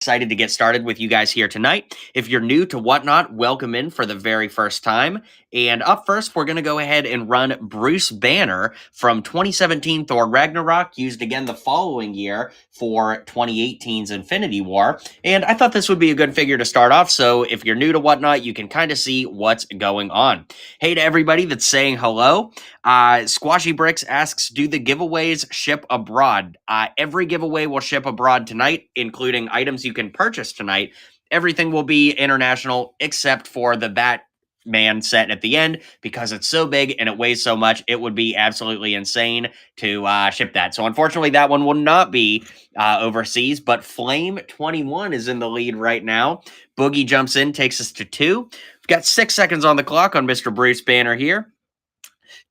Excited to get started with you guys here tonight. If you're new to Whatnot, welcome in for the very first time. And up first, we're going to go ahead and run Bruce Banner from 2017 Thor Ragnarok, used again the following year for 2018's Infinity War. And I thought this would be a good figure to start off, so if you're new to Whatnot, you can kind of see what's going on. Hey to everybody that's saying hello. Squashy Bricks asks, do the giveaways ship abroad? Every giveaway will ship abroad tonight, including items you can purchase tonight. Everything will be international except for the Batman set at the end, because it's so big and it weighs so much. It would be absolutely insane to ship that. So unfortunately, that one will not be overseas, but Flame 21 is in the lead right now. Boogie jumps in, takes us to 2. We've got 6 seconds on the clock on Mr. Bruce Banner here.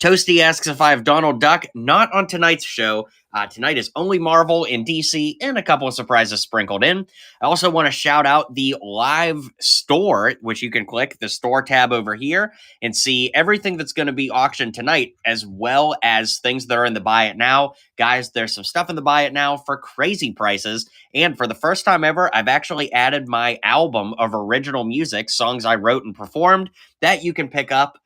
Toasty asks if I have Donald Duck. Not on tonight's show. Tonight is only Marvel and DC and a couple of surprises sprinkled in. I also want to shout out the live store, which you can click the store tab over here and see everything that's going to be auctioned tonight, as well as things that are in the buy it now. Guys, there's some stuff in the buy it now for crazy prices. And for the first time ever, I've actually added my album of original music, songs I wrote and performed, that you can pick up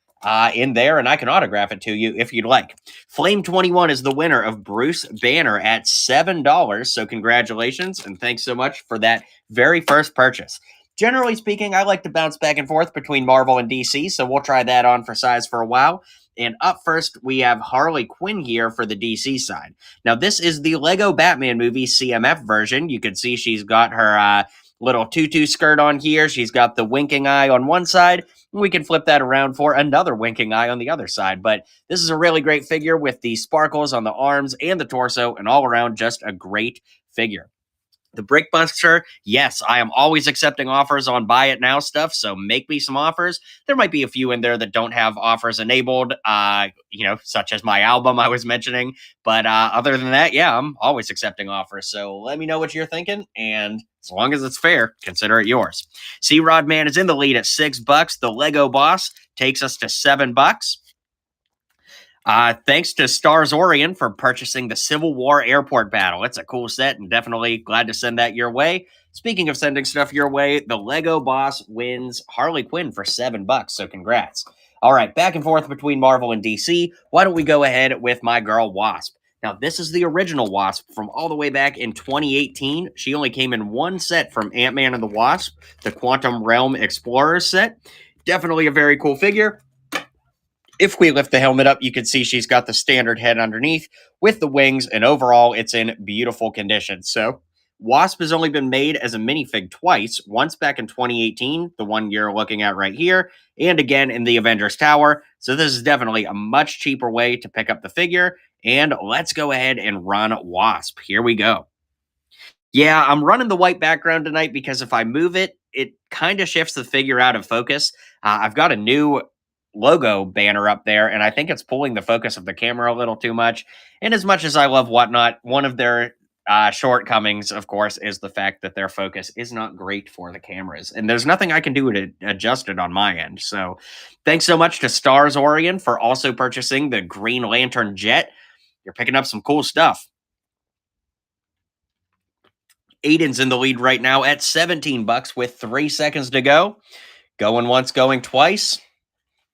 in there, and I can autograph it to you if you'd like. Flame 21 is the winner of Bruce Banner at $7, so congratulations, and thanks so much for that very first purchase. Generally speaking, I like to bounce back and forth between Marvel and DC, so we'll try that on for size for a while. And up first, we have Harley Quinn here for the DC side. Now, this is the Lego Batman movie CMF version. You can see she's got her little tutu skirt on here. She's got the winking eye on one side. We can flip that around for another winking eye on the other side. But this is a really great figure with the sparkles on the arms and the torso, and all around just a great figure. The Brickbuster, yes, I am always accepting offers on buy it now stuff, so make me some offers. There might be a few in there that don't have offers enabled, such as my album I was mentioning. But other than that, yeah, I'm always accepting offers. So let me know what you're thinking, and as long as it's fair, consider it yours. C-Rod Man is in the lead at $6. The Lego Boss takes us to $7. Thanks to Stars Orion for purchasing the Civil War Airport Battle. It's a cool set, and definitely glad to send that your way. Speaking of sending stuff your way, the Lego Boss wins Harley Quinn for $7, so congrats. All right, back and forth between Marvel and DC. Why don't we go ahead with my girl Wasp? Now, this is the original Wasp from all the way back in 2018. She only came in one set from Ant-Man and the Wasp, the Quantum Realm Explorers set. Definitely a very cool figure. If we lift the helmet up, you can see she's got the standard head underneath with the wings, and overall, it's in beautiful condition. So, Wasp has only been made as a minifig twice, once back in 2018, the one you're looking at right here, and again in the Avengers Tower. So this is definitely a much cheaper way to pick up the figure, and let's go ahead and run Wasp. Here we go. Yeah, I'm running the white background tonight because if I move it, it kind of shifts the figure out of focus. I've got a new logo banner up there, and I think it's pulling the focus of the camera a little too much. And as much as I love Whatnot, one of their shortcomings, of course, is the fact that their focus is not great for the cameras. And there's nothing I can do to adjust it on my end. So thanks so much to Stars Orion for also purchasing the Green Lantern Jet. You're picking up some cool stuff. Aiden's in the lead right now at $17 with 3 seconds to go. Going once, going twice.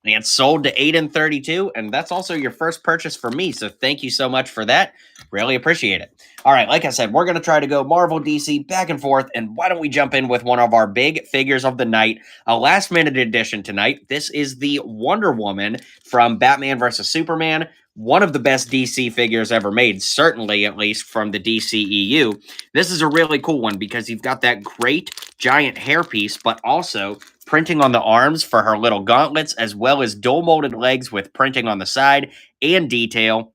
And sold to Aiden32, and that's also your first purchase for me, so thank you so much for that. Really appreciate it. All right, like I said, we're going to try to go Marvel, DC, back and forth, and why don't we jump in with one of our big figures of the night, a last-minute edition tonight. This is the Wonder Woman from Batman vs. Superman, one of the best DC figures ever made, certainly at least from the DCEU. This is a really cool one because you've got that great giant hairpiece, but also printing on the arms for her little gauntlets, as well as dual molded legs with printing on the side and detail.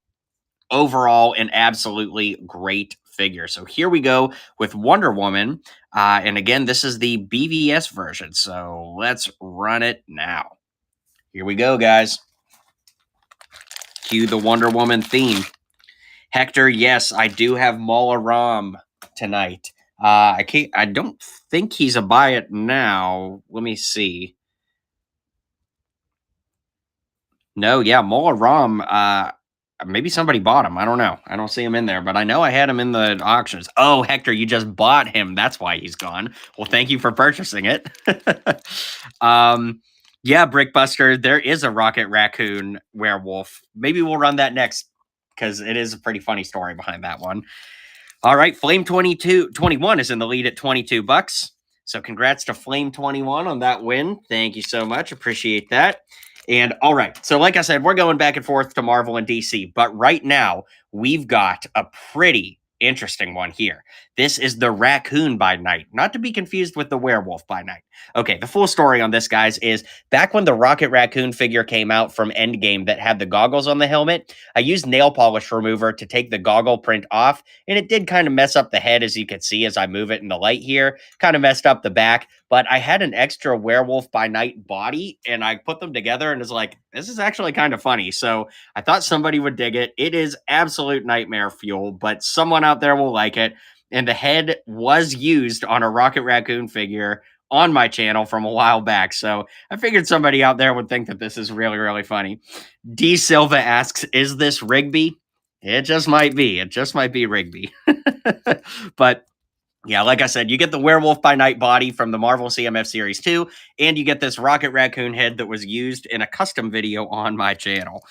Overall, an absolutely great figure. So here we go with Wonder Woman. And again, this is the BVS version. So let's run it now. Here we go, guys. Cue the Wonder Woman theme. Hector, yes, I do have Mala Ram tonight. I don't think he's a buy it now. Let me see. No, yeah, Mala Ram Maybe somebody bought him. I don't know. I don't see him in there, but I know I had him in the auctions. Oh, Hector, you just bought him. That's why he's gone. Well, thank you for purchasing it. um, yeah, Brickbuster, there is a Rocket Raccoon werewolf. Maybe we'll run that next because it is a pretty funny story behind that one. All right, Flame 21 is in the lead at $22. So congrats to Flame 21 on that win. Thank you so much. Appreciate that. And all right, so like I said, we're going back and forth to Marvel and DC, but right now we've got a pretty interesting one here. This is the Raccoon by Night, not to be confused with the Werewolf by Night. Okay, the full story on this, guys, is back when the Rocket Raccoon figure came out from Endgame that had the goggles on the helmet, I used nail polish remover to take the goggle print off, and it did kind of mess up the head, as you can see as I move it in the light here, kind of messed up the back, but I had an extra Werewolf by Night body, and I put them together, and it's like, this is actually kind of funny, so I thought somebody would dig it. It is absolute nightmare fuel, but someone out there will like it, and the head was used on a Rocket Raccoon figure on my channel from a while back, so I figured somebody out there would think that this is really, really funny. D Silva asks, is this Rigby? It just might be. It just might be Rigby. But yeah, like I said, you get the Werewolf by Night body from the Marvel CMF Series 2, and you get this Rocket Raccoon head that was used in a custom video on my channel.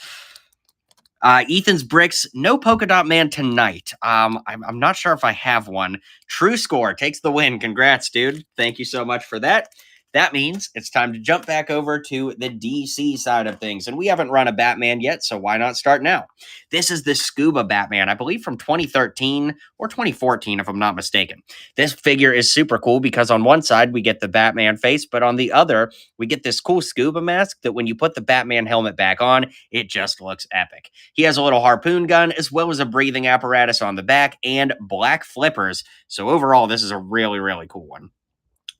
Ethan's Bricks, no Polka Dot Man tonight. I'm not sure if I have one. True Score takes the win. Congrats, dude. Thank you so much for that. That means it's time to jump back over to the DC side of things. And we haven't run a Batman yet, so why not start now? This is the Scuba Batman, I believe from 2013 or 2014, if I'm not mistaken. This figure is super cool because on one side, we get the Batman face, but on the other, we get this cool scuba mask that when you put the Batman helmet back on, it just looks epic. He has a little harpoon gun, as well as a breathing apparatus on the back and black flippers. So overall, this is a really, really cool one.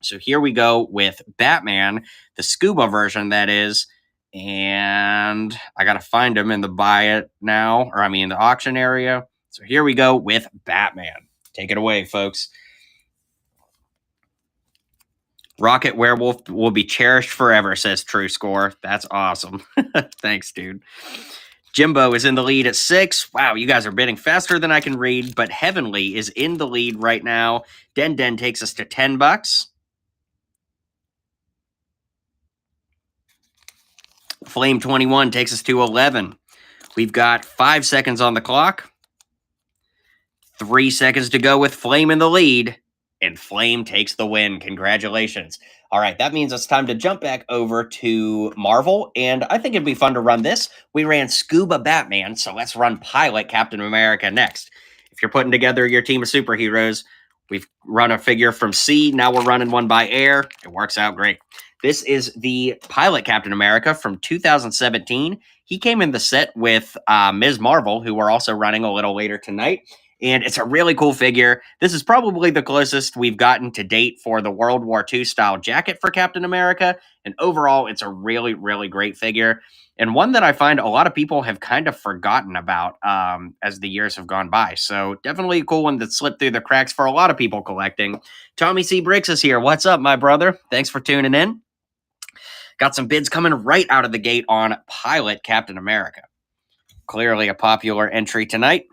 So here we go with Batman, the scuba version, that is. And I got to find him in the buy it now, or I mean the auction area. So here we go with Batman. Take it away, folks. Rocket Werewolf will be cherished forever, says True Score. That's awesome. Thanks, dude. Jimbo is in the lead at 6. Wow, you guys are bidding faster than I can read, but Heavenly is in the lead right now. Den Den takes us to $10. Flame 21 takes us to 11. We've got 5 seconds on the clock. 3 seconds to go with Flame in the lead. And Flame takes the win. Congratulations. All right, that means it's time to jump back over to Marvel. And I think it'd be fun to run this. We ran Scuba Batman, so let's run Pilot Captain America next. If you're putting together your team of superheroes, we've run a figure from sea. Now we're running one by air. It works out great. This is the Pilot Captain America from 2017. He came in the set with Ms. Marvel, who we're also running a little later tonight. And it's a really cool figure. This is probably the closest we've gotten to date for the World War II style jacket for Captain America. And overall, it's a really, really great figure. And one that I find a lot of people have kind of forgotten about as the years have gone by. So definitely a cool one that slipped through the cracks for a lot of people collecting. Tommy C. Briggs is here. What's up, my brother? Thanks for tuning in. Got some bids coming right out of the gate on Pilot Captain America. Clearly a popular entry tonight.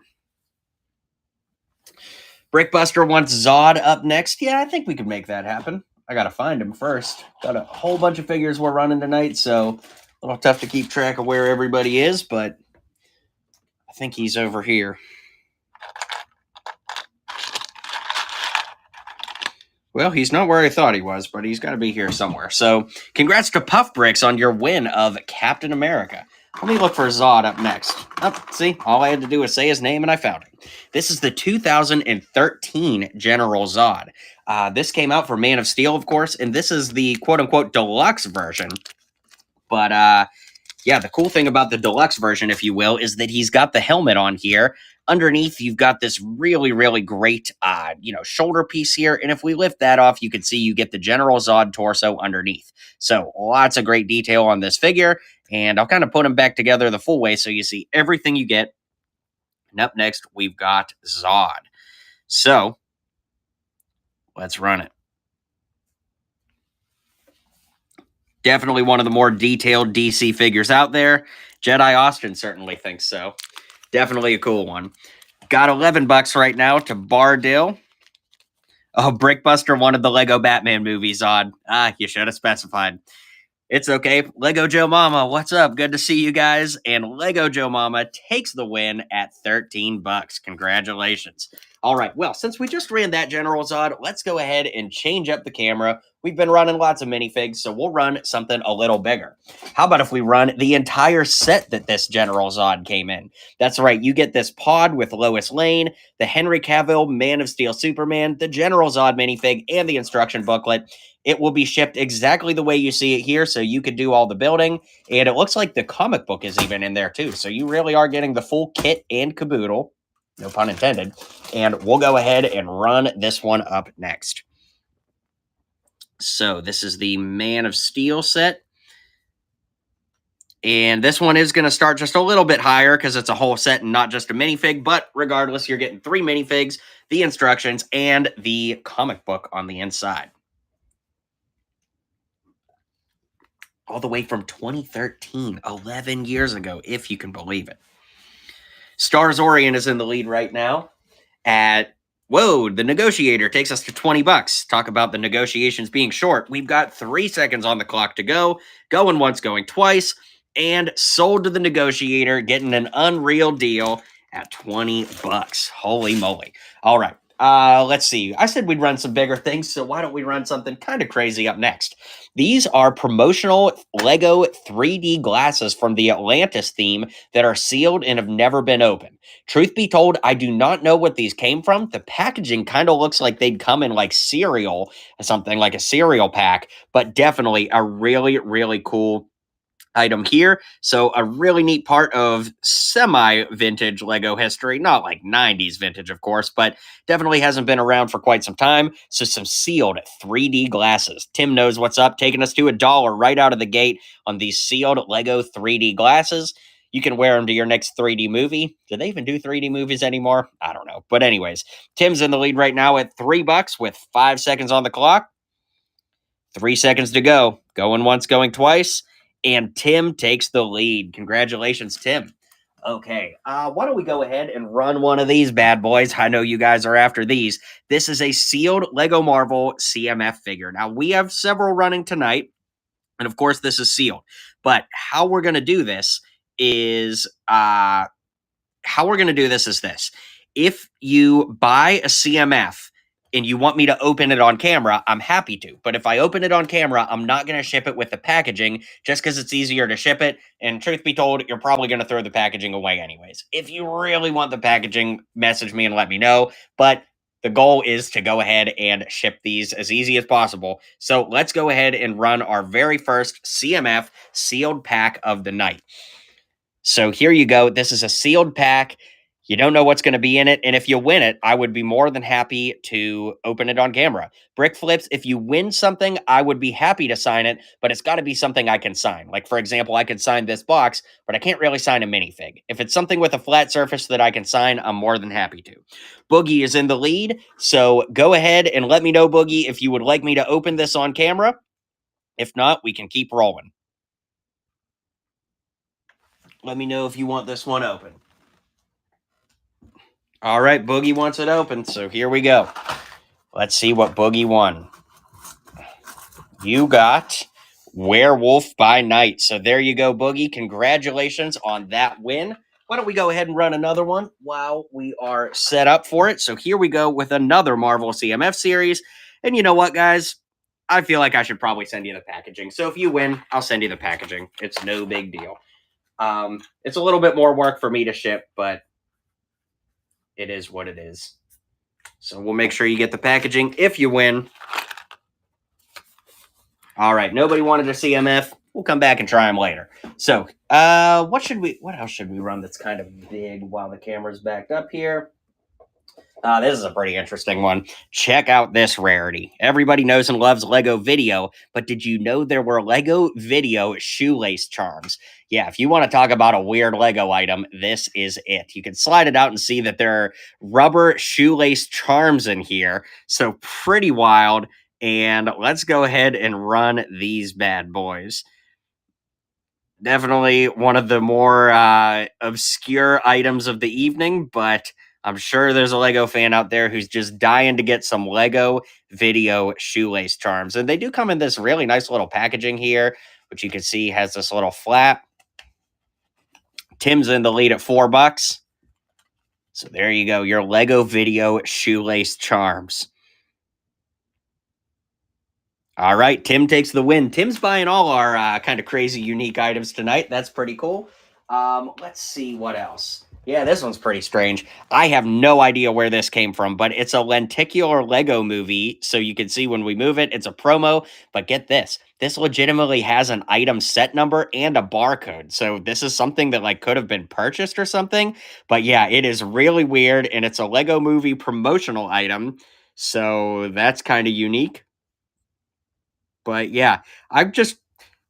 Brickbuster wants Zod up next. Yeah, I think we could make that happen. I got to find him first. Got a whole bunch of figures we're running tonight, so a little tough to keep track of where everybody is, but I think he's over here. Well, he's not where I thought he was, but he's got to be here somewhere. So congrats to Puff Bricks on your win of Captain America. Let me look for Zod up next. Oh, see, all I had to do was say his name and I found him. This is the 2013 General Zod. This came out for Man of Steel, of course, and this is the quote-unquote deluxe version. But, yeah, the cool thing about the deluxe version, if you will, is that he's got the helmet on here. Underneath, you've got this really, really great, shoulder piece here. And if we lift that off, you can see you get the General Zod torso underneath. So lots of great detail on this figure. And I'll kind of put them back together the full way so you see everything you get. And up next, we've got Zod. So let's run it. Definitely one of the more detailed DC figures out there. Jedi Austin certainly thinks so. Definitely a cool one. Got $11 right now to Bardil. Oh, Brickbuster wanted the Lego Batman movies on. You should have specified. It's okay. Lego Joe Mama, what's up? Good to see you guys. And Lego Joe Mama takes the win at $13. Congratulations. All right. Well, since we just ran that General Zod, let's go ahead and change up the camera. We've been running lots of minifigs, so we'll run something a little bigger. How about if we run the entire set that this General Zod came in? That's right. You get this pod with Lois Lane, the Henry Cavill Man of Steel Superman, the General Zod minifig, and the instruction booklet. It will be shipped exactly the way you see it here, so you could do all the building. And it looks like the comic book is even in there too. So you really are getting the full kit and caboodle, no pun intended. And we'll go ahead and run this one up next. So this is the Man of Steel set. And this one is going to start just a little bit higher because it's a whole set and not just a minifig. But regardless, you're getting 3 minifigs, the instructions, and the comic book on the inside. All the way from 2013, 11 years ago, if you can believe it. Stars Orient is in the lead right now at, whoa, the negotiator takes us to $20. Talk about the negotiations being short. We've got 3 seconds on the clock to go. Going once, going twice. And sold to the negotiator, getting an unreal deal at $20. Holy moly. All right. Let's see. I said we'd run some bigger things, so why don't we run something kind of crazy up next? These are promotional Lego 3D glasses from the Atlantis theme that are sealed and have never been opened. Truth be told, I do not know what these came from. The packaging kind of looks like they'd come in like cereal, something like a cereal pack, but definitely a really, really cool item here. So a really neat part of semi-vintage Lego history, not like 90s vintage, of course, but definitely hasn't been around for quite some time. So some sealed 3D glasses. Tim knows what's up, taking us to $1 right out of the gate on these sealed Lego 3D glasses. You can wear them to your next 3D movie. Do they even do 3D movies anymore? I don't know. But anyways, Tim's in the lead right now at $3 with 5 seconds on the clock. 3 seconds to go. Going once, going twice. And Tim takes the lead. Congratulations, Tim. Okay, why don't we go ahead and run one of these bad boys? I know you guys are after these. This is a sealed Lego Marvel CMF figure. Now, we have several running tonight, and of course, this is sealed. But how we're going to do this is this. If you buy a CMF and you want me to open it on camera, I'm happy to. But if I open it on camera, I'm not going to ship it with the packaging just because it's easier to ship it. And truth be told, you're probably going to throw the packaging away anyways. If you really want the packaging, message me and let me know. But the goal is to go ahead and ship these as easy as possible. So let's go ahead and run our very first CMF sealed pack of the night. So here you go. This is a sealed pack. You don't know what's going to be in it. And if you win it, I would be more than happy to open it on camera. Brick Flips, if you win something, I would be happy to sign it, but it's got to be something I can sign. Like, for example, I could sign this box, but I can't really sign a minifig. If it's something with a flat surface that I can sign, I'm more than happy to. Boogie is in the lead. So go ahead and let me know, Boogie, if you would like me to open this on camera. If not, we can keep rolling. Let me know if you want this one open. All right, Boogie wants it open, so here we go. Let's see what Boogie won. You got Werewolf by Night. So there you go, Boogie. Congratulations on that win. Why don't we go ahead and run another one while we are set up for it? So here we go with another Marvel CMF series. And you know what, guys? I feel like I should probably send you the packaging. So if you win, I'll send you the packaging. It's no big deal. It's a little bit more work for me to ship, but it is what it is. So we'll make sure you get the packaging if you win. All right, nobody wanted a CMF. We'll come back and try them later. So, what else should we run that's kind of big while the camera's backed up here? This is a pretty interesting one. Check out this rarity. Everybody knows and loves Lego Video, but did you know there were Lego Video shoelace charms? Yeah, if you want to talk about a weird Lego item, this is it. You can slide it out and see that there are rubber shoelace charms in here. So pretty wild. And let's go ahead and run these bad boys. Definitely one of the more obscure items of the evening, but I'm sure there's a Lego fan out there who's just dying to get some Lego video shoelace charms. And they do come in this really nice little packaging here, which you can see has this little flap. Tim's in the lead at $4. So there you go, your Lego video shoelace charms. All right, Tim takes the win. Tim's buying all our kind of crazy, unique items tonight. That's pretty cool. Let's see what else. Yeah, this one's pretty strange. I have no idea where this came from, but it's a lenticular Lego movie. So you can see when we move it, it's a promo. But get this. This legitimately has an item set number and a barcode. So this is something that like could have been purchased or something. But yeah, it is really weird. And it's a Lego movie promotional item. So that's kind of unique. But yeah, I've just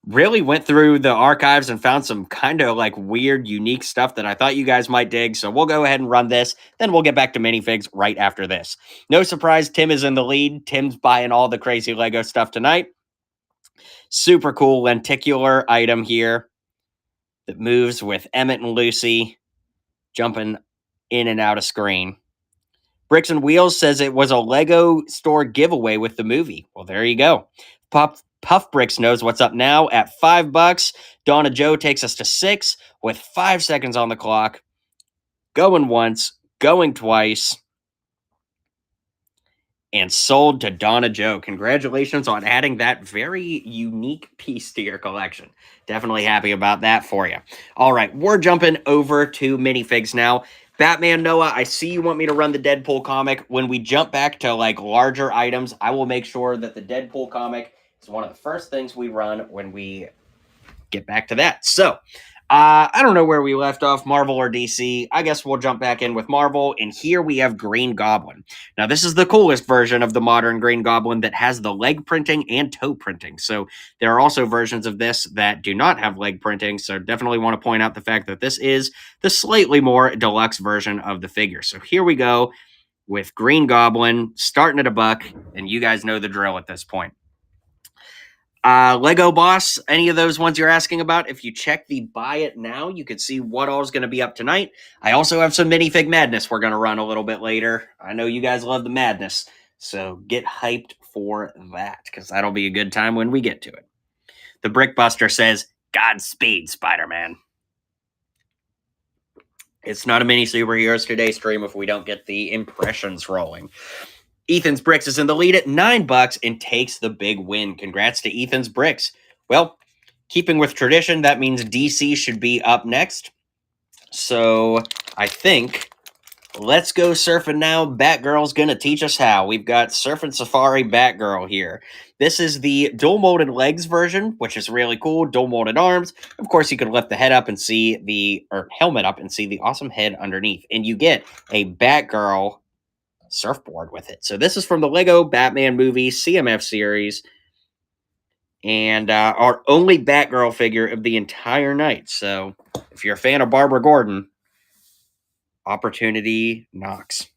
really went through the archives and found some kind of like weird, unique stuff that I thought you guys might dig. So we'll go ahead and run this. Then we'll get back to minifigs right after this. No surprise, Tim is in the lead. Tim's buying all the crazy Lego stuff tonight. Super cool lenticular item here that moves with Emmett and Lucy jumping in and out of screen. Bricks and Wheels says it was a Lego store giveaway with the movie. Well, there you go. Puff Bricks knows what's up now at $5. Donna Joe takes us to 6 with 5 seconds on the clock. Going once, going twice, and sold to Donna Joe. Congratulations on adding that very unique piece to your collection. Definitely happy about that for you. All right, we're jumping over to minifigs now. Batman Noah, I see you want me to run the Deadpool comic. When we jump back to like larger items, I will make sure that the Deadpool comic is one of the first things we run when we get back to that. So, I don't know where we left off, Marvel or DC. I guess we'll jump back in with Marvel, and here we have Green Goblin. Now, this is the coolest version of the modern Green Goblin that has the leg printing and toe printing. So there are also versions of this that do not have leg printing, so definitely want to point out the fact that this is the slightly more deluxe version of the figure. So here we go with Green Goblin, starting at $1, and you guys know the drill at this point. Lego Boss, any of those ones you're asking about, if you check the buy it now, you can see what all is going to be up tonight. I also have some minifig madness we're going to run a little bit later. I know you guys love the madness, so get hyped for that, because that'll be a good time when we get to it. The Brickbuster says, Godspeed, Spider-Man. It's not a mini superheroes today stream if we don't get the impressions rolling. Ethan's Bricks is in the lead at $9 and takes the big win. Congrats to Ethan's Bricks. Well, keeping with tradition, that means DC should be up next. So I think let's go surfing now. Batgirl's going to teach us how. We've got Surfing Safari Batgirl here. This is the dual molded legs version, which is really cool. Dual molded arms. Of course, you can lift the head up and see the, or helmet up and see the awesome head underneath. And you get a Batgirl surfboard with it. So this is from the Lego Batman movie CMF series, and our only Batgirl figure of the entire night. So if you're a fan of Barbara Gordon, opportunity knocks.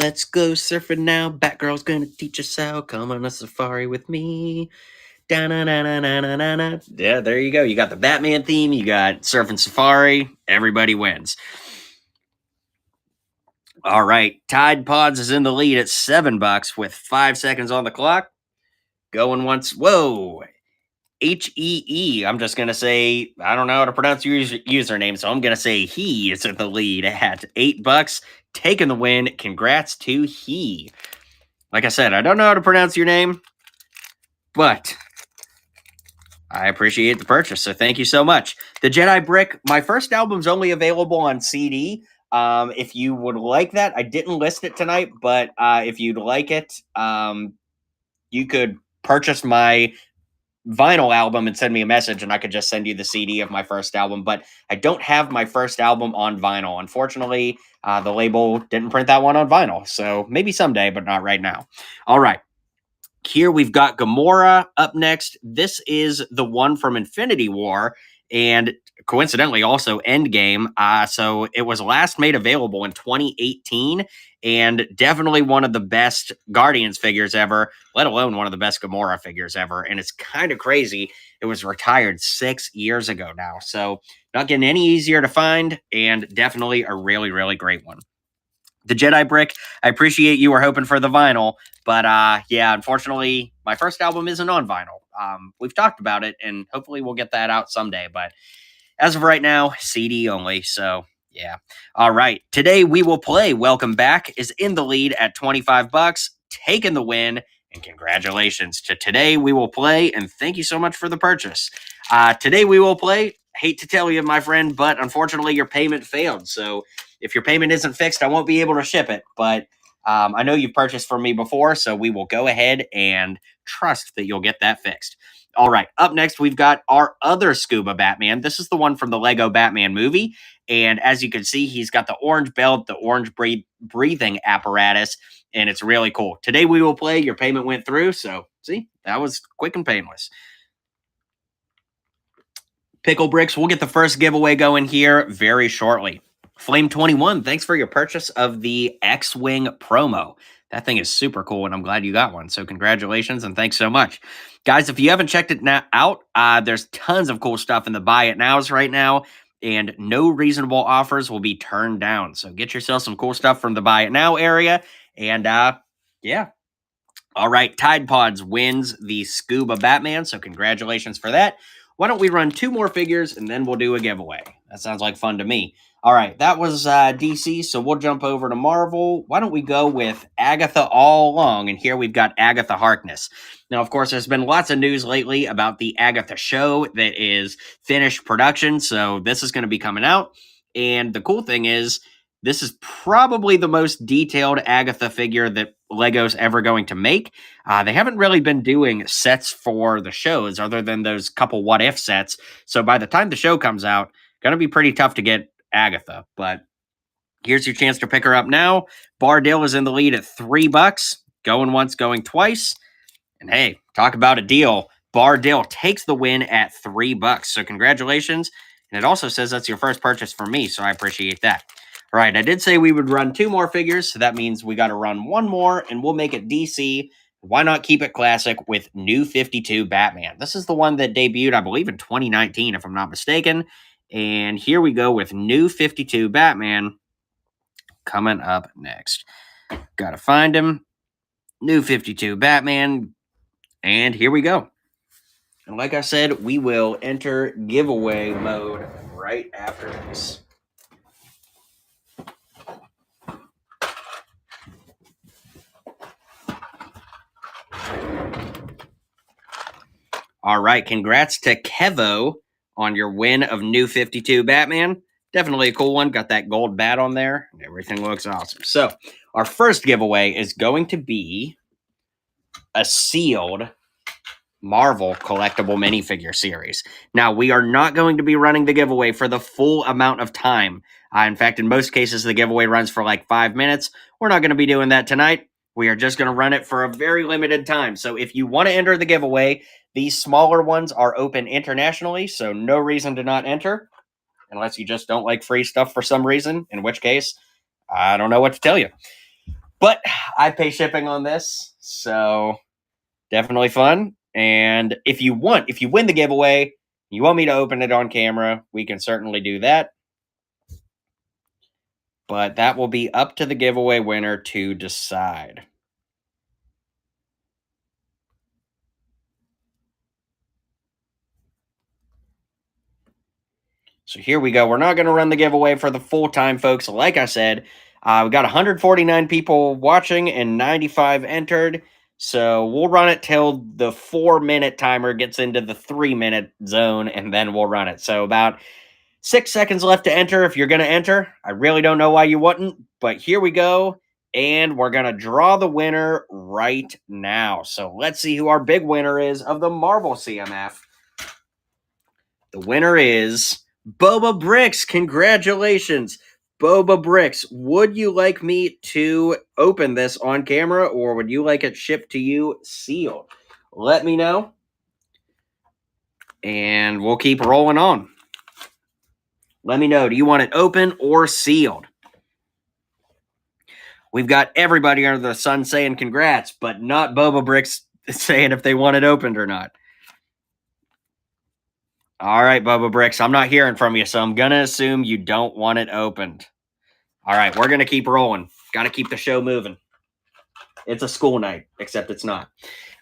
Let's go surfing now. Batgirl's gonna teach us how. Come on a safari with me. Da-na-na-na-na-na-na. Yeah, there you go. You got the Batman theme. You got surfing safari. Everybody wins. All right, Tide Pods is in the lead at $7 with 5 seconds on the clock. Going once. Whoa. HEE. I'm just going to say, I don't know how to pronounce your username, so I'm going to say he is in the lead at $8. Taking the win. Congrats to he. Like I said, I don't know how to pronounce your name, but I appreciate the purchase, so thank you so much. The Jedi Brick, my first album's only available on CD. If you would like that, I didn't list it tonight, but if you'd like it, you could purchase my vinyl album and send me a message, and I could just send you the CD of my first album. But I don't have my first album on vinyl. Unfortunately, the label didn't print that one on vinyl, so maybe someday, but not right now. All right. Here we've got Gamora up next. This is the one from Infinity War. and coincidentally also Endgame. So it was last made available in 2018, and definitely one of the best Guardians figures ever, let alone one of the best Gamora figures ever. And it's kind of crazy. It was retired 6 years ago now. So not getting any easier to find, and definitely a really, really great one. The Jedi Brick, I appreciate you were hoping for the vinyl, but yeah, unfortunately, my first album isn't on vinyl. We've talked about it, and hopefully we'll get that out someday, but as of right now, CD only. So yeah. All right. Today we will play Welcome Back is in the lead at 25 bucks, taking the win, and congratulations to Today We Will Play, and thank you so much for the purchase. Today we will play. Hate to tell you, my friend, but unfortunately your payment failed. So if your payment isn't fixed, I won't be able to ship it. But I know you've purchased from me before, so we will go ahead and trust that you'll get that fixed. All right, up next, we've got our other Scuba Batman. This is the one from the Lego Batman movie. And as you can see, he's got the orange belt, the orange breathing apparatus, and it's really cool. Today we will play. Your payment went through, so see, that was quick and painless. Pickle Bricks, we'll get the first giveaway going here very shortly. Flame 21, thanks for your purchase of the X-Wing promo. That thing is super cool, and I'm glad you got one. So congratulations, and thanks so much. Guys, if you haven't checked it out, there's tons of cool stuff in the Buy It Nows right now, and no reasonable offers will be turned down. So get yourself some cool stuff from the Buy It Now area, and yeah. All right, Tide Pods wins the Scuba Batman, so congratulations for that. Why don't we run 2 more figures, and then we'll do a giveaway? That sounds like fun to me. All right, that was DC, so we'll jump over to Marvel. Why don't we go with Agatha all along? And here we've got Agatha Harkness. Now, of course, there's been lots of news lately about the Agatha show that is finished production, so this is going to be coming out. And the cool thing is, this is probably the most detailed Agatha figure that Lego's ever going to make. They haven't really been doing sets for the shows other than those couple what if sets. So by the time the show comes out, going to be pretty tough to get Agatha, but here's your chance to pick her up now. Bardell is in the lead at $3, going once, going twice. And hey, talk about a deal. Bardell takes the win at $3. So congratulations. And it also says that's your first purchase from me, so I appreciate that. All right, I did say we would run 2 more figures, so that means we got to run 1 more, and we'll make it DC. Why not keep it classic with New 52 Batman? This is the one that debuted, I believe, in 2019, if I'm not mistaken. And here we go with New 52 Batman coming up next. Got to find him. New 52 Batman. And here we go. And like I said, we will enter giveaway mode right after this. All right, congrats to Kevo on your win of New 52 Batman. Definitely a cool one. Got that gold bat on there. Everything looks awesome. So our first giveaway is going to be a sealed Marvel collectible minifigure series. Now, we are not going to be running the giveaway for the full amount of time. In fact, in most cases, the giveaway runs for like 5 minutes. We're not going to be doing that tonight. We are just going to run it for a very limited time. So if you want to enter the giveaway, these smaller ones are open internationally, so no reason to not enter, unless you just don't like free stuff for some reason, in which case, I don't know what to tell you. But I pay shipping on this, so definitely fun. And if you win the giveaway, you want me to open it on camera, we can certainly do that. But that will be up to the giveaway winner to decide. So here we go. We're not going to run the giveaway for the full time, folks. Like I said, we got 149 people watching and 95 entered. So we'll run it till the 4-minute timer gets into the 3-minute zone, and then we'll run it. So about 6 seconds left to enter if you're going to enter. I really don't know why you wouldn't, but here we go. And we're going to draw the winner right now. So let's see who our big winner is of the Marvel CMF. The winner is Boba Bricks. Congratulations, Boba Bricks. Would you like me to open this on camera, or would you like it shipped to you sealed? Let me know, and we'll keep rolling on. Let me know. Do you want it open or sealed? We've got everybody under the sun saying congrats, but not Boba Bricks saying if they want it opened or not. All right, Boba Bricks, I'm not hearing from you, so I'm going to assume you don't want it opened. All right, we're going to keep rolling. Got to keep the show moving. It's a school night, except it's not.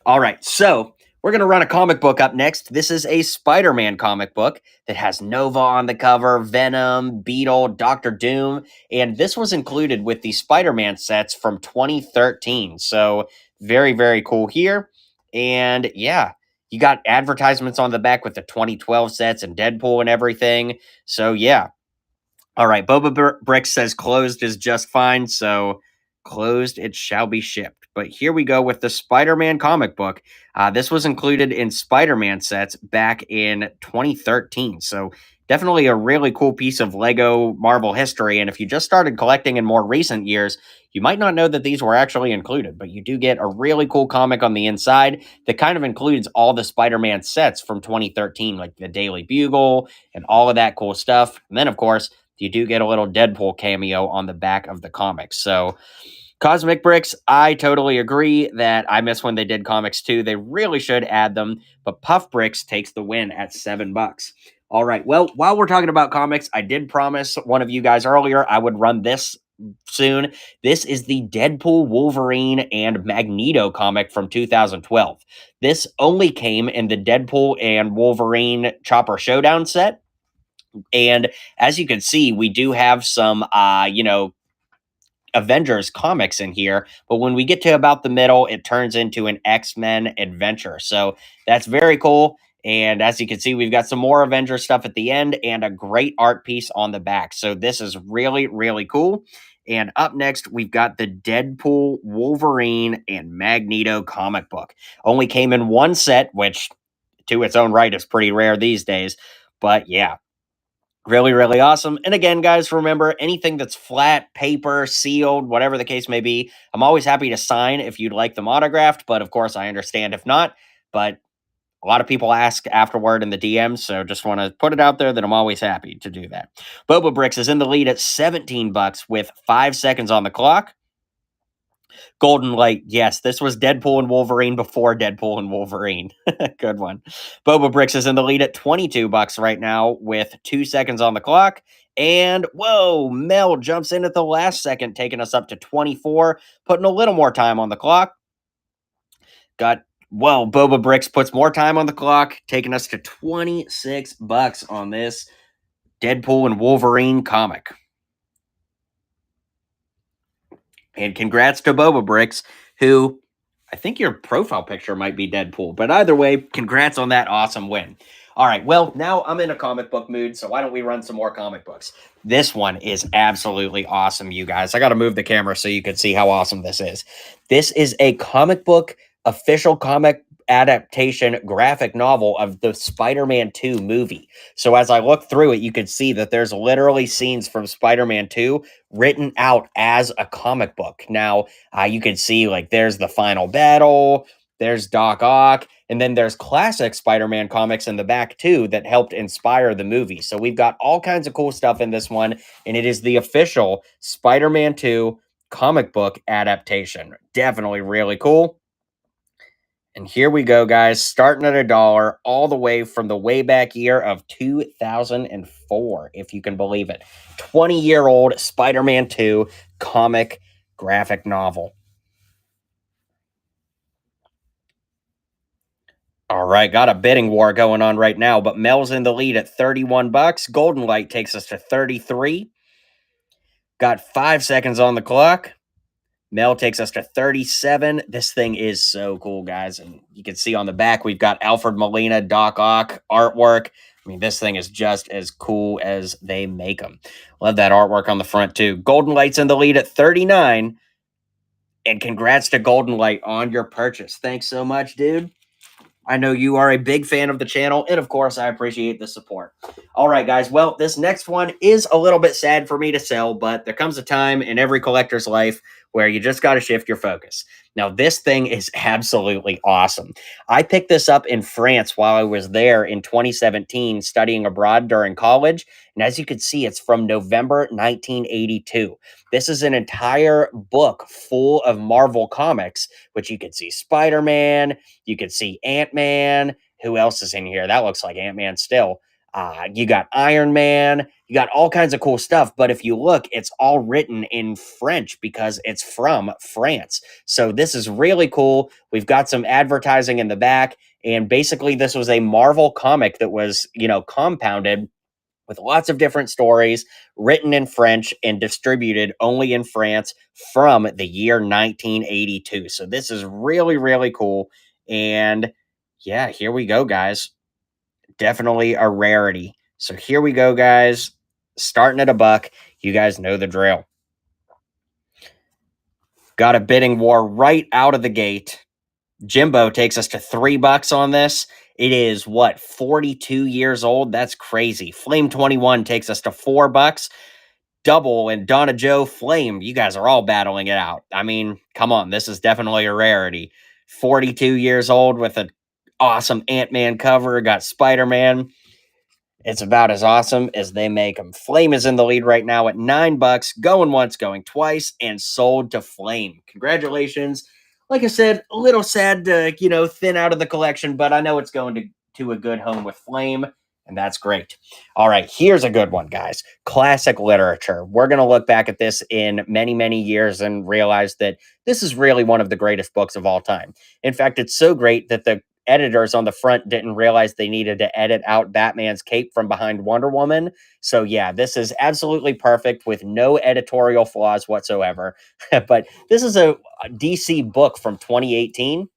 All right, so we're going to run a comic book up next. This is a Spider-Man comic book that has Nova on the cover, Venom, Beetle, Doctor Doom, and this was included with the Spider-Man sets from 2013. So very, very cool here. And yeah, you got advertisements on the back with the 2012 sets and Deadpool and everything. So yeah. All right, Boba Brick says closed is just fine, so closed it shall be shipped. But here we go with the Spider-Man comic book. This was included in Spider-Man sets back in 2013, so definitely a really cool piece of Lego Marvel history. And if you just started collecting in more recent years, you might not know that these were actually included, but you do get a really cool comic on the inside that kind of includes all the Spider-Man sets from 2013, like the Daily Bugle and all of that cool stuff. And then, of course, you do get a little Deadpool cameo on the back of the comics. So, Cosmic Bricks, I totally agree that I miss when they did comics too. They really should add them, but Puff Bricks takes the win at $7. All right. Well, while we're talking about comics, I did promise one of you guys earlier I would run this soon. This is the Deadpool, Wolverine, and Magneto comic from 2012. This only came in the Deadpool and Wolverine Chopper Showdown set. And as you can see, we do have some, Avengers comics in here. But when we get to about the middle, it turns into an X-Men adventure. So that's very cool. And as you can see, we've got some more Avengers stuff at the end and a great art piece on the back. So this is really, really cool. And up next, we've got the Deadpool, Wolverine, and Magneto comic book. Only came in one set, which to its own right is pretty rare these days. But yeah, really, really awesome. And again, guys, remember anything that's flat, paper, sealed, whatever the case may be, I'm always happy to sign if you'd like them autographed. But of course, I understand if not. But a lot of people ask afterward in the DMs, so just want to put it out there that I'm always happy to do that. Boba Bricks is in the lead at $17 with 5 seconds on the clock. Golden Light, yes, this was Deadpool and Wolverine before Deadpool and Wolverine. Good one. Boba Bricks is in the lead at $22 right now with 2 seconds on the clock. And whoa, Mel jumps in at the last second, taking us up to 24, putting a little more time on the clock. Boba Bricks puts more time on the clock, taking us to $26 on this Deadpool and Wolverine comic. And congrats to Boba Bricks, who I think your profile picture might be Deadpool. But either way, congrats on that awesome win. All right, well, now I'm in a comic book mood, so why don't we run some more comic books? This one is absolutely awesome, you guys. I got to move the camera so you can see how awesome this is. This is a comic book, official comic adaptation graphic novel of the Spider-Man 2 movie. So as I look through it, you can see that there's literally scenes from Spider-Man 2 written out as a comic book. Now, you can see like there's the final battle, there's Doc Ock, and then there's classic Spider-Man comics in the back too that helped inspire the movie. So we've got all kinds of cool stuff in this one, and it is the official Spider-Man 2 comic book adaptation. Definitely really cool. And here we go, guys, starting at $1 all the way from the way back year of 2004, if you can believe it. 20-year-old Spider-Man 2 comic graphic novel. All right, got a bidding war going on right now, but Mel's in the lead at $31. Golden Light takes us to 33. Got 5 seconds on the clock. Mel takes us to 37. This thing is so cool, guys. And you can see on the back, we've got Alfred Molina, Doc Ock artwork. I mean, this thing is just as cool as they make them. Love that artwork on the front, too. Golden Light's in the lead at 39. And congrats to Golden Light on your purchase. Thanks so much, dude. I know you are a big fan of the channel, and of course, I appreciate the support. All right, guys. Well, this next one is a little bit sad for me to sell, but there comes a time in every collector's life where you just got to shift your focus. Now, this thing is absolutely awesome. I picked this up in France while I was there in 2017 studying abroad during college. And as you can see, it's from November 1982. This is an entire book full of Marvel comics, which you can see Spider-Man, you could see Ant-Man. Who else is in here? That looks like Ant-Man still. You got Iron Man. You got all kinds of cool stuff. But if you look, it's all written in French because it's from France. So this is really cool. We've got some advertising in the back. And basically, this was a Marvel comic that was, compounded with lots of different stories written in French and distributed only in France from the year 1982. So this is really, really cool. And yeah, here we go, guys. Definitely a rarity. So here we go, guys. Starting at $1. You guys know the drill. Got a bidding war right out of the gate. Jimbo takes us to $3 on this. It is what, 42 years old? That's crazy. Flame 21 takes us to $4. Double and Donna Joe Flame, you guys are all battling it out. I mean, come on, this is definitely a rarity. 42 years old with an awesome Ant-Man cover, got Spider-Man. It's about as awesome as they make them. Flame is in the lead right now at $9, going once, going twice, and sold to Flame. Congratulations. Like I said, a little sad to, thin out of the collection, but I know it's going to a good home with Flame, and that's great. All right, here's a good one, guys. Classic literature. We're going to look back at this in many, many years and realize that this is really one of the greatest books of all time. In fact, it's so great that the editors on the front didn't realize they needed to edit out Batman's cape from behind Wonder Woman. So yeah, this is absolutely perfect with no editorial flaws whatsoever. But this is a DC book from 2018.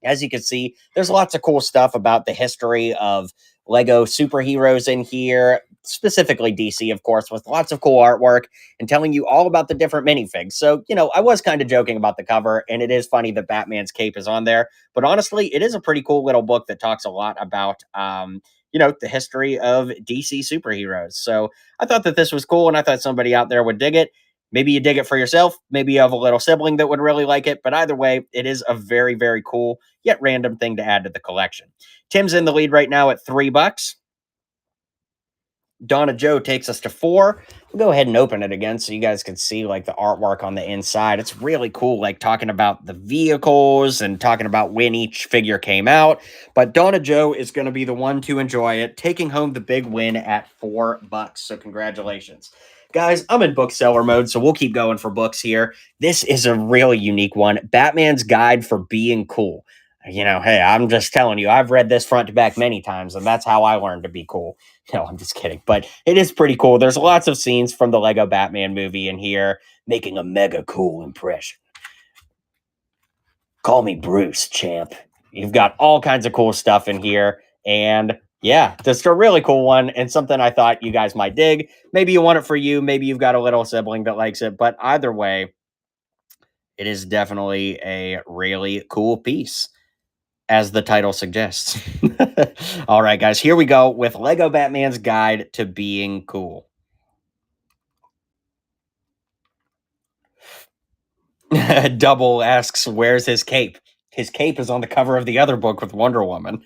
As you can see, there's lots of cool stuff about the history of Lego superheroes in here, specifically DC, of course, with lots of cool artwork and telling you all about the different minifigs. So, I was kind of joking about the cover, and it is funny that Batman's cape is on there. But honestly, it is a pretty cool little book that talks a lot about, the history of DC superheroes. So I thought that this was cool, and I thought somebody out there would dig it. Maybe you dig it for yourself. Maybe you have a little sibling that would really like it. But either way, it is a very, very cool yet random thing to add to the collection. Tim's in the lead right now at $3. Donna Joe takes us to 4. We'll go ahead and open it again so you guys can see like the artwork on the inside. It's really cool, like talking about the vehicles and talking about when each figure came out. But Donna Joe is going to be the one to enjoy it, taking home the big win at $4. So congratulations. Guys, I'm in bookseller mode, so we'll keep going for books here. This is a really unique one. Batman's Guide for Being Cool. Hey, I'm just telling you, I've read this front to back many times, and that's how I learned to be cool. No, I'm just kidding. But it is pretty cool. There's lots of scenes from the Lego Batman movie in here, making a mega cool impression. Call me Bruce, champ. You've got all kinds of cool stuff in here. And yeah, just a really cool one and something I thought you guys might dig. Maybe you want it for you. Maybe you've got a little sibling that likes it. But either way, it is definitely a really cool piece, as the title suggests. All right, guys, here we go with Lego Batman's Guide to Being Cool. Double asks, where's his cape? His cape is on the cover of the other book with Wonder Woman.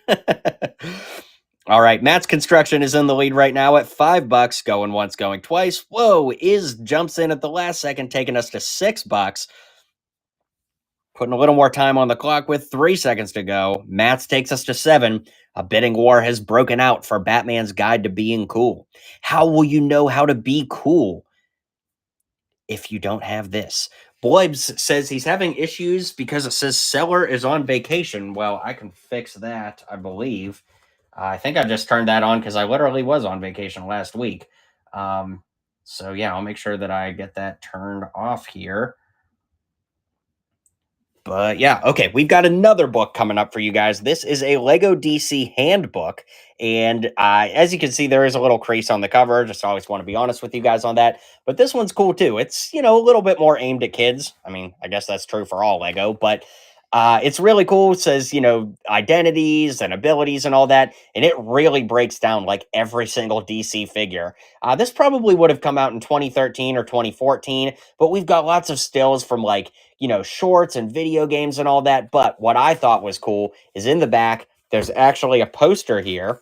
All right, Matt's Construction is in the lead right now at $5, going once, going twice. Whoa, jumps in at the last second, taking us to $6. Putting a little more time on the clock with 3 seconds to go. Matt's takes us to 7. A bidding war has broken out for Batman's Guide to Being Cool. How will you know how to be cool if you don't have this? Bloibs says he's having issues because it says seller is on vacation. Well, I can fix that, I believe. I think I just turned that on because I literally was on vacation last week. So yeah, I'll make sure that I get that turned off here. But yeah, okay, we've got another book coming up for you guys. This is a Lego DC handbook. And as you can see, there is a little crease on the cover. Just always want to be honest with you guys on that. But this one's cool too. It's, a little bit more aimed at kids. I mean, I guess that's true for all Lego. But It's really cool. It says, identities and abilities and all that. And it really breaks down like every single DC figure. This probably would have come out in 2013 or 2014, but we've got lots of stills from like, shorts and video games and all that. But what I thought was cool is in the back, there's actually a poster here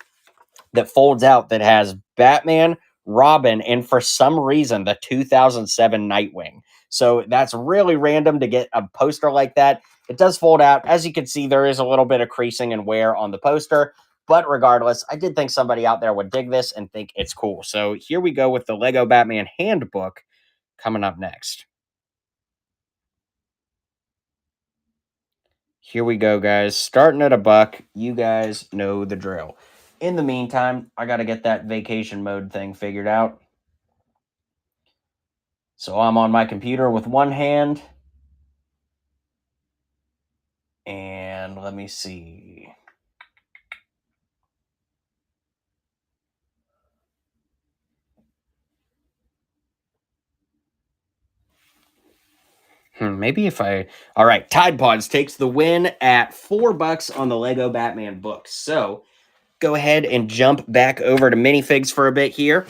that folds out that has Batman, Robin, and for some reason, the 2007 Nightwing. So that's really random to get a poster like that. It does fold out. As you can see, there is a little bit of creasing and wear on the poster. But regardless, I did think somebody out there would dig this and think it's cool. So here we go with the Lego Batman Handbook coming up next. Here we go, guys. Starting at a buck. You guys know the drill. In the meantime, I got to get that vacation mode thing figured out. So I'm on my computer with one hand. And let me see. Maybe if I. All right. Tide Pods takes the win at $4 on the Lego Batman book. So go ahead and jump back over to minifigs for a bit here.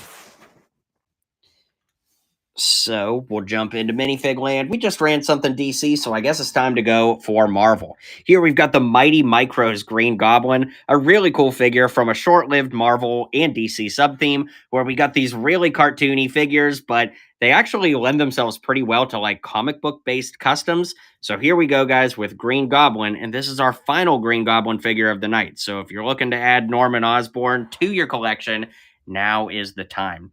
So we'll jump into minifig land. We just ran something DC, so I guess it's time to go for Marvel. Here we've got the Mighty Micros Green Goblin, a really cool figure from a short-lived Marvel and DC sub-theme, where we got these really cartoony figures, but they actually lend themselves pretty well to like comic book-based customs. So here we go, guys, with Green Goblin, and this is our final Green Goblin figure of the night. So if you're looking to add Norman Osborn to your collection, now is the time.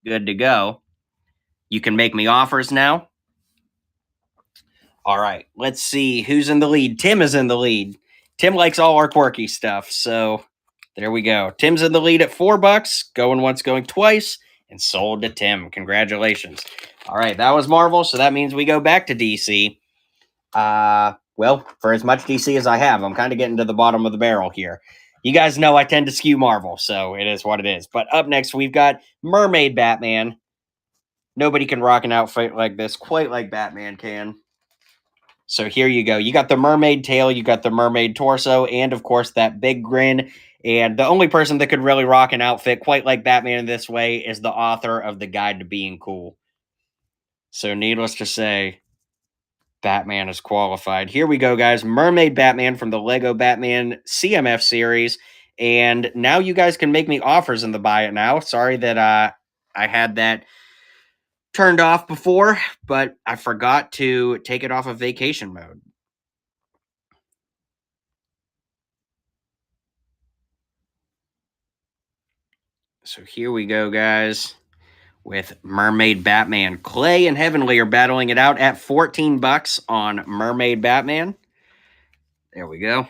Good to go. You can make me offers now. All right, let's see who's in the lead. Tim is in the lead. Tim likes all our quirky stuff, so there we go. Tim's in the lead at $4, going once, going twice, and sold to Tim. Congratulations. All right, that was Marvel, so that means we go back to DC. Well, for as much DC as I have, I'm kind of getting to the bottom of the barrel here. You guys know I tend to skew Marvel, so it is what it is. But up next, we've got Mermaid Batman. Nobody can rock an outfit like this quite like Batman can. So here you go. You got the mermaid tail, you got the mermaid torso, and of course that big grin. And the only person that could really rock an outfit quite like Batman in this way is the author of the Guide to Being Cool. So needless to say, Batman is qualified. Here we go, guys. Mermaid Batman from the Lego Batman CMF series. And now you guys can make me offers in the buy it now. Sorry that I had that turned off before, but I forgot to take it off of vacation mode. So here we go, guys, with Mermaid Batman. Clay and Heavenly are battling it out at $14 on Mermaid Batman. There we go.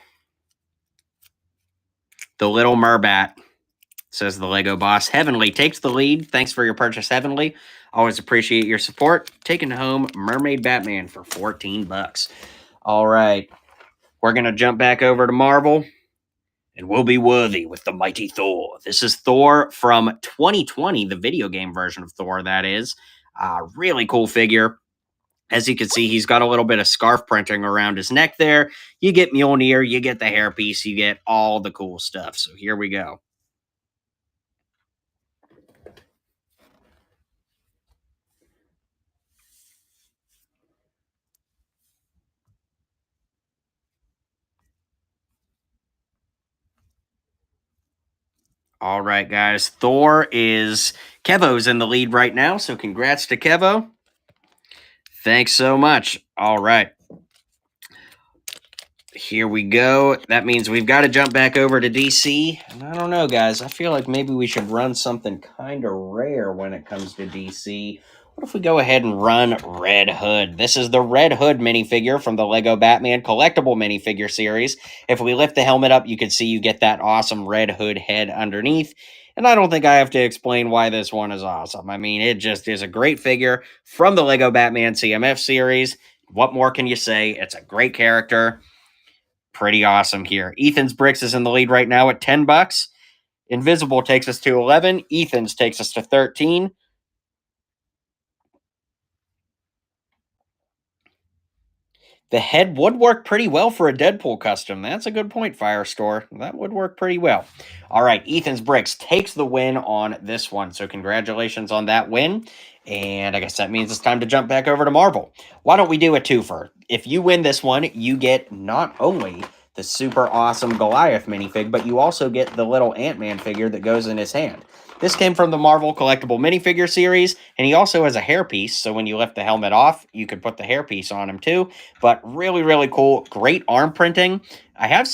The Little Merbat, says the Lego boss. Heavenly takes the lead. Thanks for your purchase, Heavenly. Always appreciate your support. Taking home Mermaid Batman for $14. All right. We're going to jump back over to Marvel, and we'll be worthy with the mighty Thor. This is Thor from 2020, the video game version of Thor, that is. Really cool figure. As you can see, he's got a little bit of scarf printing around his neck there. You get Mjolnir, you get the hairpiece, you get all the cool stuff. So here we go. All right, guys. Kevo's in the lead right now, so congrats to Kevo. Thanks so much. All right. Here we go. That means we've got to jump back over to DC. And I don't know, guys. I feel like maybe we should run something kind of rare when it comes to DC. What if we go ahead and run Red Hood? This is the Red Hood minifigure from the Lego Batman collectible minifigure series. If we lift the helmet up, you can see you get that awesome Red Hood head underneath. And I don't think I have to explain why this one is awesome. I mean, it just is a great figure from the Lego Batman CMF series. What more can you say? It's a great character. pretty awesome here. Ethan's Bricks is in the lead right now at $10. Invisible takes us to 11. Ethan's takes us to 13. The head would work pretty well for a Deadpool custom. That's a good point, Firestore. That would work pretty well. All right, Ethan's Bricks takes the win on this one. So congratulations on that win. And I guess that means it's time to jump back over to Marvel. Why don't we do a twofer? If you win this one, you get not only the super awesome Goliath minifig, but you also get the little Ant-Man figure that goes in his hand. This came from the Marvel collectible minifigure series, and he also has a hairpiece, so when you lift the helmet off, you could put the hairpiece on him too. But really, really cool. Great arm printing. I have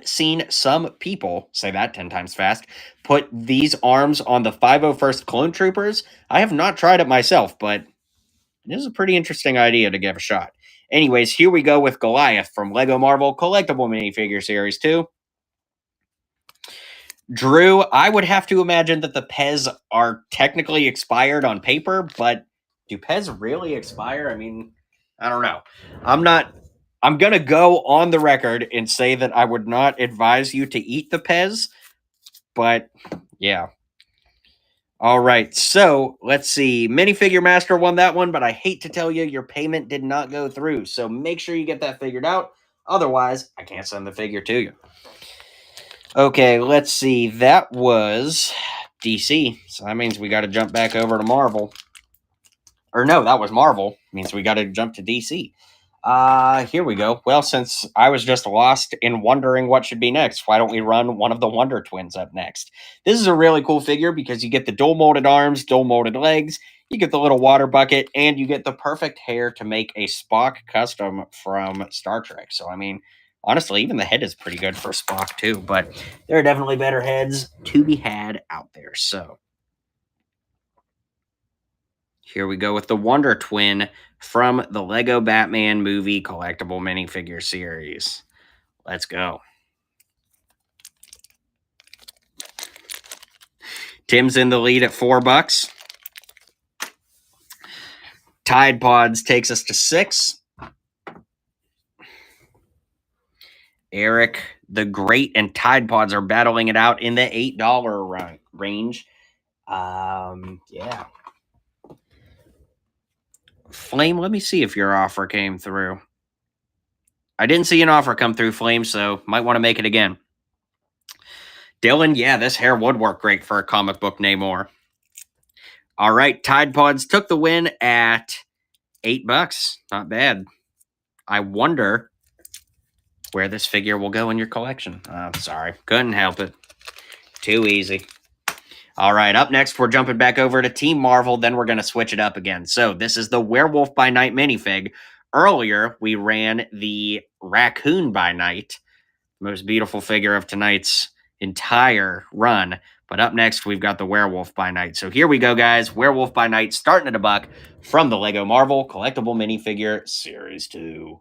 seen some people, say that 10 times fast, put these arms on the 501st Clone Troopers. I have not tried it myself, but this is a pretty interesting idea to give a shot. Anyways, here we go with Goliath from Lego Marvel Collectible Minifigure Series 2. Drew, I would have to imagine that the Pez are technically expired on paper, but do Pez really expire? I mean, I don't know. I'm going to go on the record and say that I would not advise you to eat the Pez, but yeah. All right, so let's see. Minifigure Master won that one, but I hate to tell you, your payment did not go through. So make sure you get that figured out. Otherwise, I can't send the figure to you. Okay, let's see. That was DC. So that means we got to jump back over to Marvel. Or no, that was Marvel. Means we got to jump to DC. Here we go. Well, since I was just lost in wondering what should be next, why don't we run one of the Wonder Twins up next? This is a really cool figure because you get the dual molded arms, dual molded legs, you get the little water bucket, and you get the perfect hair to make a Spock custom from Star Trek. So, I mean, honestly, even the head is pretty good for Spock too, but there are definitely better heads to be had out there. So, here we go with the Wonder Twin from the Lego Batman movie collectible minifigure series. Let's go. Tim's in the lead at $4. Tide Pods takes us to 6. Eric the Great and Tide Pods are battling it out in the $8 range. Yeah. Flame, let me see if your offer came through. I didn't see an offer come through, Flame, so might want to make it again. Dylan, yeah, this hair would work great for a comic book Namor. All right, Tide Pods took the win at $8. Not bad. I wonder where this figure will go in your collection. Sorry, couldn't help it. Too easy. All right, up next, we're jumping back over to Team Marvel. Then we're going to switch it up again. So this is the Werewolf by Night minifig. Earlier, we ran the Raccoon by Night, most beautiful figure of tonight's entire run. But up next, we've got the Werewolf by Night. So here we go, guys. Werewolf by Night starting at $1 from the Lego Marvel Collectible Minifigure Series 2.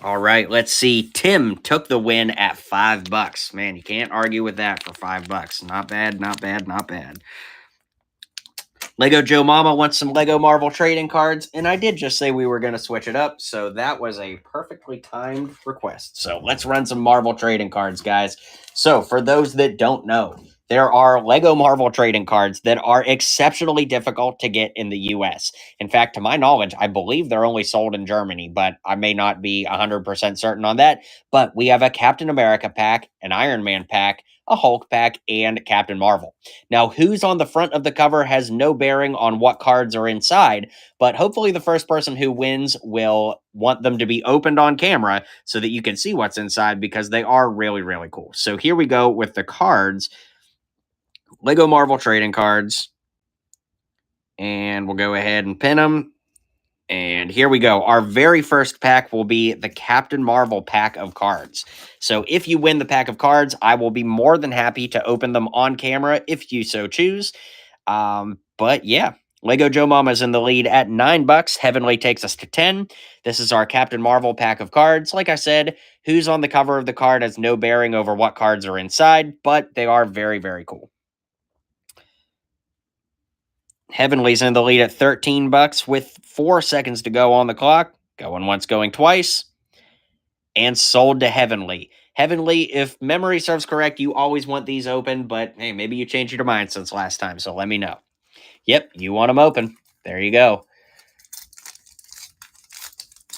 All right, let's see. Tim took the win at $5. Man, you can't argue with that for $5. Not bad, not bad, not bad. Lego Joe Mama wants some Lego Marvel trading cards, and I did just say we were going to switch it up, so that was a perfectly timed request. So let's run some Marvel trading cards, guys. So for those that don't know, there are Lego Marvel trading cards that are exceptionally difficult to get in the US. In fact, to my knowledge, I believe they're only sold in Germany, but I may not be 100% certain on that. But we have a Captain America pack, an Iron Man pack, a Hulk pack, and Captain Marvel. Now, who's on the front of the cover has no bearing on what cards are inside, but hopefully the first person who wins will want them to be opened on camera so that you can see what's inside because they are really, really cool. So here we go with the cards. Lego Marvel trading cards. And we'll go ahead and pin them. And here we go. Our very first pack will be the Captain Marvel pack of cards. So if you win the pack of cards, I will be more than happy to open them on camera if you so choose. But yeah, Lego Joe Mama's in the lead at $9. Heavenly takes us to 10. This is our Captain Marvel pack of cards. Like I said, who's on the cover of the card has no bearing over what cards are inside, but they are very, very cool. Heavenly's in the lead at $13 with 4 seconds to go on the clock. Going once, going twice. And sold to Heavenly. Heavenly, if memory serves correct, you always want these open, but hey, maybe you changed your mind since last time, so let me know. Yep, you want them open. There you go.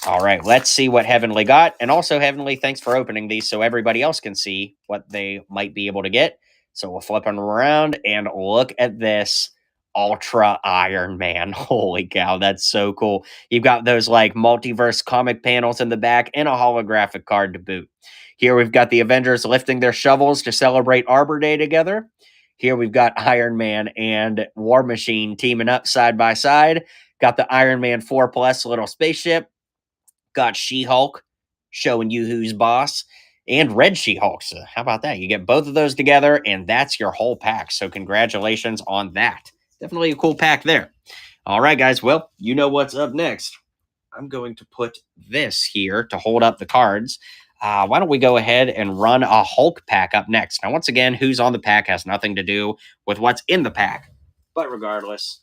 All right, let's see what Heavenly got. And also, Heavenly, thanks for opening these so everybody else can see what they might be able to get. So we'll flip them around and look at this Ultra Iron Man. Holy cow, that's so cool. You've got those like multiverse comic panels in the back and a holographic card to boot. Here we've got the Avengers lifting their shovels to celebrate Arbor Day together. Here we've got Iron Man and War Machine teaming up side by side. Got the Iron Man 4 Plus little spaceship. Got She-Hulk showing you who's boss, and Red She-Hulk. So how about that? You get both of those together, and that's your whole pack. So congratulations on that. Definitely a cool pack there. All right, guys. Well, you know what's up next. I'm going to put this here to hold up the cards. Why don't we go ahead and run a Hulk pack up next? Now, once again, who's on the pack has nothing to do with what's in the pack. But regardless,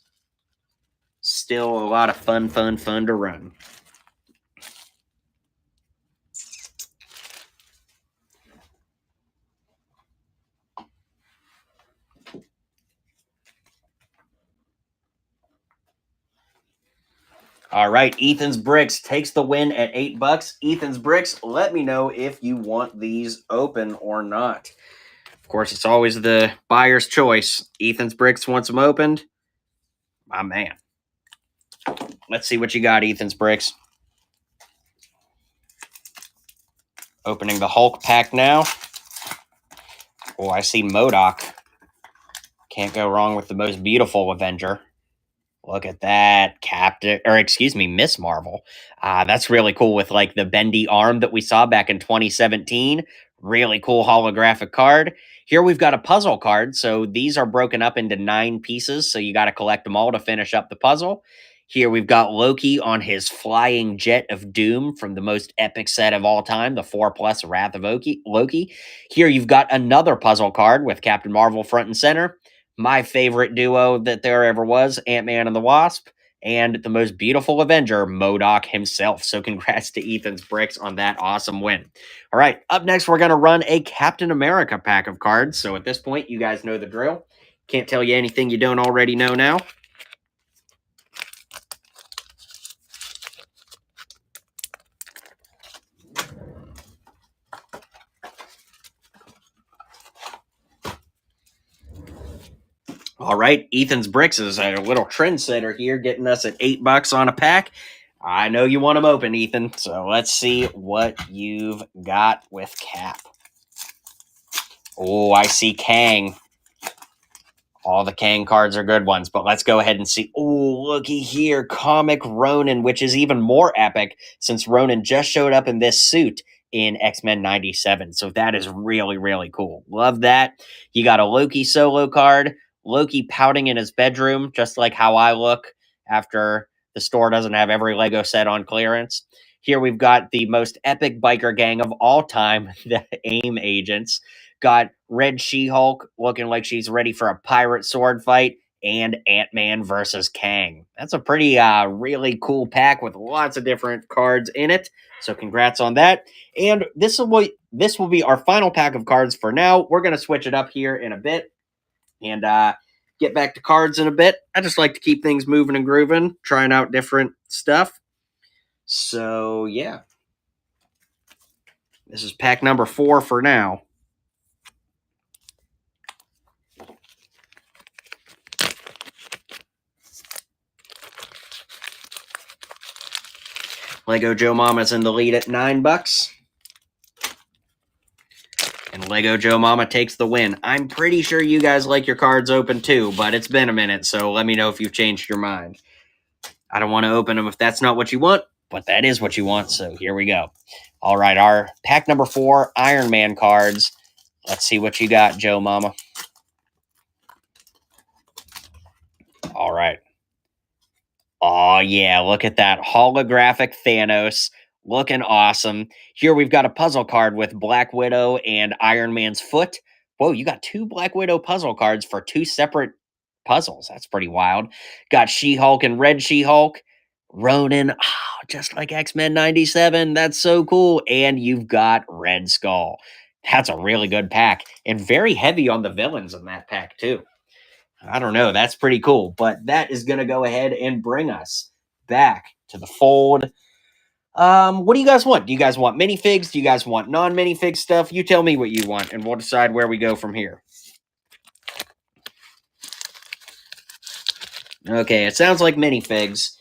still a lot of fun to run. All right, Ethan's Bricks takes the win at $8. Ethan's Bricks, let me know if you want these open or not. Of course, it's always the buyer's choice. Ethan's Bricks wants them opened. My man. Let's see what you got, Ethan's Bricks. Opening the Hulk pack now. Oh, I see MODOK. Can't go wrong with the most beautiful Avenger. Look at that, Miss Marvel. That's really cool with like the bendy arm that we saw back in 2017. Really cool holographic card. Here we've got a puzzle card. So these are broken up into 9 pieces. So you got to collect them all to finish up the puzzle. Here we've got Loki on his flying jet of doom from the most epic set of all time, the 4 Plus Wrath of Loki. Here you've got another puzzle card with Captain Marvel front and center. My favorite duo that there ever was, Ant-Man and the Wasp, and the most beautiful Avenger, MODOK himself. So congrats to Ethan's Bricks on that awesome win. All right, up next, we're going to run a Captain America pack of cards. So at this point, you guys know the drill. Can't tell you anything you don't already know now. All right, Ethan's Bricks is a little trendsetter here, getting us at $8 on a pack. I know you want them open, Ethan, so let's see what you've got with Cap. Oh, I see Kang. All the Kang cards are good ones, but let's go ahead and see. Oh, looky here, Comic Ronin, which is even more epic since Ronin just showed up in this suit in X-Men 97. So that is really, really cool. Love that. You got a Loki solo card, Loki pouting in his bedroom, just like how I look after the store doesn't have every Lego set on clearance. Here we've got the most epic biker gang of all time, the AIM agents. Got Red She-Hulk looking like she's ready for a pirate sword fight, and Ant-Man versus Kang. That's a pretty really cool pack with lots of different cards in it. So congrats on that. And this will be our final pack of cards for now. We're going to switch it up here in a bit and get back to cards in a bit. I just like to keep things moving and grooving, trying out different stuff. So yeah. This is pack number 4 for now. Lego Joe Mama's in the lead at $9. And Lego Joe Mama takes the win. I'm pretty sure you guys like your cards open too, but it's been a minute, so let me know if you've changed your mind. I don't want to open them if that's not what you want, but that is what you want, so here we go. All right, our pack number 4, Iron Man cards. Let's see what you got, Joe Mama. All right. Oh, yeah, look at that holographic Thanos looking awesome. Here we've got a puzzle card with Black Widow and Iron Man's foot. Whoa, you got two Black Widow puzzle cards for two separate puzzles. That's pretty wild. Got She Hulk and Red She Hulk. Ronin, oh, just like X Men 97. That's so cool. And you've got Red Skull. That's a really good pack and very heavy on the villains in that pack, too. I don't know. That's pretty cool. But that is going to go ahead and bring us back to the fold. What do you guys want? Do you guys want minifigs? Do you guys want non-minifig stuff? You tell me what you want, and we'll decide where we go from here. Okay, it sounds like minifigs.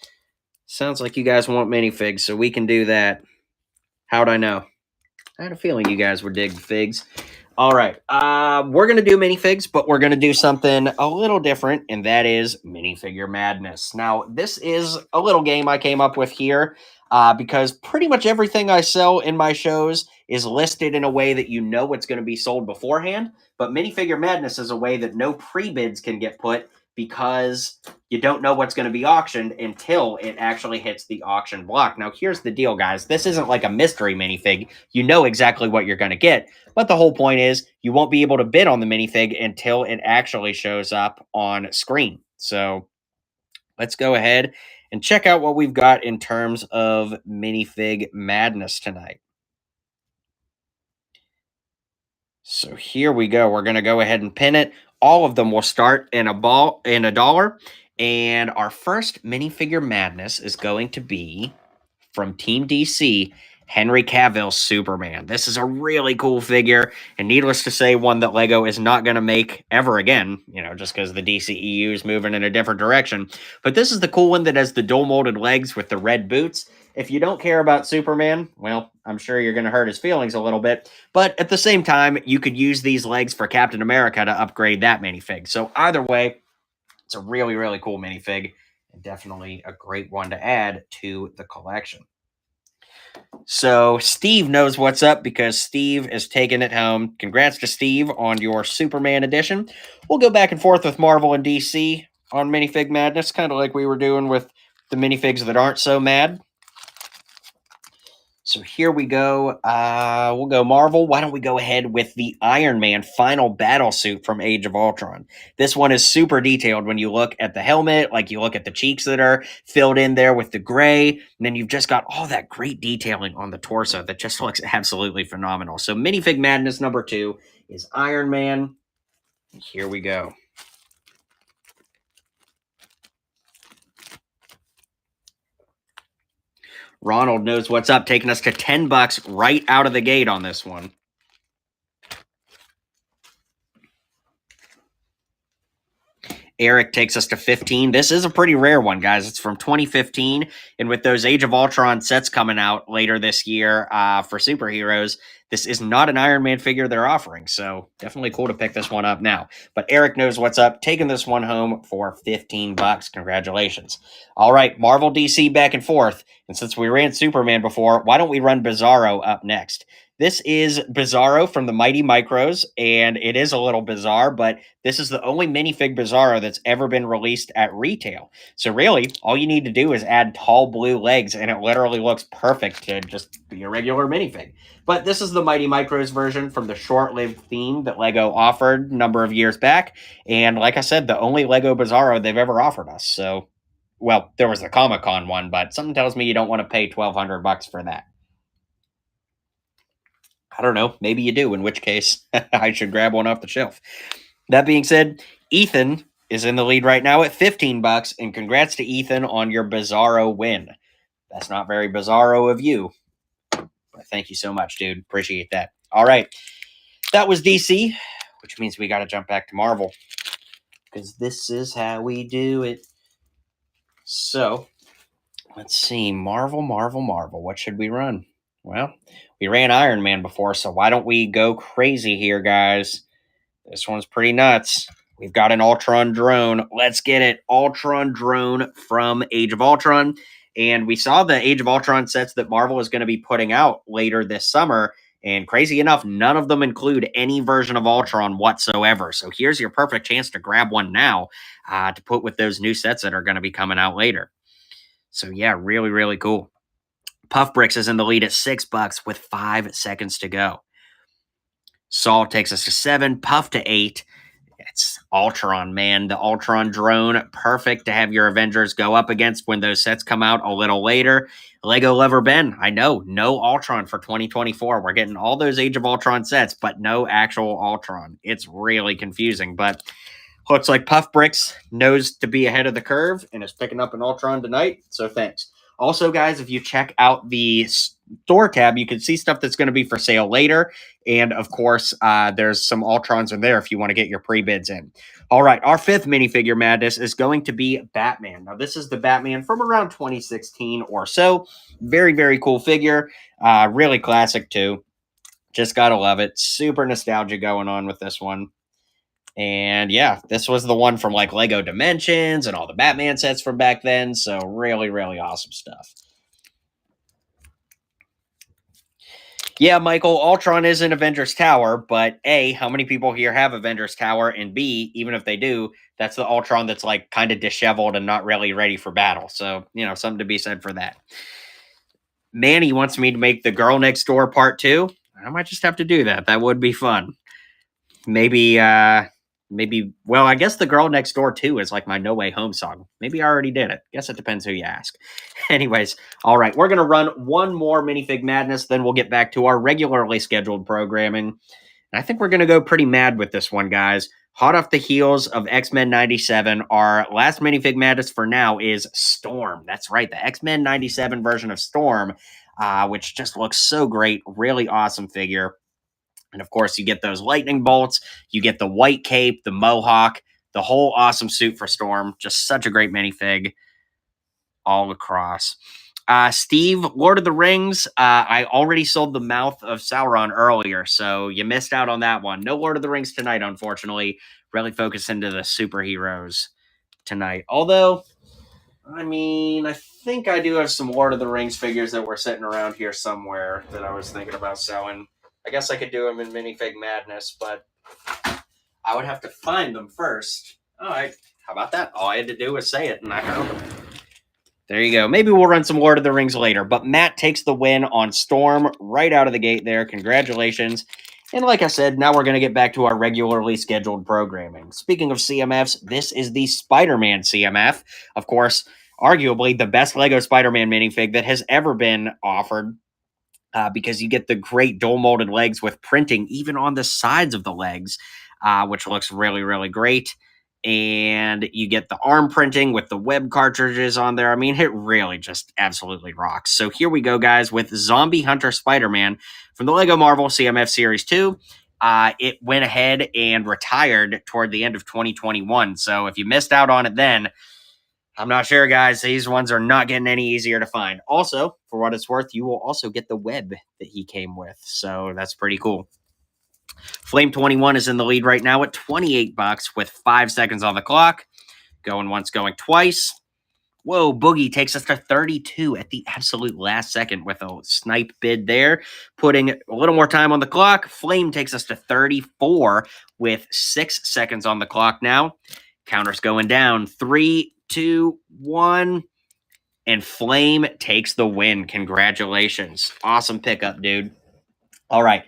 Sounds like you guys want minifigs, so we can do that. How'd I know? I had a feeling you guys would dig the figs. All right. We're going to do minifigs, but we're going to do something a little different, and that is minifigure madness. Now, this is a little game I came up with here because pretty much everything I sell in my shows is listed in a way that you know it's going to be sold beforehand, but minifigure madness is a way that no pre-bids can get put because you don't know what's going to be auctioned until it actually hits the auction block. Now, here's the deal, guys. This isn't like a mystery minifig. You know exactly what you're going to get. But the whole point is you won't be able to bid on the minifig until it actually shows up on screen. So let's go ahead and check out what we've got in terms of minifig madness tonight. So here we go. We're going to go ahead and pin it. All of them will start in a dollar. And our first minifigure madness is going to be from Team DC, Henry Cavill's Superman. This is a really cool figure, and needless to say, one that Lego is not going to make ever again, just because the DCEU is moving in a different direction. But this is the cool one that has the dual molded legs with the red boots. If you don't care about Superman, well, I'm sure you're going to hurt his feelings a little bit. But at the same time, you could use these legs for Captain America to upgrade that minifig. So either way, it's a really, really cool minifig, and definitely a great one to add to the collection. So Steve knows what's up because Steve is taking it home. Congrats to Steve on your Superman edition. We'll go back and forth with Marvel and DC on minifig madness, kind of like we were doing with the minifigs that aren't so mad. So here we go. We'll go Marvel. Why don't we go ahead with the Iron Man final battle suit from Age of Ultron? This one is super detailed when you look at the helmet, like you look at the cheeks that are filled in there with the gray, and then you've just got all that great detailing on the torso that just looks absolutely phenomenal. So minifig madness number 2 is Iron Man. Here we go. Ronald knows what's up, taking us to $10 right out of the gate on this one. Eric takes us to 15. This is a pretty rare one, guys. It's from 2015. And with those Age of Ultron sets coming out later this year for superheroes, this is not an Iron Man figure they're offering. So definitely cool to pick this one up now. But Eric knows what's up, taking this one home for $15. Congratulations. All right, Marvel DC back and forth. And since we ran Superman before, why don't we run Bizarro up next? This is Bizarro from the Mighty Micros, and it is a little bizarre, but this is the only minifig Bizarro that's ever been released at retail. So really, all you need to do is add tall blue legs, and it literally looks perfect to just be a regular minifig. But this is the Mighty Micros version from the short-lived theme that Lego offered a number of years back. And like I said, the only Lego Bizarro they've ever offered us. So, well, there was the Comic-Con one, but something tells me you don't want to pay $1,200 for that. I don't know. Maybe you do, in which case I should grab one off the shelf. That being said, Ethan is in the lead right now at $15, and congrats to Ethan on your Bizarro win. That's not very Bizarro of you, but thank you so much, dude. Appreciate that. All right. That was DC, which means we got to jump back to Marvel because this is how we do it. So, let's see. Marvel. What should we run? Well, we ran Iron Man before, so why don't we go crazy here, guys? This one's pretty nuts. We've got an Ultron drone. Let's get it. Ultron drone from Age of Ultron. And we saw the Age of Ultron sets that Marvel is going to be putting out later this summer. And crazy enough, none of them include any version of Ultron whatsoever. So here's your perfect chance to grab one now to put with those new sets that are going to be coming out later. So yeah, really, really cool. Puff Bricks is in the lead at $6 with 5 seconds to go. Saul takes us to 7, Puff to 8. It's Ultron, man. The Ultron drone, perfect to have your Avengers go up against when those sets come out a little later. Lego lover Ben, I know, no Ultron for 2024. We're getting all those Age of Ultron sets, but no actual Ultron. It's really confusing, but looks like Puff Bricks knows to be ahead of the curve and is picking up an Ultron tonight, so thanks. Also, guys, if you check out the store tab, you can see stuff that's going to be for sale later. And of course, there's some Ultrons in there if you want to get your pre-bids in. All right, our fifth minifigure madness is going to be Batman. Now, this is the Batman from around 2016 or so. Very, very cool figure. Really classic, too. Just got to love it. Super nostalgia going on with this one. And yeah, this was the one from like Lego Dimensions and all the Batman sets from back then. So really, really awesome stuff. Yeah, Michael, Ultron is in Avengers Tower, but A, how many people here have Avengers Tower? And B, even if they do, that's the Ultron that's like kind of disheveled and not really ready for battle. So, something to be said for that. Manny wants me to make the Girl Next Door part 2. I might just have to do that. That would be fun. Maybe, well, I guess the Girl Next Door 2 is like my No Way Home song. Maybe I already did it. Guess it depends who you ask. Anyways, all right, we're going to run one more minifig madness, then we'll get back to our regularly scheduled programming. And I think we're going to go pretty mad with this one, guys. Hot off the heels of X-Men 97, our last minifig madness for now is Storm. That's right, the X-Men 97 version of Storm, which just looks so great. Really awesome figure. And of course, you get those lightning bolts, you get the white cape, the mohawk, the whole awesome suit for Storm. Just such a great minifig all across. Steve, Lord of the Rings, I already sold the Mouth of Sauron earlier, so you missed out on that one. No Lord of the Rings tonight, unfortunately. Really focus into the superheroes tonight. Although, I think I do have some Lord of the Rings figures that were sitting around here somewhere that I was thinking about selling. I guess I could do them in minifig madness, but I would have to find them first. All right, how about that? All I had to do was say it, and I found them. There you go. Maybe we'll run some Lord of the Rings later, but Matt takes the win on Storm right out of the gate there. Congratulations. And like I said, now we're going to get back to our regularly scheduled programming. Speaking of CMFs, this is the Spider-Man CMF. Of course, arguably the best Lego Spider-Man minifig that has ever been offered. Because you get the great dual molded legs with printing even on the sides of the legs, which looks really, really great. And you get the arm printing with the web cartridges on there. It really just absolutely rocks. So here we go, guys, with Zombie Hunter Spider-Man from the Lego Marvel CMF Series 2. It went ahead and retired toward the end of 2021. So if you missed out on it then, I'm not sure, guys. These ones are not getting any easier to find. Also, for what it's worth, you will also get the web that he came with. So that's pretty cool. Flame 21 is in the lead right now at $28 with 5 seconds on the clock. Going once, going twice. Whoa, Boogie takes us to 32 at the absolute last second with a snipe bid there. Putting a little more time on the clock. Flame takes us to 34 with 6 seconds on the clock now. Counter's going down. 3, 2, 1. And Flame takes the win. Congratulations. Awesome pickup, dude. All right.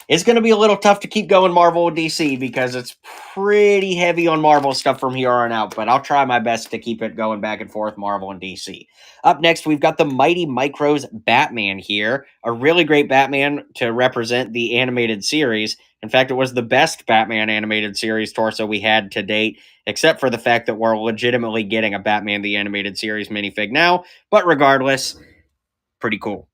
It's going to be a little tough to keep going Marvel and DC because it's pretty heavy on Marvel stuff from here on out, but I'll try my best to keep it going back and forth, Marvel and DC. Up next, we've got the Mighty Micros Batman here, a really great Batman to represent the animated series. In fact, it was the best Batman animated series torso we had to date, except for the fact that we're legitimately getting a Batman the Animated Series minifig now, but regardless, pretty cool.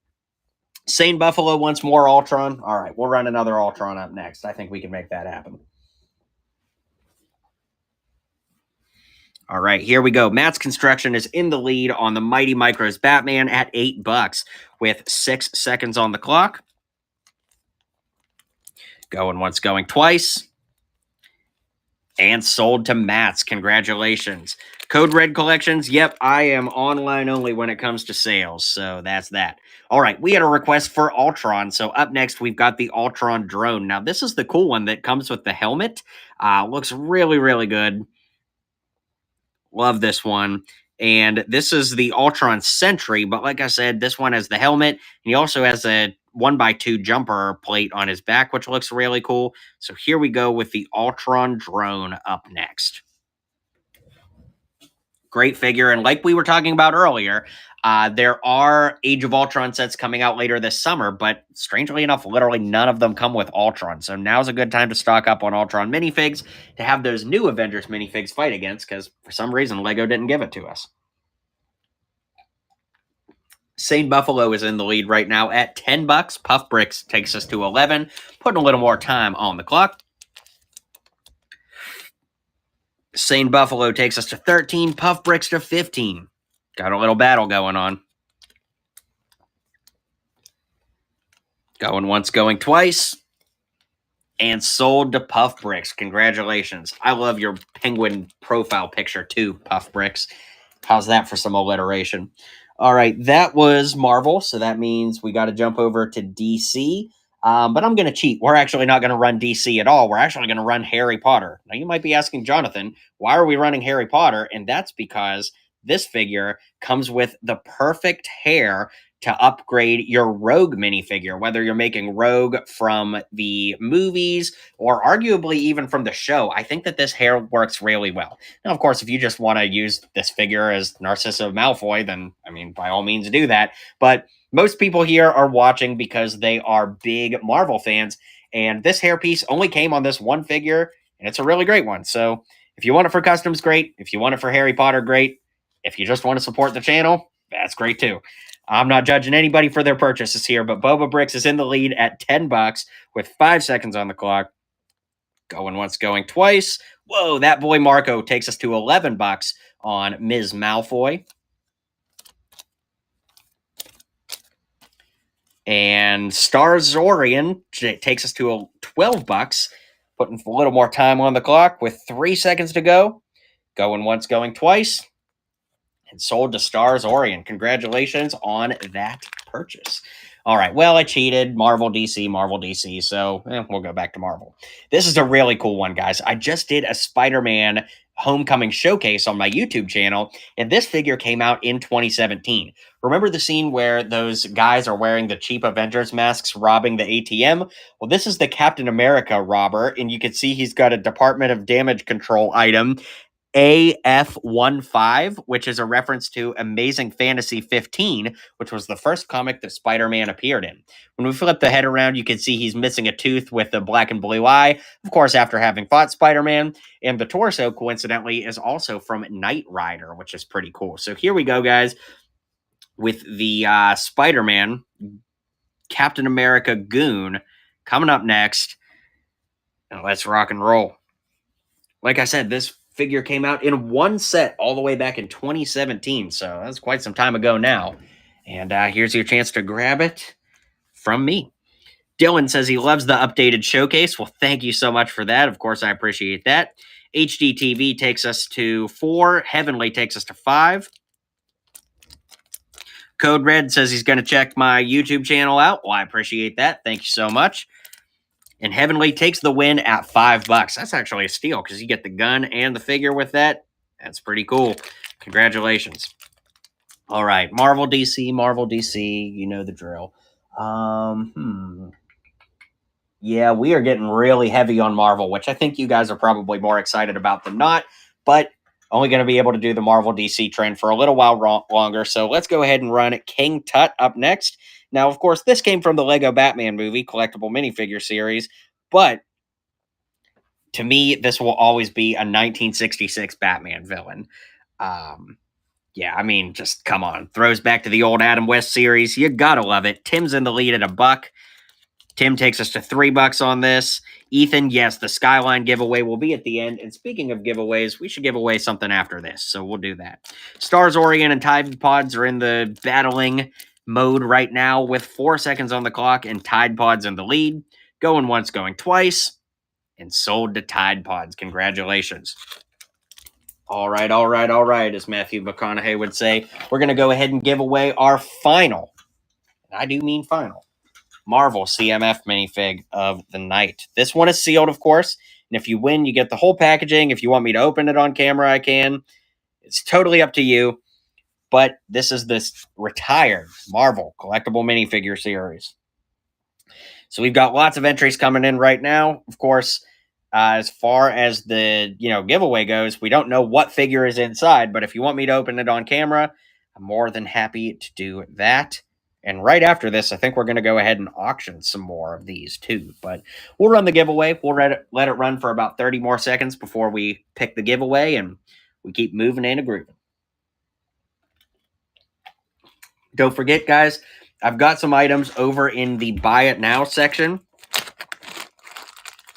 Sane Buffalo wants more Ultron. All right, we'll run another Ultron up next. I think we can make that happen. All right, here we go. Matt's Construction is in the lead on the Mighty Micros Batman at $8 with 6 seconds on the clock. Going once, going twice. And sold to Matt's. Congratulations. Code Red Collections. Yep, I am online only when it comes to sales. So that's that. All right, we had a request for Ultron. So up next, we've got the Ultron drone. Now, this is the cool one that comes with the helmet. Looks really, really good. Love this one. And this is the Ultron Sentry, but like I said, this one has the helmet, and he also has a 1x2 jumper plate on his back, which looks really cool. So here we go with the Ultron drone up next. Great figure. And like we were talking about earlier, there are Age of Ultron sets coming out later this summer, but strangely enough, literally none of them come with Ultron. So now's a good time to stock up on Ultron minifigs to have those new Avengers minifigs fight against, because for some reason, Lego didn't give it to us. St. Buffalo is in the lead right now at $10. Puff Bricks takes us to 11, putting a little more time on the clock. St. Buffalo takes us to 13, Puff Bricks to 15. Got a little battle going on. Going once, going twice. And sold to Puff Bricks. Congratulations. I love your penguin profile picture too, Puff Bricks. How's that for some alliteration? All right, that was Marvel, so that means we got to jump over to DC. But I'm going to cheat. We're actually not going to run DC at all. We're actually going to run Harry Potter. Now, you might be asking, Jonathan, why are we running Harry Potter? And that's because this figure comes with the perfect hair to upgrade your Rogue minifigure, whether you're making Rogue from the movies or arguably even from the show. I think that this hair works really well. Now, of course, if you just want to use this figure as Narcissa Malfoy, then, I mean, by all means do that. But most people here are watching because they are big Marvel fans, and this hairpiece only came on this one figure, and it's a really great one. So if you want it for customs, great. If you want it for Harry Potter, great. If you just want to support the channel, that's great too. I'm not judging anybody for their purchases here, but Boba Bricks is in the lead at $10 with 5 seconds on the clock. Going once, going twice. Whoa, that boy Marco takes us to $11 on Ms. Malfoy. And Star Zorian takes us to $12, putting a little more time on the clock with 3 seconds to go. Going once, going twice. And sold to Star Zorian. Congratulations on that purchase. All right, well, I cheated. Marvel, DC, so we'll go back to Marvel. This is a really cool one, guys. I just did a Spider-Man Homecoming showcase on my YouTube channel, and this figure came out in 2017. Remember the scene where those guys are wearing the cheap Avengers masks robbing the ATM? Well, this is the Captain America robber, and you can see he's got a Department of Damage Control item, AF-15, which is a reference to Amazing Fantasy 15, which was the first comic that Spider-Man appeared in. When we flip the head around, you can see he's missing a tooth with a black and blue eye, of course, after having fought Spider-Man. And the torso, coincidentally, is also from Knight Rider, which is pretty cool. So here we go, guys, with the Spider-Man Captain America Goon coming up next. Now let's rock and roll. Like I said, this figure came out in one set all the way back in 2017, so that's quite some time ago now. And here's your chance to grab it from me. Dylan says he loves the updated showcase. Well, thank you so much for that. Of course, I appreciate that. HDTV takes us to 4. Heavenly takes us to 5. Code Red says he's going to check my YouTube channel out. Well, I appreciate that. Thank you so much. And Heavenly takes the win at $5. That's actually a steal because you get the gun and the figure with that. That's pretty cool. Congratulations. All right. Marvel, DC. You know the drill. Yeah, we are getting really heavy on Marvel, which I think you guys are probably more excited about than not. But only going to be able to do the Marvel DC trend for a little while longer. So let's go ahead and run King Tut up next. Now, of course, this came from the Lego Batman movie, collectible minifigure series, but to me, this will always be a 1966 Batman villain. Yeah, I mean, just come on. Throws back to the old Adam West series. You gotta love it. Tim's in the lead at $1. Tim takes us to $3 on this. Ethan, yes, the Skyline giveaway will be at the end. And speaking of giveaways, we should give away something after this, so we'll do that. Stars Orient and Tide Pods are in the battling mode right now with 4 seconds on the clock and Tide Pods in the lead. Going once, going twice, and sold to Tide Pods. Congratulations. All right, as Matthew McConaughey would say. We're going to go ahead and give away our final, and I do mean final, Marvel CMF minifig of the night. This one is sealed, of course, and if you win, you get the whole packaging. If you want me to open it on camera, I can. It's totally up to you. but this is this retired Marvel collectible minifigure series. So we've got lots of entries coming in right now. Of course, as far as the giveaway goes, we don't know what figure is inside, but if you want me to open it on camera, I'm more than happy to do that. And right after this, I think we're going to go ahead and auction some more of these too. But we'll run the giveaway. We'll let it run for about 30 more seconds before we pick the giveaway, and we keep moving and grooving. Don't forget, guys, I've got some items over in the Buy It Now section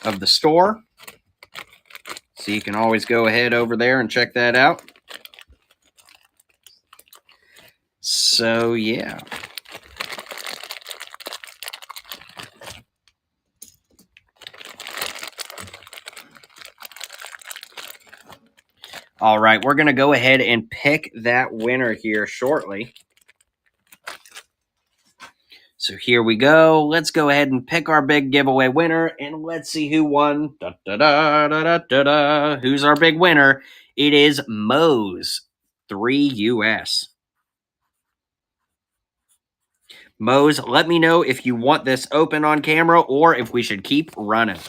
of the store. So you can always go ahead over there and check that out. So, yeah. All right, we're going to go ahead and pick that winner here shortly. So here we go. Let's go ahead and pick our big giveaway winner, and let's see who won. Da, da, da, da, da, da, da. Who's our big winner? It is Mose 3 US. Mose, let me know if you want this open on camera or if we should keep running.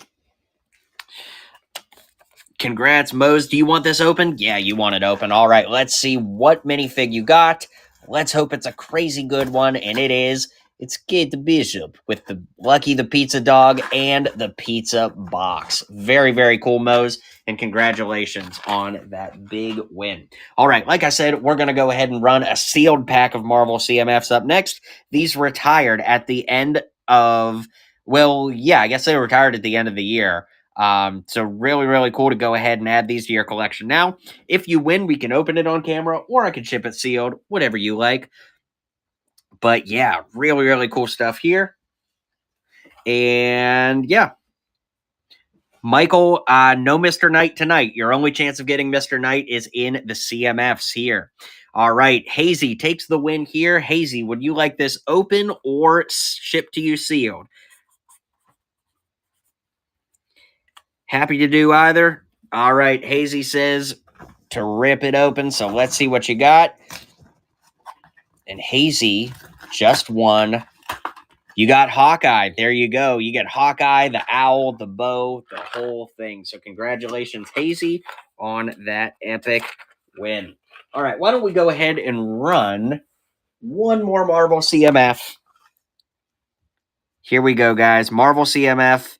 Congrats, Mose. Do you want this open? Yeah, you want it open. All right, let's see what minifig you got. Let's hope it's a crazy good one, and it is. It's Kate the Bishop with the Lucky the Pizza Dog and the pizza box. Very, very cool, Mose, and congratulations on that big win. All right, like I said, we're going to go ahead and run a sealed pack of Marvel CMFs up next. These retired at the end of, well, yeah, I guess they retired at the end of the year. So really, really cool to go ahead and add these to your collection now. If you win, we can open it on camera, or I can ship it sealed, whatever you like. But yeah, really, really cool stuff here. And yeah. Michael, no Mr. Knight tonight. Your only chance of getting Mr. Knight is in the CMFs here. All right, Hazy takes the win here. Hazy, would you like this open or shipped to you sealed? Happy to do either. All right, Hazy says to rip it open, so let's see what you got. And Hazy just won. You got Hawkeye. There you go. You get Hawkeye, the owl, the bow, the whole thing. So congratulations, Hazy, on that epic win. All right, why don't we go ahead and run one more Marvel CMF. Here we go, guys. Marvel CMF,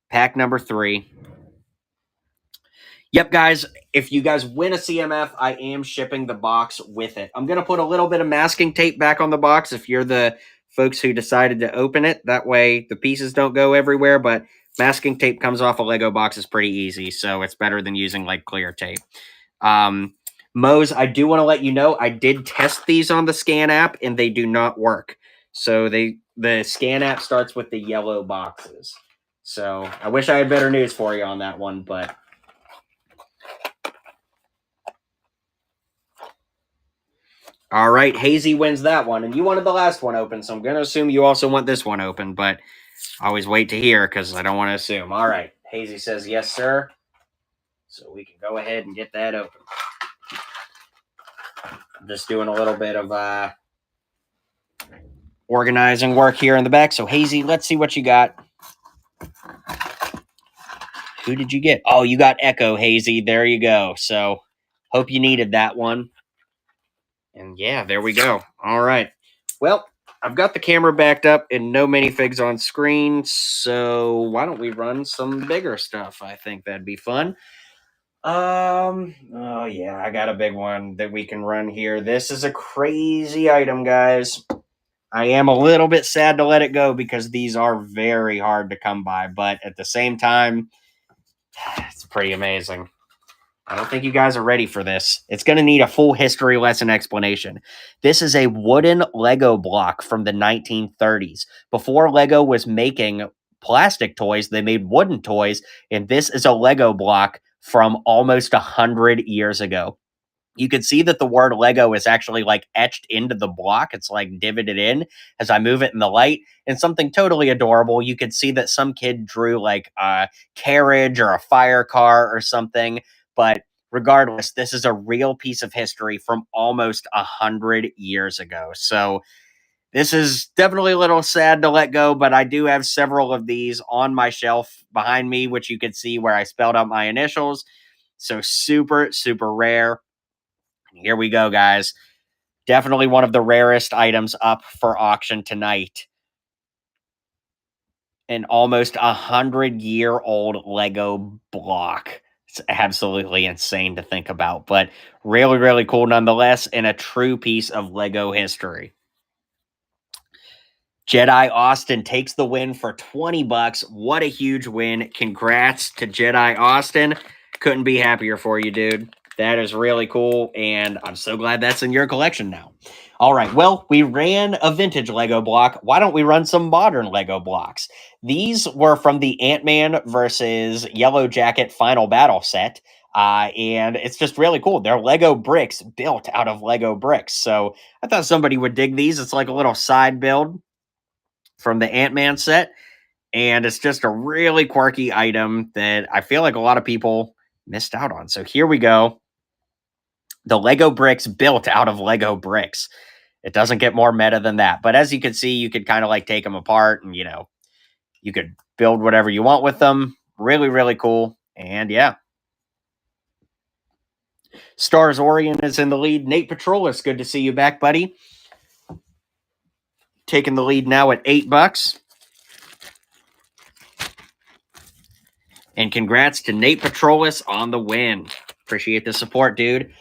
pack number 3. Yep, guys, if you guys win a CMF, I am shipping the box with it. I'm going to put a little bit of masking tape back on the box if you're the folks who decided to open it. That way the pieces don't go everywhere, but masking tape comes off a Lego box is pretty easy, so it's better than using like clear tape. Mose, I do want to let you know, I did test these on the scan app, and they do not work. So the scan app starts with the yellow boxes. So I wish I had better news for you on that one, but... All right, Hazy wins that one, and you wanted the last one open, so I'm going to assume you also want this one open, but I always wait to hear because I don't want to assume. All right, Hazy says yes, sir, so we can go ahead and get that open. I'm just doing a little bit of organizing work here in the back, so Hazy, let's see what you got. Who did you get? Oh, you got Echo, Hazy. There you go. So hope you needed that one. And yeah, there we go. All right. Well, I've got the camera backed up and no minifigs on screen, so why don't we run some bigger stuff? I think that'd be fun. Oh yeah, I got a big one that we can run here. This is a crazy item, guys. I am a little bit sad to let it go because these are very hard to come by, but at the same time, it's pretty amazing. I don't think you guys are ready for this. It's going to need a full history lesson explanation. This is a wooden Lego block from the 1930s. Before Lego was making plastic toys, they made wooden toys, and this is a Lego block from almost 100 years ago. You can see that the word Lego is actually like etched into the block. It's like divoted in as I move it in the light. And something totally adorable, you could see that some kid drew like a carriage or a fire car or something. But regardless, this is a real piece of history from almost 100 years ago. So this is definitely a little sad to let go, but I do have several of these on my shelf behind me, which you can see where I spelled out my initials. So super, super rare. Here we go, guys. Definitely one of the rarest items up for auction tonight. An almost 100-year-old Lego block. It's absolutely insane to think about, but really, really cool nonetheless, and a true piece of Lego history. Jedi Austin takes the win for 20 bucks. What a huge win. Congrats to Jedi Austin. Couldn't be happier for you, dude. That is really cool, and I'm so glad that's in your collection now. All right, well, we ran a vintage Lego block. Why don't we run some modern Lego blocks? These were from the Ant-Man versus Yellow Jacket Final Battle set, and it's just really cool. They're Lego bricks built out of Lego bricks, so I thought somebody would dig these. It's like a little side build from the Ant-Man set, and it's just a really quirky item that I feel like a lot of people missed out on. So here we go. The Lego bricks built out of Lego bricks. It doesn't get more meta than that. But as you can see, you could kind of like take them apart and, you could build whatever you want with them. Really, really cool. And yeah. Stars Orion is in the lead. Nate Petrolis, good to see you back, buddy. Taking the lead now at $8. And congrats to Nate Petrolis on the win. Appreciate the support, dude.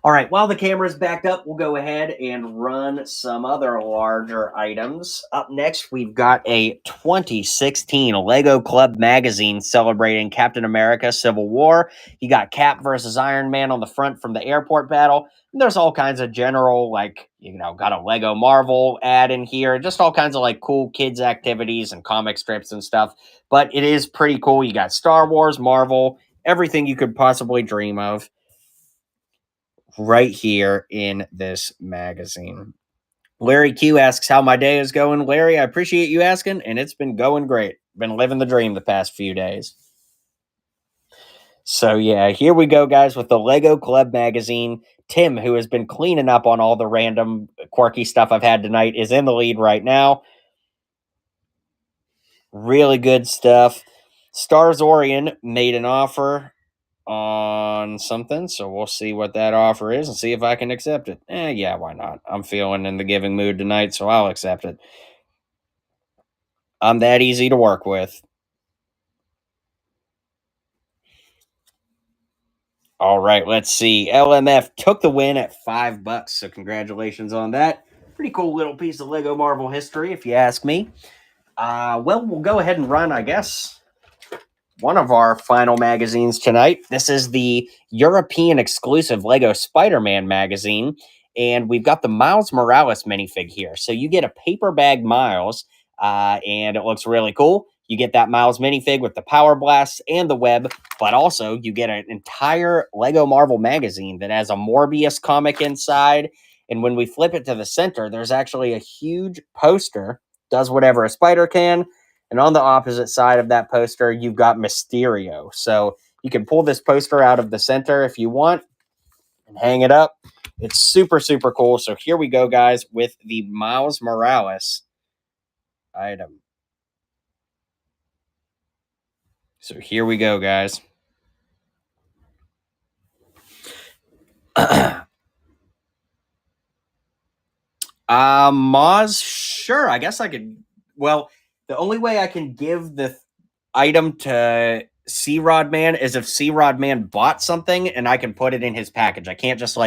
All right, while the camera's backed up, we'll go ahead and run some other larger items. Up next, we've got a 2016 Lego Club magazine celebrating Captain America Civil War. You got Cap versus Iron Man on the front from the airport battle. And there's all kinds of general, got a Lego Marvel ad in here. Just all kinds of, cool kids' activities and comic strips and stuff. But it is pretty cool. You got Star Wars, Marvel, everything you could possibly dream of right here in this magazine. Larry Q asks how my day is going. Larry, I appreciate you asking, and it's been going great. Been living the dream the past few days. So yeah, here we go, guys, with the Lego Club magazine. Tim, who has been cleaning up on all the random quirky stuff I've had tonight, is in the lead right now. Really good stuff. Stars Orion made an offer on something, so we'll see what that offer is and see if I can accept it. Yeah, why not? I'm feeling in the giving mood tonight, so I'll accept it. I'm that easy to work with. All right, let's see. LMF took the win at $5, so congratulations on that. Pretty cool little piece of Lego Marvel history, if you ask me. Well, we'll go ahead and run, I guess, one of our final magazines tonight. This is the European exclusive Lego Spider-Man magazine, and we've got the Miles Morales minifig here. So you get a paper bag Miles, and it looks really cool. You get that Miles minifig with the power blasts and the web, but also you get an entire Lego Marvel magazine that has a Morbius comic inside. And when we flip it to the center, there's actually a huge poster, does whatever a spider can. And on the opposite side of that poster, you've got Mysterio. So you can pull this poster out of the center if you want and hang it up. It's super, super cool. So here we go, guys, with the Miles Morales item. So here we go, guys. Moz, sure. I guess I could. Well, the only way I can give the item to C-Rod Man is if C-Rod Man bought something and I can put it in his package. I can't just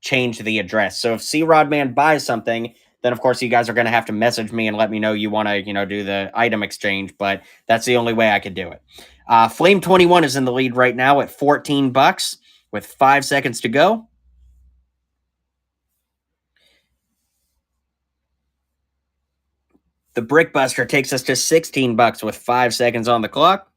change the address. So if C-Rod Man buys something, then of course you guys are going to have to message me and let me know you want to, do the item exchange, but that's the only way I could do it. Flame 21 is in the lead right now at $14 with 5 seconds to go. The Brickbuster takes us to $16 with 5 seconds on the clock.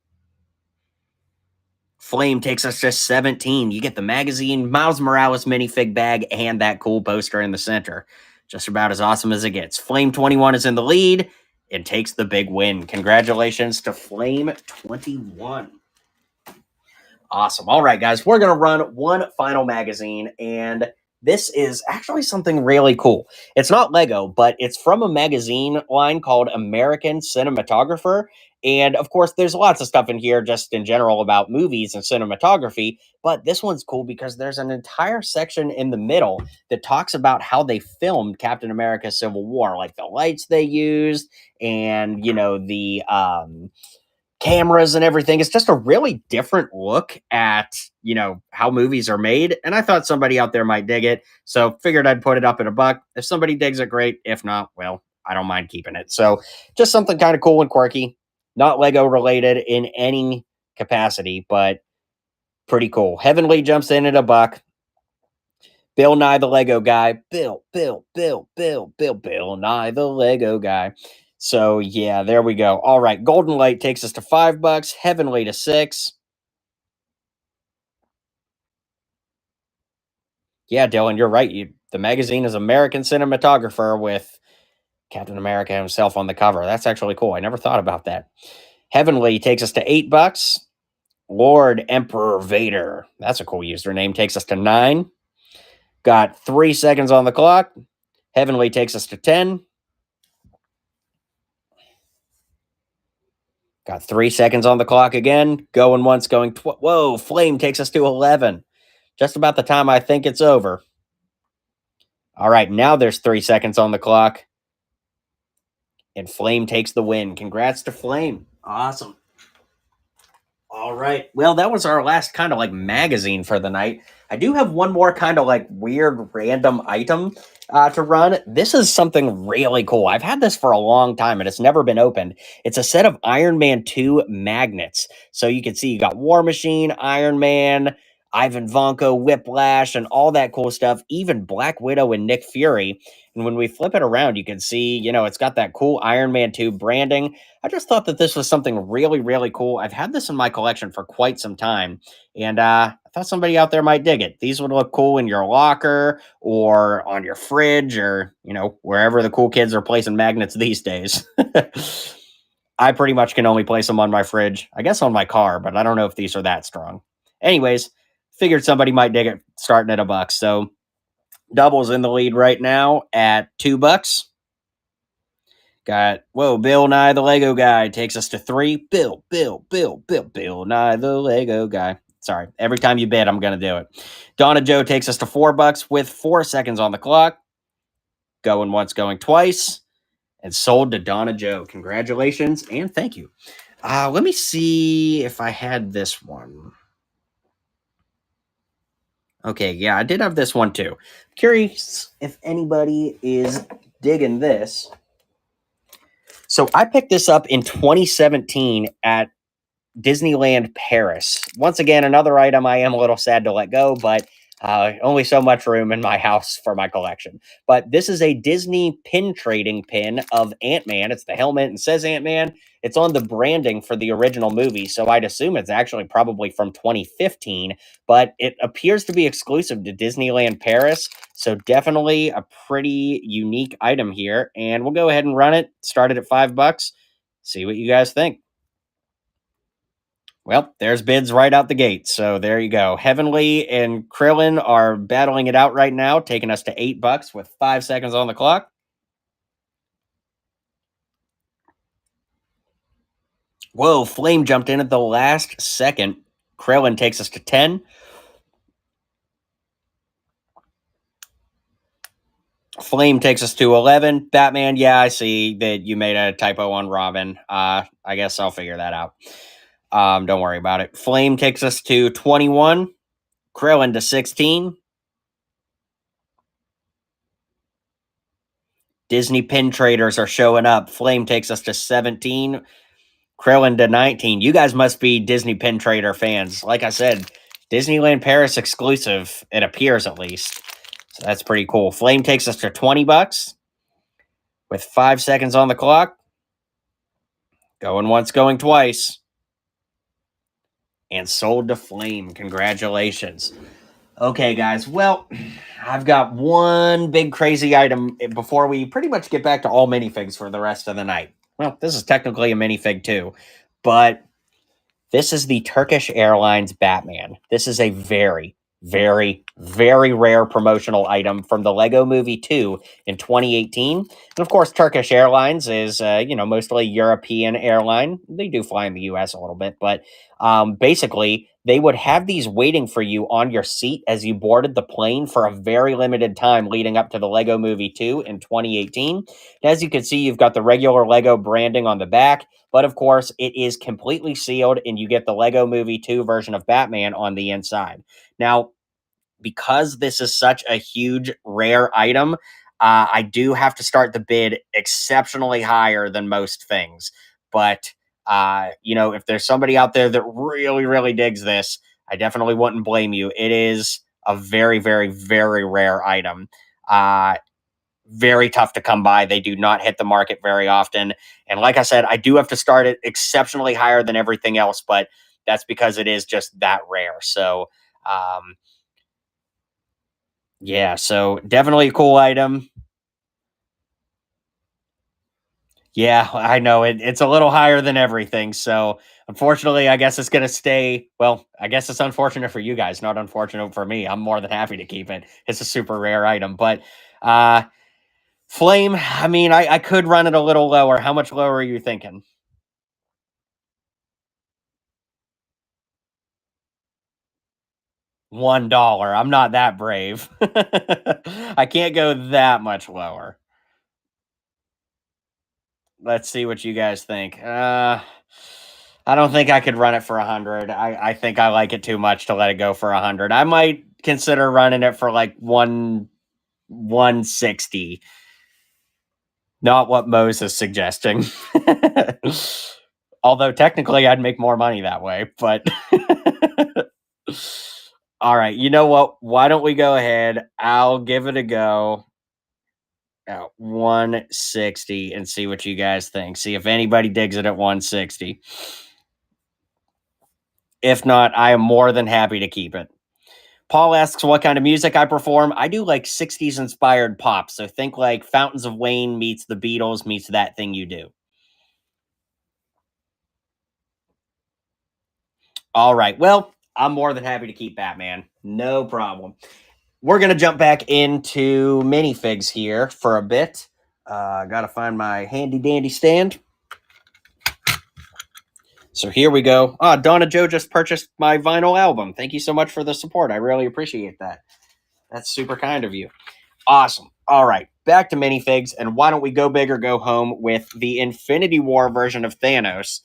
Flame takes us to 17. You get the magazine, Miles Morales minifig bag, and that cool poster in the center. Just about as awesome as it gets. Flame 21 is in the lead and takes the big win. Congratulations to Flame 21. Awesome. All right, guys, we're going to run one final magazine, and this is actually something really cool. It's not Lego, but it's from a magazine line called American Cinematographer. And of course, there's lots of stuff in here just in general about movies and cinematography, but this one's cool because there's an entire section in the middle that talks about how they filmed Captain America Civil War, like the lights they used and, the cameras and everything. It's just a really different look at, how movies are made. And I thought somebody out there might dig it. So figured I'd put it up at $1. If somebody digs it, great. If not, well, I don't mind keeping it. So just something kind of cool and quirky, not Lego related in any capacity, but pretty cool. Heavenly jumps in at $1. Bill Nye the Lego guy. Bill Nye the Lego guy. So yeah, there we go. All right, Golden Light takes us to $5. Heavenly to 6. Yeah, Dylan, you're right. The magazine is American Cinematographer with Captain America himself on the cover. That's actually cool. I never thought about that. Heavenly takes us to $8. Lord Emperor Vader. That's a cool username. Takes us to 9. Got 3 seconds on the clock. Heavenly takes us to 10. Got 3 seconds on the clock again. Going once, going whoa, Flame takes us to 11. Just about the time I think it's over. All right, now there's 3 seconds on the clock. And Flame takes the win. Congrats to Flame. Awesome. All right. Well, that was our last kind of like magazine for the night. I do have one more kind of like weird random item to run. This is something really cool. I've had this for a long time and it's never been opened. It's a set of Iron Man 2 magnets. So you can see you got War Machine, Iron Man, Ivan Vanko, Whiplash, and all that cool stuff, even Black Widow and Nick Fury. And when we flip it around, you can see, it's got that cool Iron Man 2 branding. I just thought that this was something really, really cool. I've had this in my collection for quite some time, and I thought somebody out there might dig it. These would look cool in your locker or on your fridge or, wherever the cool kids are placing magnets these days. I pretty much can only place them on my fridge, I guess on my car, but I don't know if these are that strong. Anyways, figured somebody might dig it starting at $1. So Double's in the lead right now at $2. Bill Nye the Lego guy takes us to 3. Bill Nye the Lego guy. Sorry, every time you bid, I'm going to do it. Donna Joe takes us to $4 with 4 seconds on the clock. Going once, going twice. And sold to Donna Joe. Congratulations and thank you. Let me see if I had this one. Okay, yeah, I did have this one too. Curious if anybody is digging this. So I picked this up in 2017 at Disneyland Paris. Once again, another item I am a little sad to let go, but only so much room in my house for my collection. But this is a Disney pin trading pin of Ant-Man. It's the helmet and says Ant-Man. It's on the branding for the original movie, so I'd assume it's actually probably from 2015, but it appears to be exclusive to Disneyland Paris, so definitely a pretty unique item here. And we'll go ahead and run it. Started at $5. See what you guys think. Well, there's bids right out the gate. So there you go. Heavenly and Krillin are battling it out right now, taking us to $8 with 5 seconds on the clock. Whoa, Flame jumped in at the last second. Krillin takes us to 10. Flame takes us to 11. Batman, yeah, I see that you made a typo on Robin. I guess I'll figure that out. Don't worry about it. Flame takes us to 21. Krillin to 16. Disney pin traders are showing up. Flame takes us to 17. Krillin to 19. You guys must be Disney pin trader fans. Like I said, Disneyland Paris exclusive. It appears at least. So that's pretty cool. Flame takes us to $20 with 5 seconds on the clock. Going once, going twice. And sold to Flame. Congratulations. Okay, guys. Well, I've got one big crazy item before we pretty much get back to all minifigs for the rest of the night. Well, this is technically a minifig too, but This is the Turkish Airlines Batman. This is a very, very, very rare promotional item from the Lego Movie 2 in 2018. And of course, Turkish Airlines is, mostly European airline. They do fly in the US a little bit, but basically, they would have these waiting for you on your seat as you boarded the plane for a very limited time leading up to the Lego Movie 2 in 2018. And as you can see, you've got the regular Lego branding on the back, but of course, it is completely sealed and you get the Lego Movie 2 version of Batman on the inside. Now, because this is such a huge, rare item, I do have to start the bid exceptionally higher than most things. But, if there's somebody out there that really, really digs this, I definitely wouldn't blame you. It is a very, very, very rare item. Very tough to come by. They do not hit the market very often. And like I said, I do have to start it exceptionally higher than everything else, but that's because it is just that rare. So, yeah, so definitely a cool item. Yeah, I know it's a little higher than everything. So unfortunately, I guess it's going to stay. Well, I guess it's unfortunate for you guys, not unfortunate for me. I'm more than happy to keep it. It's a super rare item, but Flame. I mean, I could run it a little lower. How much lower are you thinking? $1. I'm not that brave. I can't go that much lower. Let's see what you guys think. I don't think I could run it for 100. I think I like it too much to let it go for 100. I might consider running it for like 160. Not what Mose is suggesting. Although technically I'd make more money that way, but all right, you know what? Why don't we go ahead? I'll give it a go at 160 and see what you guys think. See if anybody digs it at 160. If not, I am more than happy to keep it. Paul asks what kind of music I perform. I do like 60s inspired pop. So think like Fountains of Wayne meets the Beatles meets That Thing You Do. All right. Well, I'm more than happy to keep Batman. No problem. We're going to jump back into minifigs here for a bit. Got to find my handy dandy stand. So here we go. Donna Joe just purchased my vinyl album. Thank you so much for the support. I really appreciate that. That's super kind of you. Awesome. All right, back to minifigs, and why don't we go big or go home with the Infinity War version of Thanos?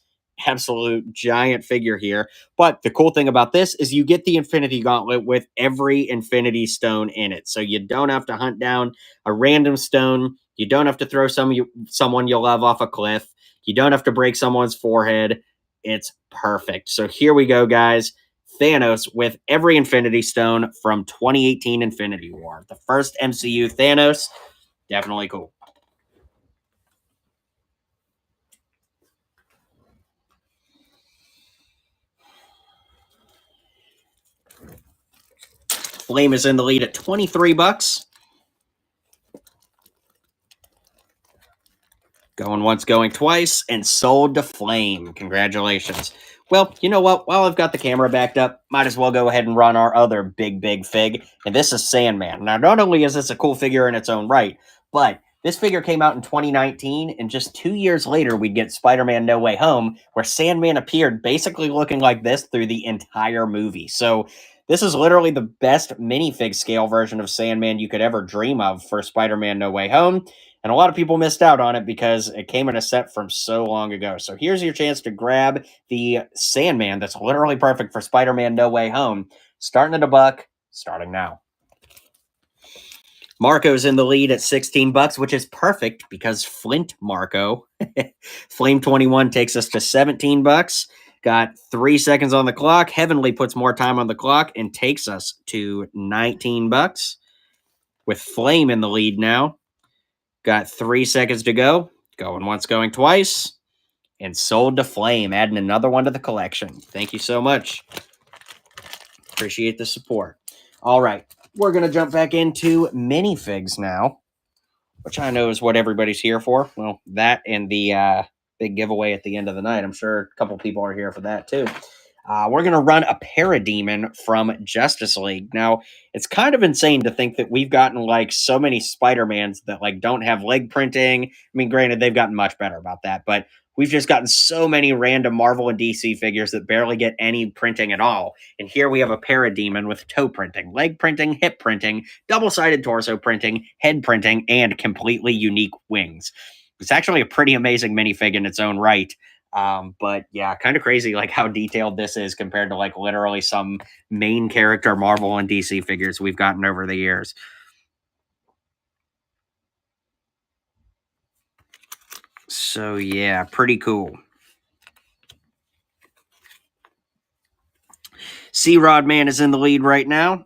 Absolute giant figure here. But the cool thing about this is you get the Infinity Gauntlet with every Infinity Stone in it. So you don't have to hunt down a random stone. You don't have to throw someone you love off a cliff. You don't have to break someone's forehead. It's perfect. So here we go, guys. Thanos with every Infinity Stone from 2018 Infinity War. The first MCU Thanos. Definitely cool. Flame is in the lead at 23 bucks. Going once, going twice, and sold to Flame. Congratulations. Well, you know what? While I've got the camera backed up, might as well go ahead and run our other big fig. And this is Sandman. Now, not only is this a cool figure in its own right, but this figure came out in 2019, and just 2 years later, we'd get Spider-Man No Way Home, where Sandman appeared basically looking like this through the entire movie. So this is literally the best minifig scale version of Sandman you could ever dream of for Spider-Man No Way Home. And a lot of people missed out on it because it came in a set from so long ago. So here's your chance to grab the Sandman that's literally perfect for Spider-Man No Way Home. Starting at $1, starting now. Marco's in the lead at 16 bucks, which is perfect because Flint Marco, Flame 21 takes us to 17 bucks. Got 3 seconds on the clock. Heavenly puts more time on the clock and takes us to 19 bucks. With Flame in the lead now. Got 3 seconds to go. Going once, going twice. And sold to Flame, adding another one to the collection. Thank you so much. Appreciate the support. All right. We're going to jump back into minifigs now, which I know is what everybody's here for. Well, that and the big giveaway at the end of the night. I'm sure a couple people are here for that too. We're going to run a Parademon from Justice League. Now, it's kind of insane to think that we've gotten like so many Spider-Mans that like don't have leg printing. I mean, granted, they've gotten much better about that, but we've just gotten so many random Marvel and DC figures that barely get any printing at all. And here we have a Parademon with toe printing, leg printing, hip printing, double-sided torso printing, head printing, and completely unique wings. It's actually a pretty amazing minifig in its own right. But yeah, kind of crazy like how detailed this is compared to like literally some main character Marvel and DC figures we've gotten over the years. So yeah, pretty cool. C-Rod Man is in the lead right now,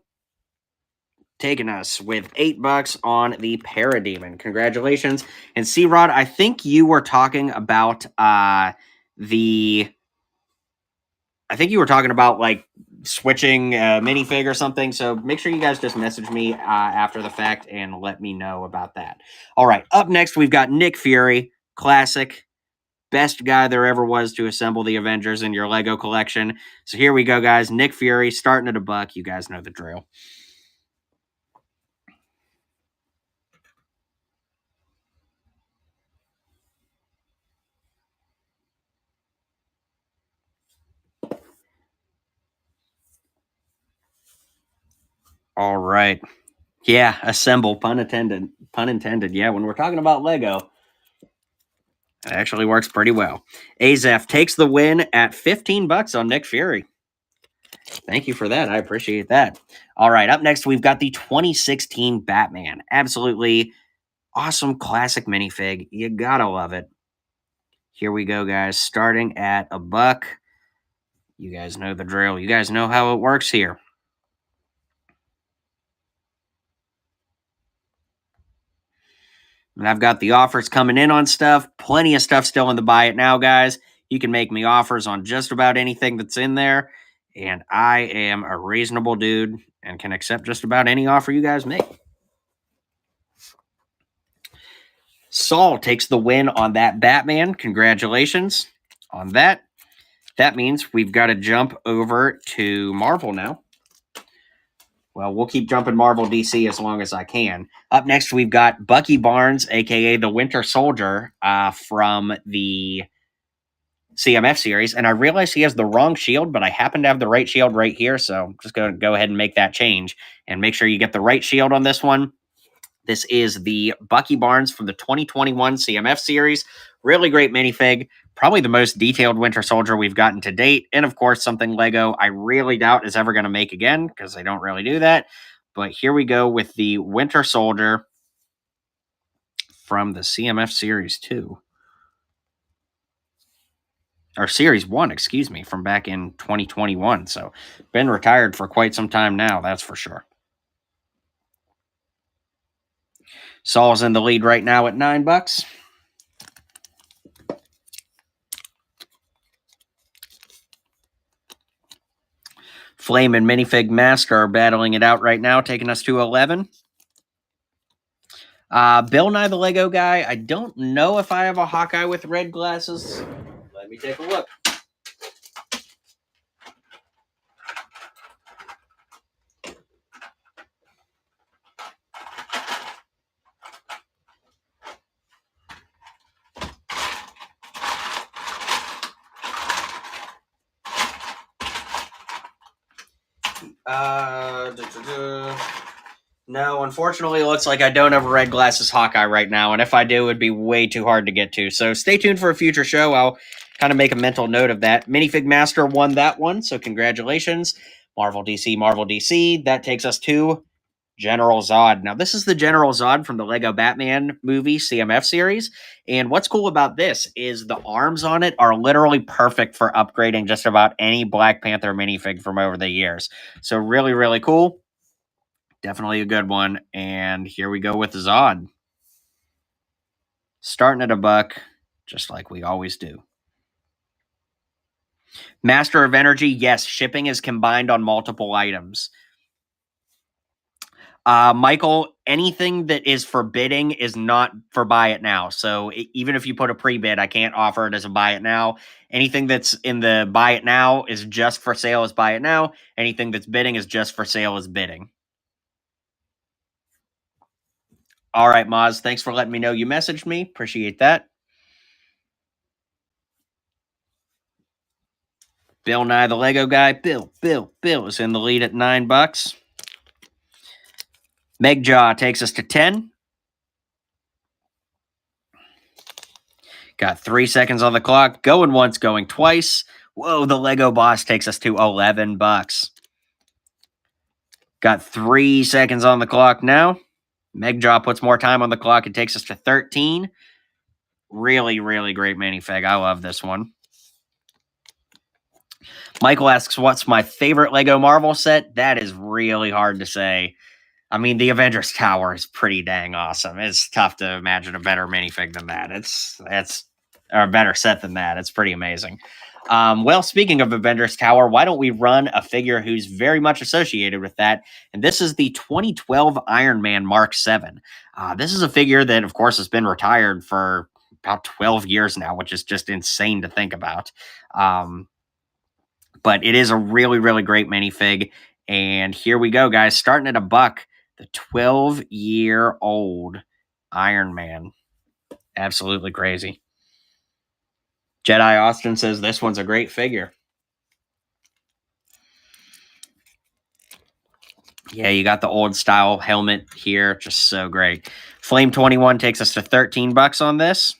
taking us with $8 on the Parademon. Congratulations. And C-Rod, I think you were talking about like switching minifig or something. So make sure you guys just message me after the fact and let me know about that. All right. Up next, we've got Nick Fury, classic, best guy there ever was to assemble the Avengers in your Lego collection. So here we go, guys. Nick Fury starting at $1. You guys know the drill. All right. Yeah, assemble, pun intended. Pun intended. Yeah, when we're talking about Lego, it actually works pretty well. Azef takes the win at $15 on Nick Fury. Thank you for that. I appreciate that. All right, up next, we've got the 2016 Batman. Absolutely awesome classic minifig. You gotta love it. Here we go, guys. Starting at $1. You guys know the drill. You guys know how it works here. And I've got the offers coming in on stuff. Plenty of stuff still in the buy it now, guys. You can make me offers on just about anything that's in there. And I am a reasonable dude and can accept just about any offer you guys make. Saul takes the win on that Batman. Congratulations on that. That means we've got to jump over to Marvel now. Well, we'll keep jumping Marvel DC as long as I can. Up next, we've got Bucky Barnes, a.k.a. the Winter Soldier from the CMF series. And I realize he has the wrong shield, but I happen to have the right shield right here. So I'm just going to go ahead and make that change and make sure you get the right shield on this one. This is the Bucky Barnes from the 2021 CMF series. Really great minifig. Probably the most detailed Winter Soldier we've gotten to date. And of course, something Lego I really doubt is ever going to make again because they don't really do that. But here we go with the Winter Soldier from the CMF Series 2. Or Series 1, excuse me, from back in 2021. So been retired for quite some time now, that's for sure. Saul's in the lead right now at $9. Flame and Minifig Master are battling it out right now, taking us to 11. Bill Nye the Lego Guy. I don't know if I have a Hawkeye with red glasses. Let me take a look. No, unfortunately, it looks like I don't have a red glasses Hawkeye right now, and if I do, it'd be way too hard to get to. So stay tuned for a future show. I'll kind of make a mental note of that. Minifig Master won that one, so congratulations. Marvel DC, Marvel DC. That takes us to General Zod. Now, this is the General Zod from the Lego Batman movie CMF series. And what's cool about this is the arms on it are literally perfect for upgrading just about any Black Panther minifig from over the years. So really, really cool. Definitely a good one. And here we go with Zod. Starting at $1, just like we always do. Master of Energy, yes, shipping is combined on multiple items. Michael, anything that is for bidding is not for buy it now. So even if you put a pre-bid, I can't offer it as a buy it now. Anything that's in the buy it now is just for sale as buy it now. Anything that's bidding is just for sale as bidding. All right, Maz, thanks for letting me know you messaged me. Appreciate that. Bill Nye, the Lego guy. Bill is in the lead at $9. Megjaw takes us to 10. Got 3 seconds on the clock. Going once, going twice. Whoa, the Lego boss takes us to $11. Got 3 seconds on the clock now. Megjaw puts more time on the clock. It takes us to 13. Really, really great minifig. I love this one. Michael asks, what's my favorite Lego Marvel set? That is really hard to say. I mean, the Avengers Tower is pretty dang awesome. It's tough to imagine a better minifig than that. It's or a better set than that. It's pretty amazing. Well, speaking of Avengers Tower, why don't we run a figure who's very much associated with that? And this is the 2012 Iron Man Mark 7. This is a figure that, of course, has been retired for about 12 years now, which is just insane to think about. But it is a really, really great minifig. And here we go, guys. Starting at $1, the 12-year-old Iron Man. Absolutely crazy. Jedi Austin says this one's a great figure. Yeah, you got the old style helmet here. Just so great. Flame 21 takes us to $13 on this.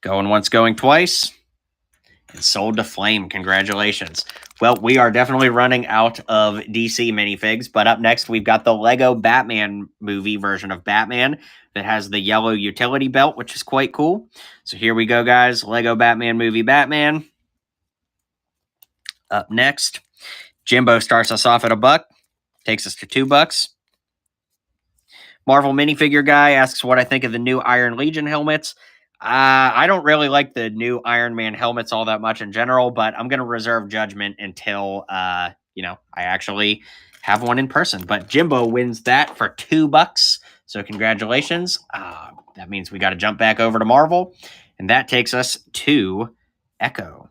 Going once, going twice. And sold to Flame. Congratulations. Well, we are definitely running out of DC minifigs, but up next we've got the Lego Batman movie version of Batman that has the yellow utility belt, which is quite cool. So here we go, guys. Lego Batman movie Batman. Up next, Jimbo starts us off at $1, takes us to $2. Marvel minifigure guy asks what I think of the new Iron Legion helmets. I don't really like the new Iron Man helmets all that much in general, but I'm going to reserve judgment until, I actually have one in person. But Jimbo wins that for $2. So congratulations. That means we got to jump back over to Marvel. And that takes us to Echo.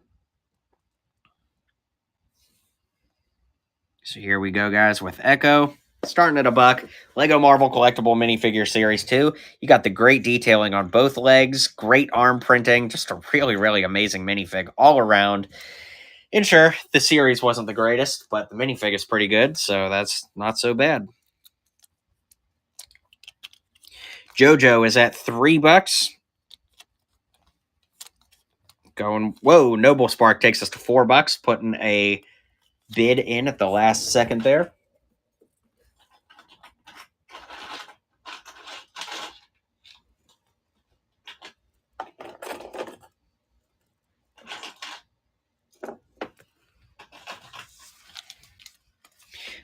So here we go, guys, with Echo. Starting at $1, Lego Marvel Collectible Minifigure Series 2. You got the great detailing on both legs, great arm printing, just a really, really amazing minifig all around. And sure, the series wasn't the greatest, but the minifig is pretty good, so that's not so bad. JoJo is at $3. Whoa, Noble Spark takes us to $4, putting a bid in at the last second there.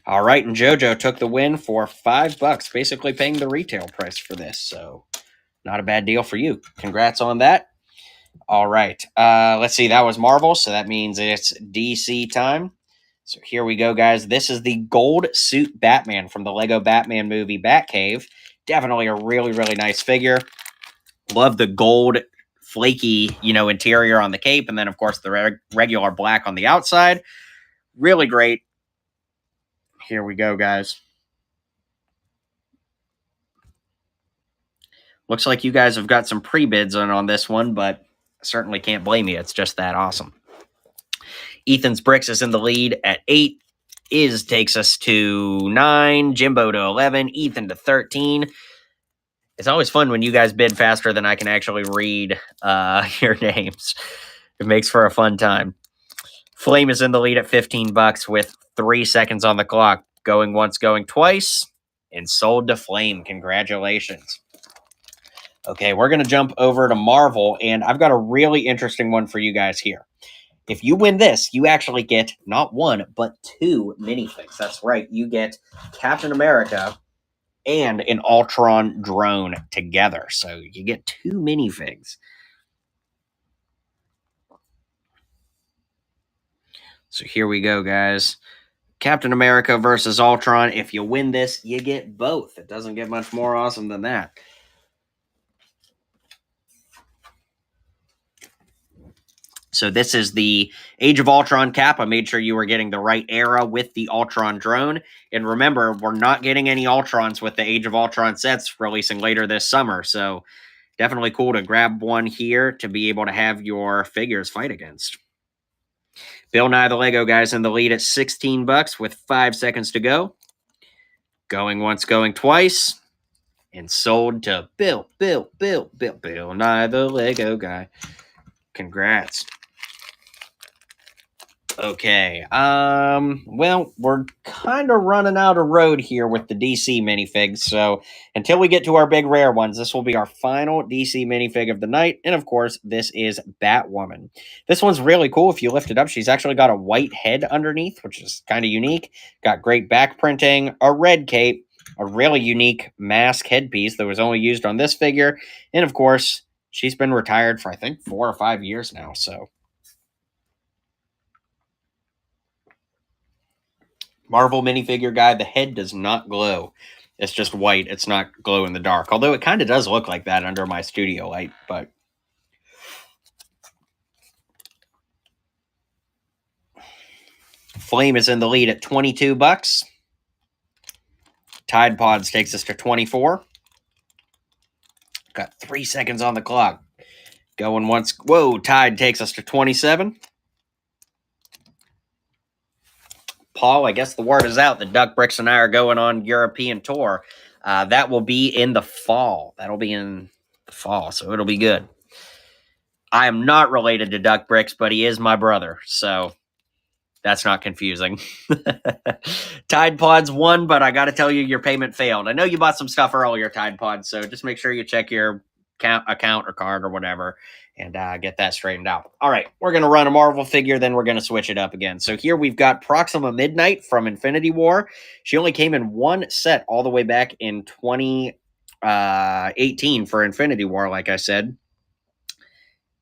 All right, and JoJo took the win for $5, basically paying the retail price for this. So not a bad deal for you. Congrats on that. All right, let's see. That was Marvel, so that means it's DC time. So here we go, guys. This is the gold suit Batman from the Lego Batman movie Batcave. Definitely a really, really nice figure. Love the gold flaky, interior on the cape, and then, of course, the regular black on the outside. Really great. Here we go, guys. Looks like you guys have got some pre-bids on this one, but I certainly can't blame you. It's just that awesome. Ethan's Bricks is in the lead at 8. Takes us to 9. Jimbo to 11. Ethan to 13. It's always fun when you guys bid faster than I can actually read your names. It makes for a fun time. Flame is in the lead at $15 with 3 seconds on the clock. Going once, going twice, and sold to Flame. Congratulations. Okay, we're going to jump over to Marvel, and I've got a really interesting one for you guys here. If you win this, you actually get not one, but 2 minifigs. That's right. You get Captain America and an Ultron drone together. So you get 2 minifigs. So here we go, guys. Captain America versus Ultron. If you win this, you get both. It doesn't get much more awesome than that. So this is the Age of Ultron cap. I made sure you were getting the right era with the Ultron drone. And remember, we're not getting any Ultrons with the Age of Ultron sets releasing later this summer. So definitely cool to grab one here to be able to have your figures fight against. Bill Nye the Lego Guy's in the lead at $16 with 5 seconds to go. Going once, going twice. And sold to Bill Nye the Lego Guy. Congrats. Okay. Well, we're kind of running out of road here with the DC minifigs. So until we get to our big rare ones, this will be our final DC minifig of the night. And of course, this is Batwoman. This one's really cool. If you lift it up, she's actually got a white head underneath, which is kind of unique. Got great back printing, a red cape, a really unique mask headpiece that was only used on this figure. And of course, she's been retired for, I think, 4 or 5 years now. So Marvel minifigure guy, the head does not glow. It's just white. It's not glow in the dark. Although it kind of does look like that under my studio light, but Flame is in the lead at $22. Tide Pods takes us to 24. Got 3 seconds on the clock. Going once. Whoa, Tide takes us to 27. Paul, I guess the word is out that Duck Bricks and I are going on European tour. That will be in the fall. That'll be in the fall, so it'll be good. I am not related to Duck Bricks, but he is my brother, so that's not confusing. Tide Pods won, but I got to tell you, your payment failed. I know you bought some stuff earlier, Tide Pods, so just make sure you check your account or card or whatever and get that straightened out. All right, we're going to run a Marvel figure, then we're going to switch it up again. So here we've got Proxima Midnight from Infinity War. She only came in one set all the way back in 2018 for Infinity War, like I said.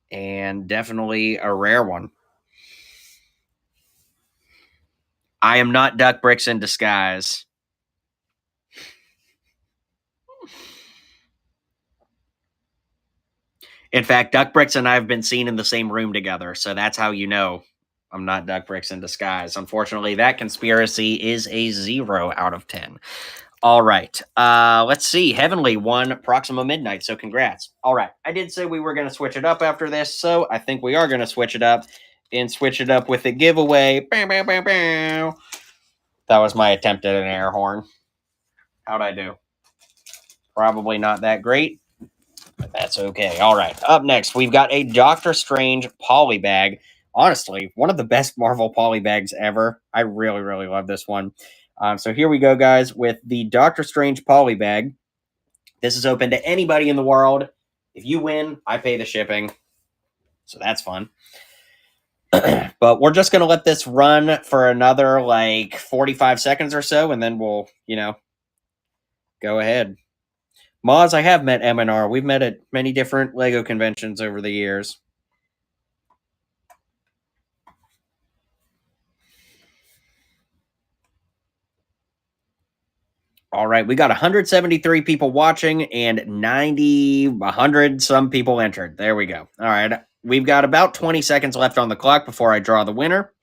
And definitely a rare one. I am not Duck Bricks in disguise. In fact, Duck Bricks and I have been seen in the same room together, so that's how you know I'm not Duck Bricks in disguise. Unfortunately, that conspiracy is a 0 out of 10. All right. Let's see. Heavenly won Proxima Midnight, so congrats. All right. I did say we were going to switch it up after this, so I think we are going to switch it up and switch it up with a giveaway. Bow, bow, bow, bow. That was my attempt at an air horn. How'd I do? Probably not that great, but that's okay. All right. Up next, we've got a Doctor Strange polybag. Honestly, one of the best Marvel polybags ever. I really, really love this one. So here we go, guys, with the Doctor Strange polybag. This is open to anybody in the world. If you win, I pay the shipping. So that's fun. But we're just going to let this run for another, 45 seconds or so, and then we'll, go ahead. Moz, I have met M&R. We've met at many different LEGO conventions over the years. All right, we got 173 people watching and 100 some people entered. There we go. All right, we've got about 20 seconds left on the clock before I draw the winner.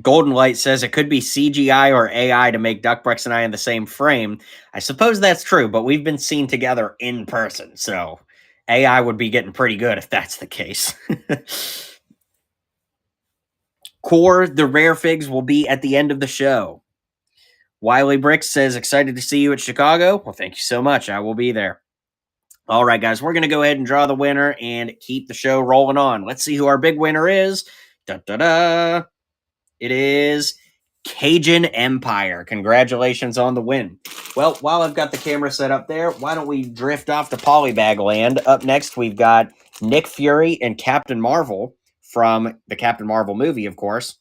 Golden Light says it could be CGI or AI to make Duck Bricks and I in the same frame. I suppose that's true, but we've been seen together in person, so AI would be getting pretty good if that's the case. Core, the rare figs will be at the end of the show. Wiley Bricks says, excited to see you at Chicago. Well, thank you so much. I will be there. All right, guys, we're going to go ahead and draw the winner and keep the show rolling on. Let's see who our big winner is. Da-da-da. It is Cajun Empire. Congratulations on the win. Well, while I've got the camera set up there, why don't we drift off to Polybag Land? Up next, we've got Nick Fury and Captain Marvel from the Captain Marvel movie, of course.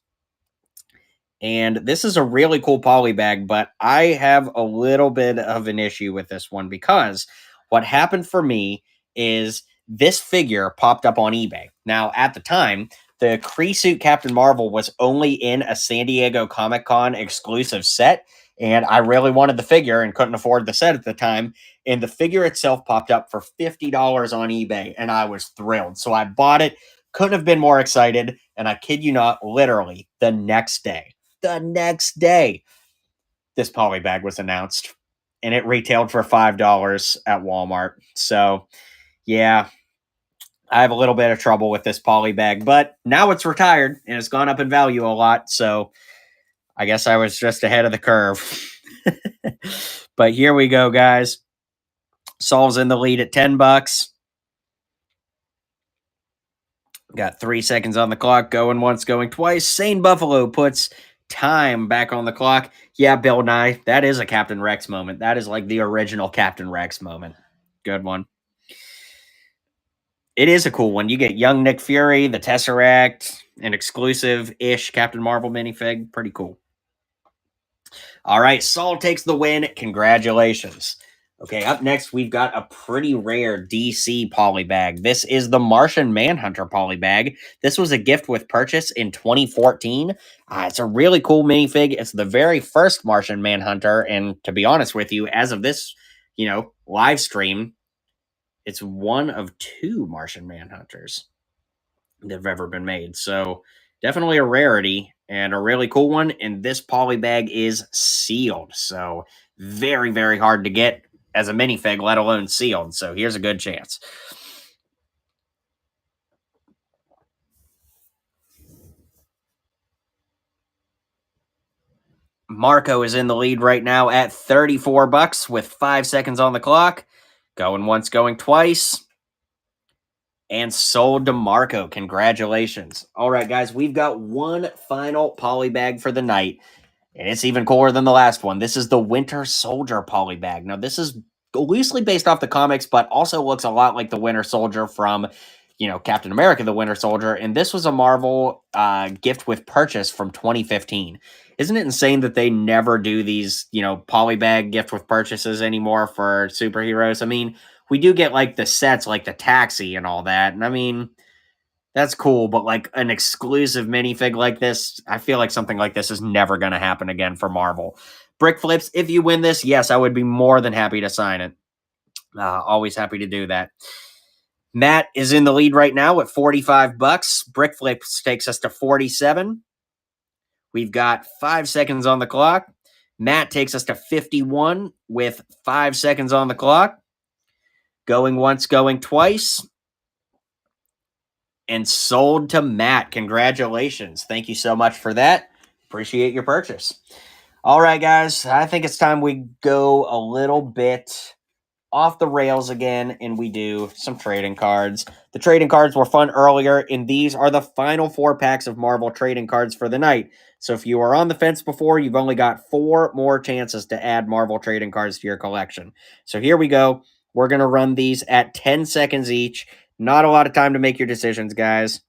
And this is a really cool polybag, but I have a little bit of an issue with this one because what happened for me is this figure popped up on eBay. Now, at the time, The Kree suit Captain Marvel was only in a San Diego Comic-Con exclusive set, and I really wanted the figure and couldn't afford the set at the time. And the figure itself popped up for $50 on eBay, and I was thrilled. So I bought it. Couldn't have been more excited. And I kid you not, literally the next day, this poly bag was announced, and it retailed for $5 at Walmart. So yeah, I have a little bit of trouble with this poly bag, but now it's retired and it's gone up in value a lot. So I guess I was just ahead of the curve. But here we go, guys. Saul's in the lead at $10. Got 3 seconds on the clock. Going once, going twice. Sane Buffalo puts time back on the clock. Yeah, Bill Nye, that is a Captain Rex moment. That is like the original Captain Rex moment. Good one. It is a cool one. You get young Nick Fury, the Tesseract, an exclusive-ish Captain Marvel minifig. Pretty cool. All right, Saul takes the win. Congratulations. Okay, up next, we've got a pretty rare DC poly bag. This is the Martian Manhunter poly bag. This was a gift with purchase in 2014. It's a really cool minifig. It's the very first Martian Manhunter, and to be honest with you, as of this, live stream, it's one of 2 Martian Manhunters that have ever been made. So definitely a rarity and a really cool one. And this poly bag is sealed. So very, very hard to get as a minifig, let alone sealed. So here's a good chance. Marco is in the lead right now at $34 with 5 seconds on the clock. Going once, going twice. And sold to Marco. Congratulations. All right, guys, we've got one final poly bag for the night. And it's even cooler than the last one. This is the Winter Soldier poly bag. Now, this is loosely based off the comics, but also looks a lot like the Winter Soldier from, Captain America, the Winter Soldier. And this was a Marvel gift with purchase from 2015. Isn't it insane that they never do these, poly bag gift with purchases anymore for superheroes? I mean, we do get like the sets, like the Taxi and all that. And I mean, that's cool, but like an exclusive minifig like this, I feel like something like this is never going to happen again for Marvel. Brick Flips, if you win this, yes, I would be more than happy to sign it. Always happy to do that. Matt is in the lead right now at $45. Brick Flips takes us to 47. We've got 5 seconds on the clock. Matt takes us to 51 with 5 seconds on the clock. Going once, going twice. And sold to Matt. Congratulations. Thank you so much for that. Appreciate your purchase. All right, guys. I think it's time we go a little bit off the rails again, and we do some trading cards. The trading cards were fun earlier, and these are the final 4 packs of Marvel trading cards for the night. So if you were on the fence before, you've only got 4 more chances to add Marvel trading cards to your collection. So here we go. We're going to run these at 10 seconds each. Not a lot of time to make your decisions, guys.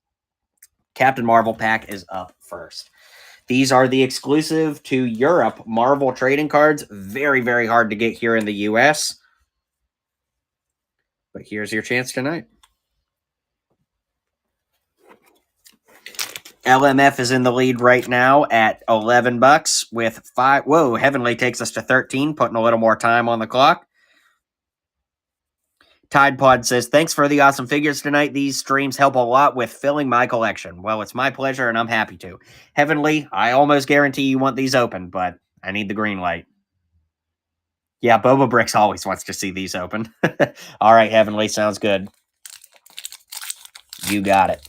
Captain Marvel pack is up first. These are the exclusive to Europe Marvel trading cards. Very, very hard to get here in the U.S. But here's your chance tonight. LMF is in the lead right now at $11 with 5. Whoa, Heavenly takes us to 13, putting a little more time on the clock. Tide Pod says, thanks for the awesome figures tonight. These streams help a lot with filling my collection. Well, it's my pleasure, and I'm happy to. Heavenly, I almost guarantee you want these open, but I need the green light. Yeah, Boba Bricks always wants to see these open. All right, Heavenly, sounds good. You got it.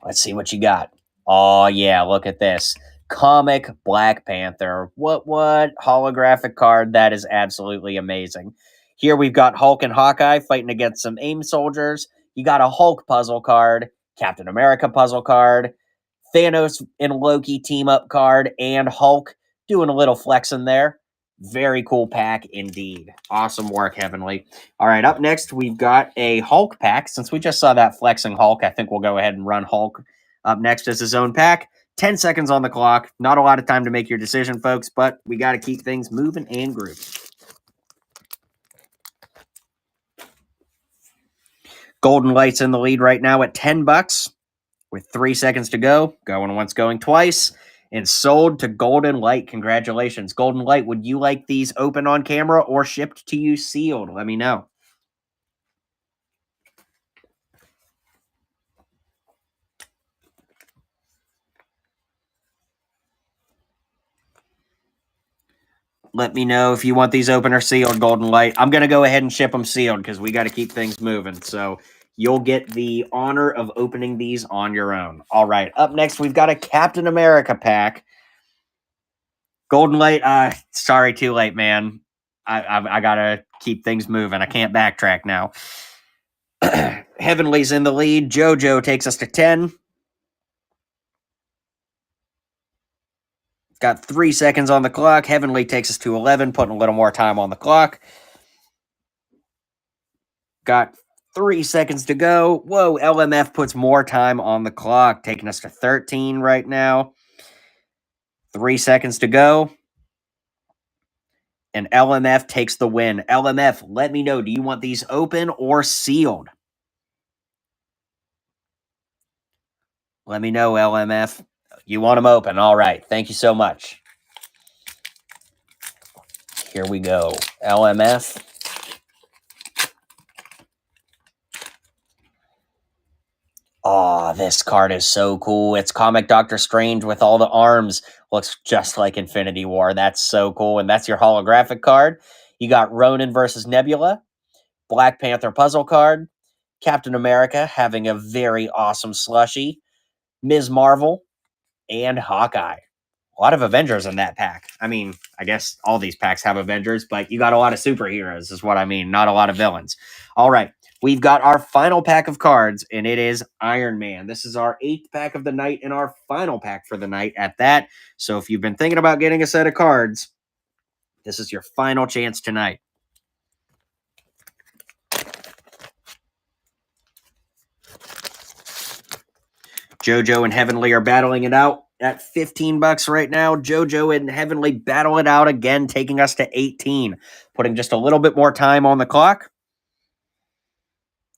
Let's see what you got. Oh, yeah, look at this. Comic Black Panther. What? Holographic card. That is absolutely amazing. Here we've got Hulk and Hawkeye fighting against some AIM soldiers. You got a Hulk puzzle card, Captain America puzzle card, Thanos and Loki team up card, and Hulk doing a little flexing there. Very cool pack indeed. Awesome work, Heavenly. All right, up next, we've got a Hulk pack. Since we just saw that flexing Hulk, I think we'll go ahead and run Hulk up next as his own pack. 10 seconds on the clock. Not a lot of time to make your decision, folks, but we got to keep things moving and grooving. Golden Light's in the lead right now at $10 with 3 seconds to go. Going once, going twice. And sold to Golden Light. Congratulations. Golden Light, would you like these open on camera or shipped to you sealed? Let me know. Let me know if you want these open or sealed, Golden Light. I'm going to go ahead and ship them sealed because we got to keep things moving. So you'll get the honor of opening these on your own. All right. Up next, we've got a Captain America pack. Golden Light, sorry, too late, man. I got to keep things moving. I can't backtrack now. Heavenly's in the lead. JoJo takes us to 10. Got 3 seconds on the clock. Heavenly takes us to 11, putting a little more time on the clock. Got 3 seconds to go. Whoa, LMF puts more time on the clock, taking us to 13 right now. 3 seconds to go. And LMF takes the win. LMF, let me know, do you want these open or sealed? Let me know, LMF. You want them open. All right. Thank you so much. Here we go. LMF. Oh, this card is so cool. It's Comic Doctor Strange with all the arms. Looks just like Infinity War. That's so cool. And that's your holographic card. You got Ronin versus Nebula, Black Panther puzzle card, Captain America having a very awesome slushie, Ms. Marvel, and Hawkeye. A lot of Avengers in that pack. I mean, I guess all these packs have Avengers, but you got a lot of superheroes is what I mean, not a lot of villains. All right, we've got our final pack of cards, and it is Iron Man. This is our 8th pack of the night and our final pack for the night at that. So if you've been thinking about getting a set of cards, this is your final chance tonight. JoJo and Heavenly are battling it out at $15 right now. JoJo and Heavenly battle it out again, taking us to 18, putting just a little bit more time on the clock.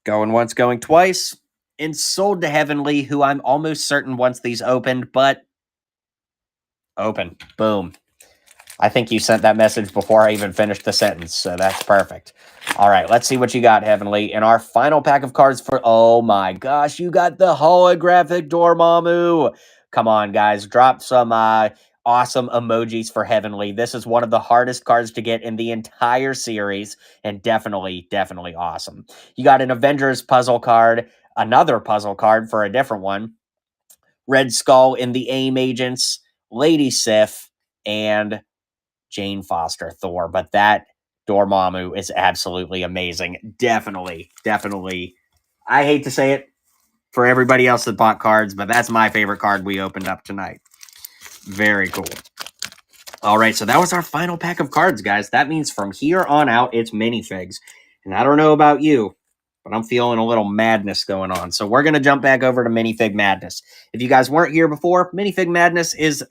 Going once, going twice. And sold to Heavenly, who I'm almost certain wants these opened, but open. Boom. I think you sent that message before I even finished the sentence, so that's perfect. All right, let's see what you got, Heavenly. In our final pack of cards for... Oh, my gosh, you got the holographic Dormammu. Come on, guys. Drop some awesome emojis for Heavenly. This is one of the hardest cards to get in the entire series, and definitely, definitely awesome. You got an Avengers puzzle card, another puzzle card for a different one, Red Skull in the AIM Agents, Lady Sif, and Jane Foster Thor, but that Dormammu is absolutely amazing. Definitely, definitely. I hate to say it for everybody else that bought cards, but that's my favorite card we opened up tonight. Very cool. All right, so that was our final pack of cards, guys. That means from here on out, it's minifigs. And I don't know about you, but I'm feeling a little madness going on. So we're going to jump back over to Minifig Madness. If you guys weren't here before, Minifig Madness is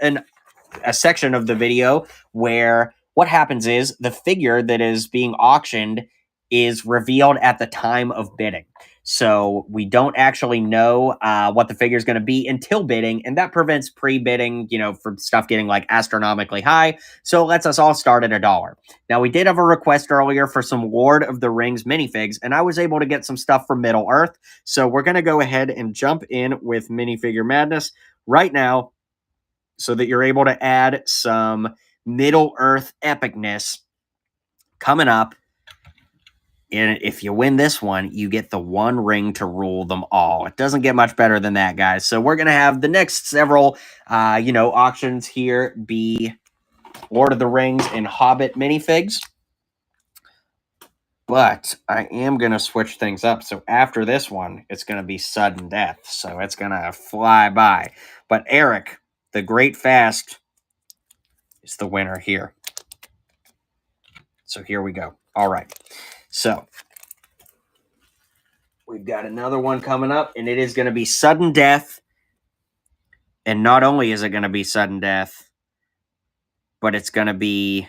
a section of the video where what happens is the figure that is being auctioned is revealed at the time of bidding. So we don't actually know what the figure is going to be until bidding, and that prevents pre-bidding, for stuff getting like astronomically high. So it lets us all start at $1. Now, we did have a request earlier for some Lord of the Rings minifigs, and I was able to get some stuff from Middle Earth. So we're going to go ahead and jump in with Minifigure Madness right now, so that you're able to add some Middle Earth epicness coming up. And if you win this one, you get the one ring to rule them all. It doesn't get much better than that, guys. So we're going to have the next several, auctions here be Lord of the Rings and Hobbit minifigs. But I am going to switch things up. So after this one, it's going to be sudden death. So it's going to fly by. But Eric, the Great Fast, is the winner here. So here we go. All right. So we've got another one coming up, and it is going to be sudden death. And not only is it going to be sudden death, but it's going to be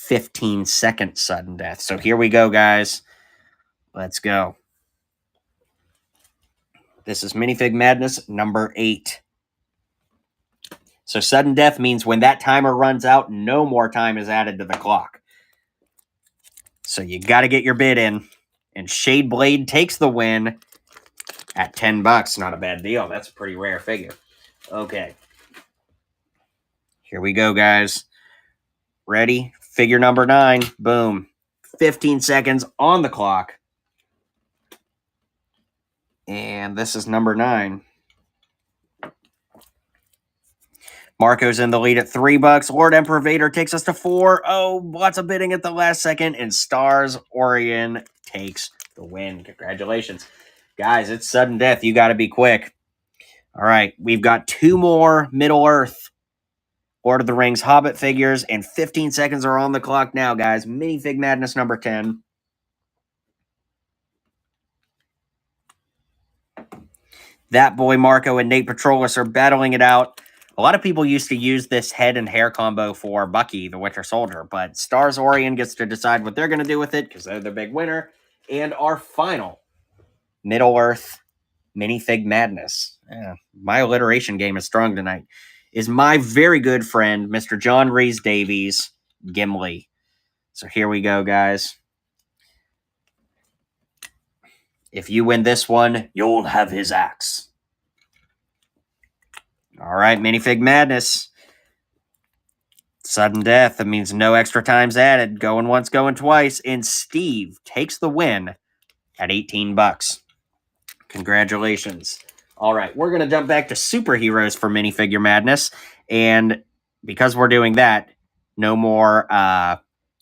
15-second sudden death. So here we go, guys. Let's go. This is Minifig Madness number 8. So sudden death means when that timer runs out, no more time is added to the clock. So you got to get your bid in. And Shade Blade takes the win at $10. Not a bad deal. That's a pretty rare figure. Okay. Here we go, guys. Ready? Figure number 9. Boom. 15 seconds on the clock. And this is number 9. Marco's in the lead at $3. Lord Emperor Vader takes us to 4. Oh, lots of bidding at the last second. And Stars Orion takes the win. Congratulations. Guys, it's sudden death. You got to be quick. All right, we've got 2 more Middle-earth Lord of the Rings Hobbit figures, and 15 seconds are on the clock now, guys. Minifig Madness number 10. That boy Marco and Nate Petrolis are battling it out. A lot of people used to use this head and hair combo for Bucky, the Winter Soldier, but Stars Orion gets to decide what they're going to do with it because they're the big winner. And our final Middle-earth Minifig Madness. Yeah, my alliteration game is strong tonight. Is my very good friend, Mr. John Rhys Davies, Gimli. So here we go, guys. If you win this one, you'll have his axe. All right, Minifig Madness. Sudden death. That means no extra times added. Going once, going twice. And Steve takes the win at $18. Congratulations. All right, we're going to jump back to superheroes for Minifigure Madness. And because we're doing that, no more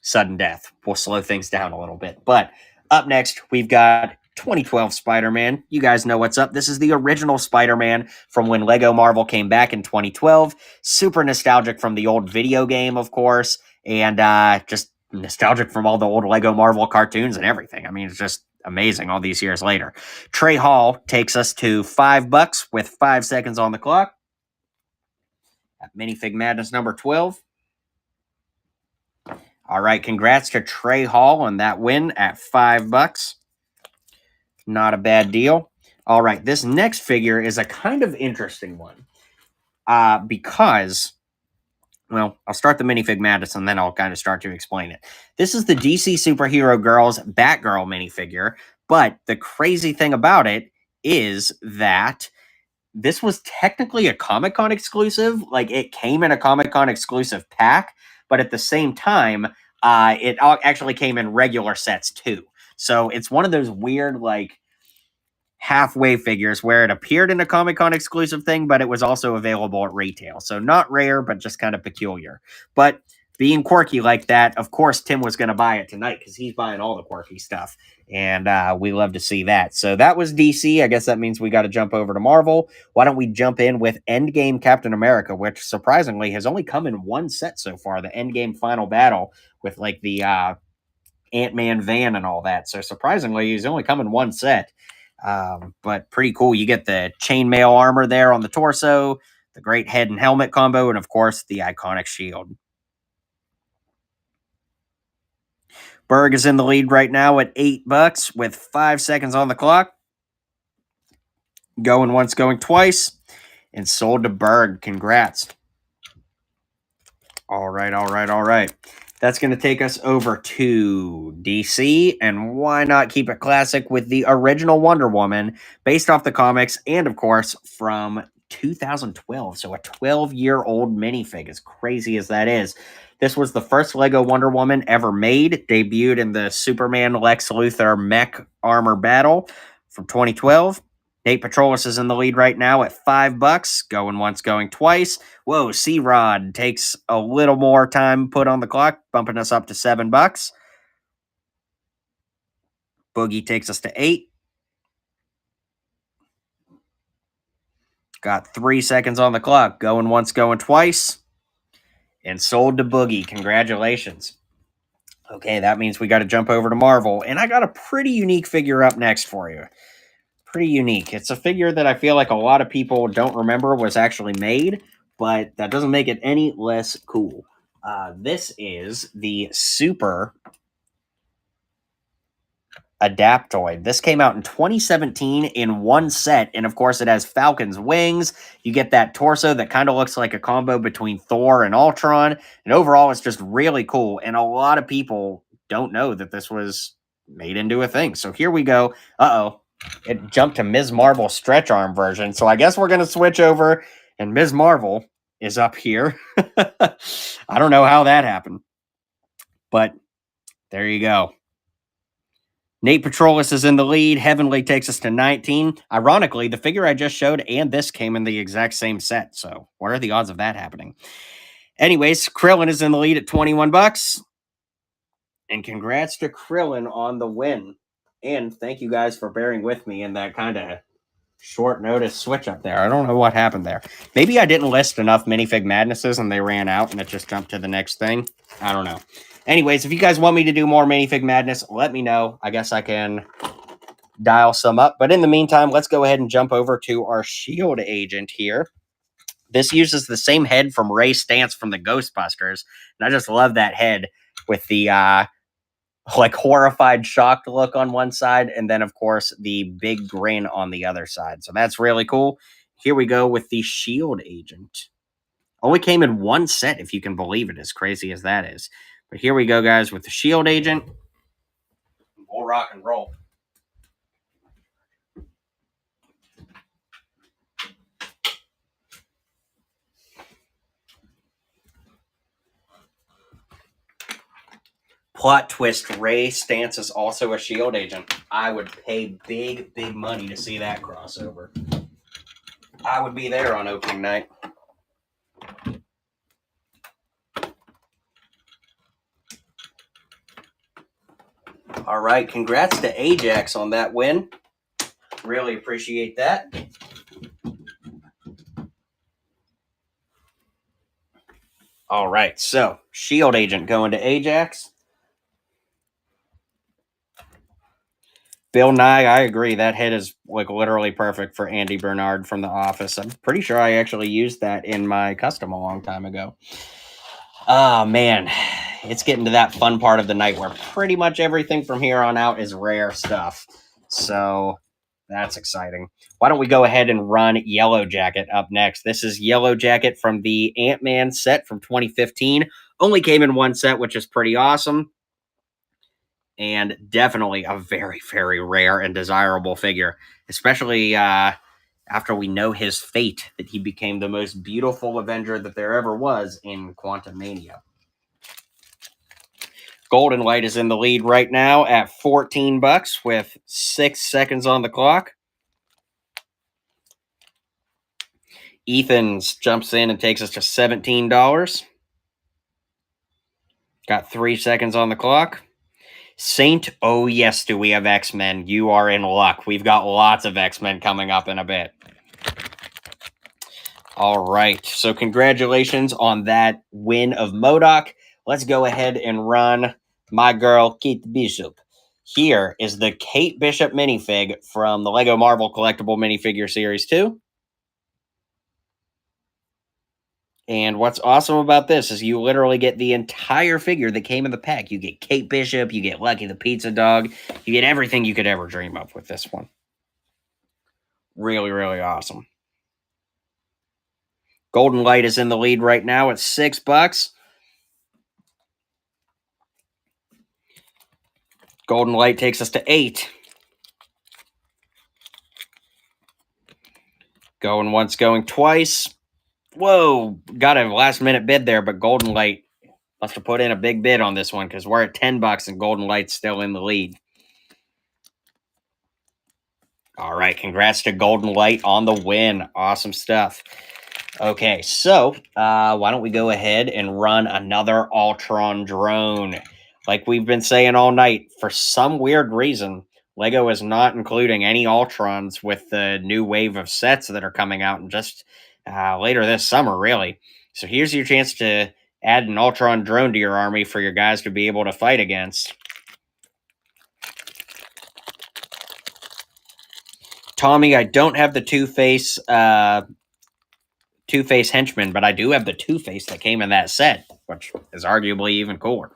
sudden death. We'll slow things down a little bit. But up next, we've got 2012 Spider-Man. You guys know what's up. This is the original Spider-Man from when Lego Marvel came back in 2012. Super nostalgic from the old video game, of course. And just nostalgic from all the old Lego Marvel cartoons and everything. I mean, it's just amazing all these years later. Trey Hall takes us to $5 with 5 seconds on the clock. At Minifig Madness number 12. All right, congrats to Trey Hall on that win at $5. Not a bad deal. All right, this next figure is a kind of interesting one because, well, I'll start the Minifig Madness and then I'll kind of start to explain it. This is the DC Superhero Girls Batgirl minifigure, but the crazy thing about it is that this was technically a Comic-Con exclusive. Like, it came in a Comic-Con exclusive pack, but at the same time, it actually came in regular sets too. So it's one of those weird, like, halfway figures where it appeared in a Comic-Con exclusive thing, but it was also available at retail. So not rare, but just kind of peculiar. But being quirky like that, of course, Tim was going to buy it tonight because he's buying all the quirky stuff. And we love to see that. So that was DC. I guess that means we got to jump over to Marvel. Why don't we jump in with Endgame Captain America, which surprisingly has only come in one set so far, the Endgame Final Battle with like the Ant-Man van and all that. So surprisingly, he's only come in one set. But pretty cool. You get the chainmail armor there on the torso, the great head and helmet combo, and of course, the iconic shield. Berg is in the lead right now at $8 with 5 seconds on the clock. Going once, going twice, and sold to Berg. Congrats. All right. That's going to take us over to DC, and why not keep it classic with the original Wonder Woman, based off the comics, and of course, from 2012. So a 12-year-old minifig, as crazy as that is. This was the first Lego Wonder Woman ever made, debuted in the Superman Lex Luthor mech armor battle from 2012. Nate Petrolis is in the lead right now at $5, going once, going twice. Whoa, C-Rod takes a little more time put on the clock, bumping us up to $7. Boogie takes us to 8. Got 3 seconds on the clock, going once, going twice. And sold to Boogie. Congratulations. Okay, that means we got to jump over to Marvel. And I got a pretty unique figure up next for you. Pretty unique. It's a figure that I feel like a lot of people don't remember was actually made, but that doesn't make it any less cool. This is the Super Adaptoid. This came out in 2017 in one set, and of course it has Falcon's wings. You get that torso that kind of looks like a combo between Thor and Ultron, and overall it's just really cool, and a lot of people don't know that this was made into a thing. So here we go. Uh-oh. It jumped to Ms. Marvel stretch arm version, so I guess we're going to switch over, and Ms. Marvel is up here. I don't know how that happened, but there you go. Nate Petrolis is in the lead. Heavenly takes us to 19. Ironically, the figure I just showed and this came in the exact same set. So what are the odds of that happening? Anyways, Krillin is in the lead at 21 bucks. And congrats to Krillin on the win. And thank you guys for bearing with me in that kind of short notice switch up there. I don't know what happened there. Maybe I didn't list enough minifig madnesses and they ran out and it just jumped to the next thing. I don't know. Anyways, if you guys want me to do more minifig madness, let me know. I guess I can dial some up. But in the meantime, let's go ahead and jump over to our shield agent here. This uses the same head from Ray Stantz from the Ghostbusters. And I just love that head with the like horrified, shocked look on one side. And then, of course, the big grin on the other side. So that's really cool. Here we go with the shield agent. Only came in one set, if you can believe it, as crazy as that is. But here we go, guys, with the shield agent. We'll rock and roll. Plot twist, Ray Stantz is also a shield agent. I would pay big, big money to see that crossover. I would be there on opening night. All right, congrats to Ajax on that win. Really appreciate that. All right, so shield agent going to Ajax. Bill Nye, I agree. That head is like literally perfect for Andy Bernard from The Office. I'm pretty sure I actually used that in my custom a long time ago. Oh, man. It's getting to that fun part of the night where pretty much everything from here on out is rare stuff. So that's exciting. Why don't we go ahead and run Yellow Jacket up next? This is Yellow Jacket from the Ant-Man set from 2015. Only came in one set, which is pretty awesome. And definitely a very, very rare and desirable figure, especially after we know his fate, that he became the most beautiful Avenger that there ever was in Quantumania. Golden Light is in the lead right now at 14 bucks with 6 seconds on the clock. Ethan's jumps in and takes us to $17. Got 3 seconds on the clock. Saint, oh yes, do we have X-Men? You are in luck. We've got lots of X-Men coming up in a bit. All right, so congratulations on that win of MODOK. Let's go ahead and run my girl, Kate Bishop. Here is the Kate Bishop minifig from the Lego Marvel Collectible Minifigure Series 2. And what's awesome about this is you literally get the entire figure that came in the pack. You get Kate Bishop, you get Lucky the Pizza Dog, you get everything you could ever dream of with this one. Really, really awesome. Golden Light is in the lead right now at $6. Golden Light takes us to 8. Going once, going twice. Whoa, got a last minute bid there, but Golden Light must have put in a big bid on this one because we're at $10 and Golden Light's still in the lead. All right, congrats to Golden Light on the win. Awesome stuff. Okay, so why don't we go ahead and run another Ultron drone? Like we've been saying all night, for some weird reason, Lego is not including any Ultrons with the new wave of sets that are coming out and just later this summer, really. So here's your chance to add an Ultron drone to your army for your guys to be able to fight against. Tommy, I don't have the Two-Face henchman, but I do have the Two-Face that came in that set, which is arguably even cooler.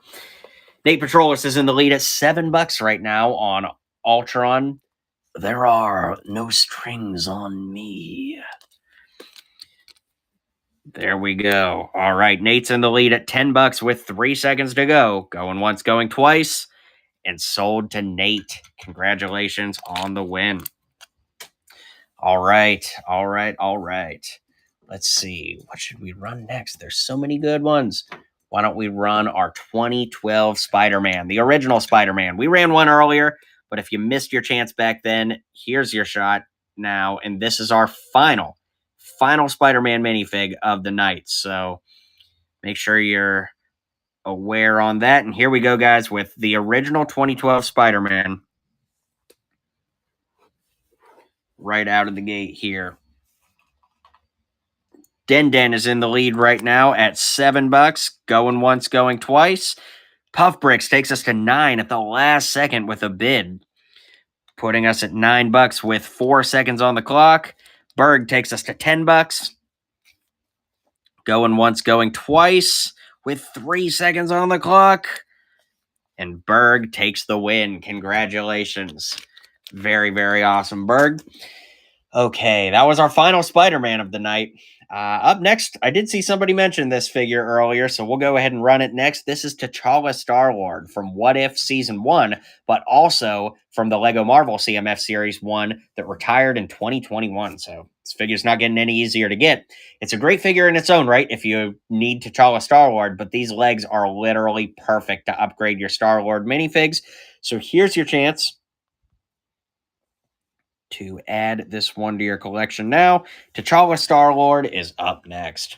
Nate Petrolis is in the lead at $7 right now on Ultron. There are no strings on me. There we go. All right, Nate's in the lead at $10 with 3 seconds to go. Going once, going twice, and sold to Nate. Congratulations on the win. All right, all right, all right. Let's see. What should we run next? There's so many good ones. Why don't we run our 2012 Spider-Man, the original Spider-Man? We ran one earlier, but if you missed your chance back then, here's your shot now. And this is our final Spider-Man minifig of the night. So make sure you're aware on that. And here we go, guys, with the original 2012 Spider-Man right out of the gate here. Den is in the lead right now at $7. Going once, going twice. Puff Bricks takes us to 9 at the last second with a bid, putting us at $9 with 4 seconds on the clock. Berg takes us to $10. Going once, going twice with 3 seconds on the clock. And Berg takes the win. Congratulations. Very, very awesome, Berg. Okay, that was our final Spider-Man of the night. Up next, I did see somebody mention this figure earlier, so we'll go ahead and run it next. This is T'Challa Star-Lord from What If Season 1, but also from the LEGO Marvel CMF Series 1 that retired in 2021. So this figure's not getting any easier to get. It's a great figure in its own right if you need T'Challa Star-Lord, but these legs are literally perfect to upgrade your Star-Lord minifigs. So here's your chance to add this one to your collection now. T'Challa Star-Lord is up next.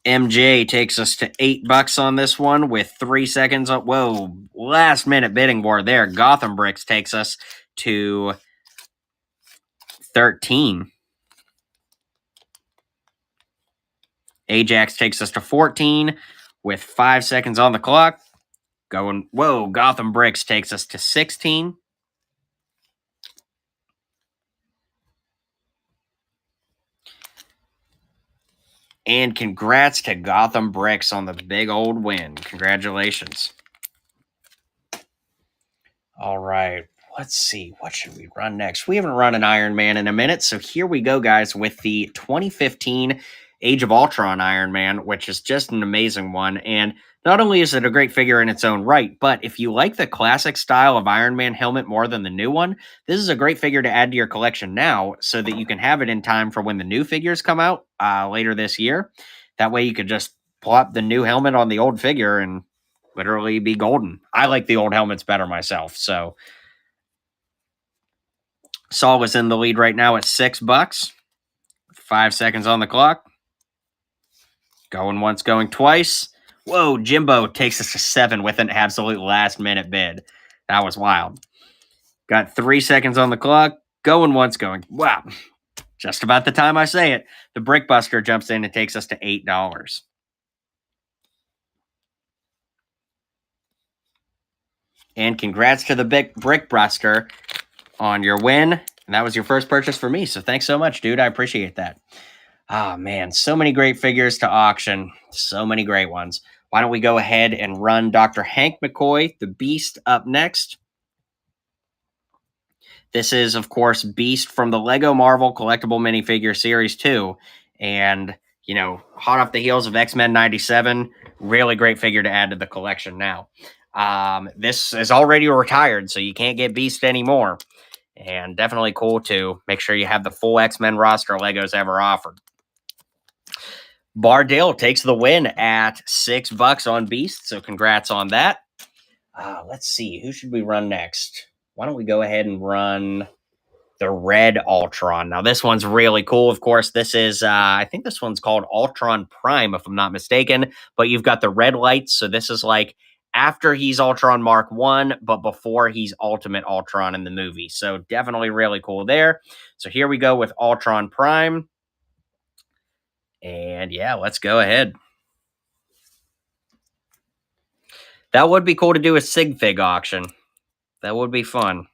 MJ takes us to $8 on this one with 3 seconds up. Whoa, last minute bidding war there. Gotham Bricks takes us to 13. Ajax takes us to 14 with 5 seconds on the clock. Gotham Bricks takes us to 16. And congrats to Gotham Bricks on the big old win. Congratulations. All right. Let's see. What should we run next? We haven't run an Iron Man in a minute. So here we go, guys, with the 2015 Age of Ultron Iron Man, which is just an amazing one. And not only is it a great figure in its own right, but if you like the classic style of Iron Man helmet more than the new one, this is a great figure to add to your collection now so that you can have it in time for when the new figures come out later this year. That way you could just plop the new helmet on the old figure and literally be golden. I like the old helmets better myself. So Saul is in the lead right now at $6. 5 seconds on the clock. Going once, going twice. Whoa, Jimbo takes us to 7 with an absolute last minute bid. That was wild. Got 3 seconds on the clock. Going once, going. Wow. Just about the time I say it. The Brickbuster jumps in and takes us to $8. And congrats to the big Brickbuster on your win. And that was your first purchase for me. So thanks so much, dude. I appreciate that. Oh, man. So many great figures to auction. So many great ones. Why don't we go ahead and run Dr. Hank McCoy, the Beast, up next. This is, of course, Beast from the LEGO Marvel Collectible Minifigure Series 2. And, you know, hot off the heels of X-Men 97, really great figure to add to the collection now. This is already retired, so you can't get Beast anymore. And definitely cool to make sure you have the full X-Men roster LEGO's ever offered. Bardale takes the win at $6 on Beast, so congrats on that. Let's see, who should we run next? Why don't we go ahead and run the red Ultron? Now, this one's really cool. Of course, this is, I think this one's called Ultron Prime, if I'm not mistaken. But you've got the red lights, so this is like after he's Ultron Mark 1, but before he's Ultimate Ultron in the movie. So definitely really cool there. So here we go with Ultron Prime. And yeah, let's go ahead. That would be cool to do a Sig Fig auction. That would be fun.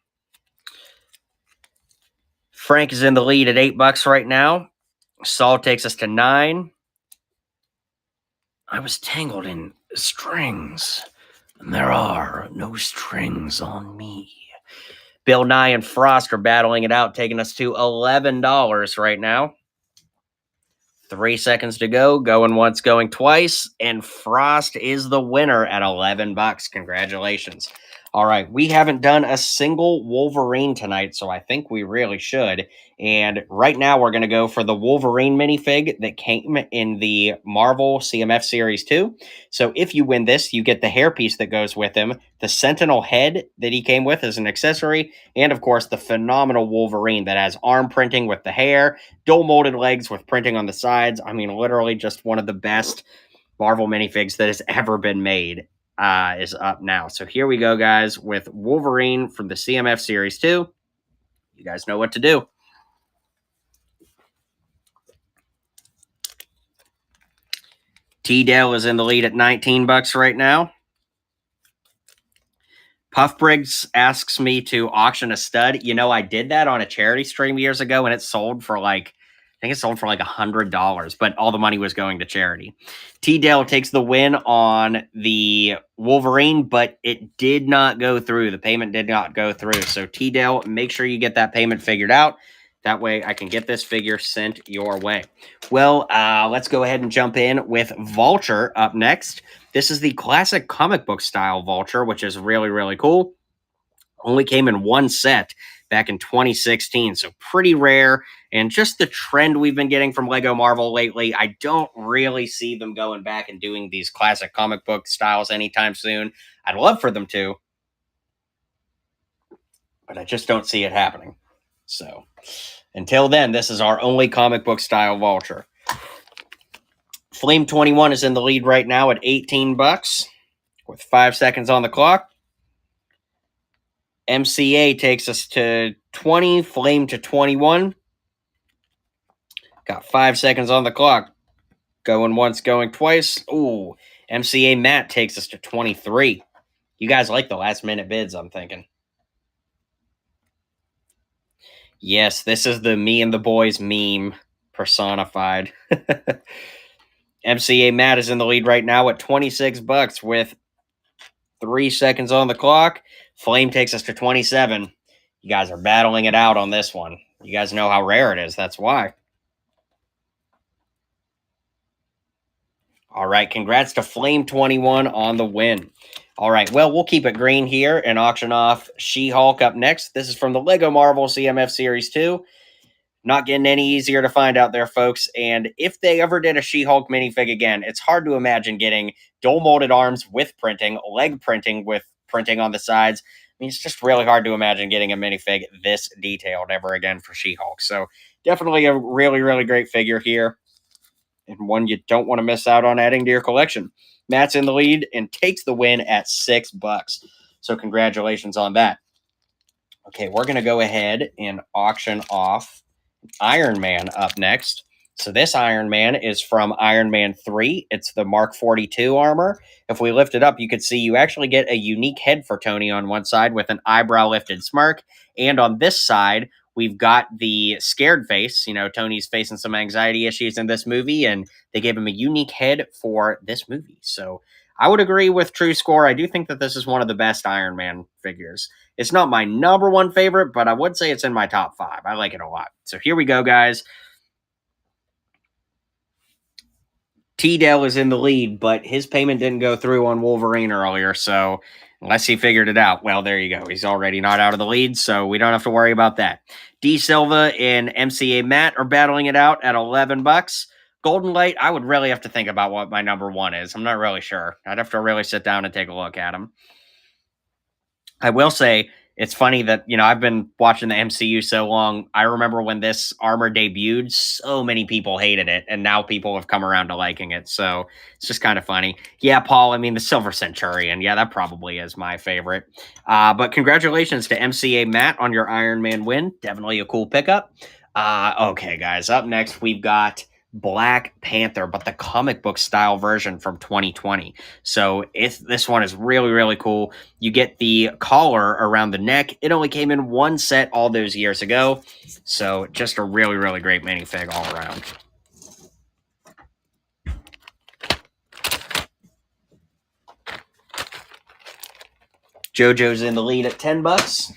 Frank is in the lead at $8 right now. Saul takes us to 9. I was tangled in Strings. There are no strings on me. Bill Nye and Frost are battling it out, taking us to $11 right now. 3 seconds to go. Going once, going twice. And Frost is the winner at $11. Congratulations. All right. We haven't done a single Wolverine tonight, so I think we really should. And right now, we're going to go for the Wolverine minifig that came in the Marvel CMF Series 2. So if you win this, you get the hairpiece that goes with him, the Sentinel head that he came with as an accessory, and of course, the phenomenal Wolverine that has arm printing with the hair, dual molded legs with printing on the sides. I mean, literally just one of the best Marvel minifigs that has ever been made is up now. So here we go, guys, with Wolverine from the CMF Series 2. You guys know what to do. T-Dale is in the lead at $19 right now. Puff Briggs asks me to auction a stud. You know, I did that on a charity stream years ago, and it sold for like, I think it sold for like $100, but all the money was going to charity. T-Dale takes the win on the Wolverine, but it did not go through. The payment did not go through. So T-Dale, make sure you get that payment figured out. That way I can get this figure sent your way. Well, let's go ahead and jump in with Vulture up next. This is the classic comic book style Vulture, which is really, really cool. Only came in one set back in 2016, so pretty rare. And just the trend we've been getting from Lego Marvel lately, I don't really see them going back and doing these classic comic book styles anytime soon. I'd love for them to, but I just don't see it happening. So until then, this is our only comic book style Vulture. Flame 21 is in the lead right now at $18 with 5 seconds on the clock. MCA takes us to 20, Flame to 21. Got 5 seconds on the clock. Going once, going twice. Ooh, MCA Matt takes us to 23. You guys like the last minute bids, I'm thinking. Yes, this is the me and the boys meme personified. MCA Matt is in the lead right now at $26 with 3 seconds on the clock. Flame takes us to 27. You guys are battling it out on this one. You guys know how rare it is. That's why. All right. Congrats to Flame 21 on the win. All right. Well, we'll keep it green here and auction off She-Hulk up next. This is from the Lego Marvel CMF Series 2. Not getting any easier to find out there, folks. And if they ever did a She-Hulk minifig again, it's hard to imagine getting dual molded arms with printing, leg printing with printing on the sides. I mean, it's just really hard to imagine getting a minifig this detailed ever again for She-Hulk. So definitely a really, really great figure here, and one you don't want to miss out on adding to your collection. Matt's in the lead and takes the win at $6. So congratulations on that. Okay, we're going to go ahead and auction off Iron Man up next. So this Iron Man is from Iron Man 3. It's the Mark 42 armor. If we lift it up, you could see you actually get a unique head for Tony on one side with an eyebrow lifted smirk. And on this side, we've got the scared face. You know, Tony's facing some anxiety issues in this movie, and they gave him a unique head for this movie. So I would agree with True Score. I do think that this is one of the best Iron Man figures. It's not my number one favorite, but I would say it's in my top 5. I like it a lot. So here we go, guys. T-Dale is in the lead, but his payment didn't go through on Wolverine earlier, so unless he figured it out, well, there you go. He's already not out of the lead, so we don't have to worry about that. D. Silva and MCA Matt are battling it out at $11. Golden Light, I would really have to think about what my number 1 is. I'm not really sure. I'd have to really sit down and take a look at him. I will say, it's funny that, you know, I've been watching the MCU so long. I remember when this armor debuted, so many people hated it, and now people have come around to liking it. So it's just kind of funny. Yeah, Paul, I mean, the Silver Centurion. Yeah, that probably is my favorite. But congratulations to MCA Matt on your Iron Man win. Definitely a cool pickup. Okay, guys, up next, we've got Black Panther, but the comic book style version from 2020. So this one is really, really cool. You get the collar around the neck. It only came in one set all those years ago. So just a really, really great minifig all around. JoJo's in the lead at $10.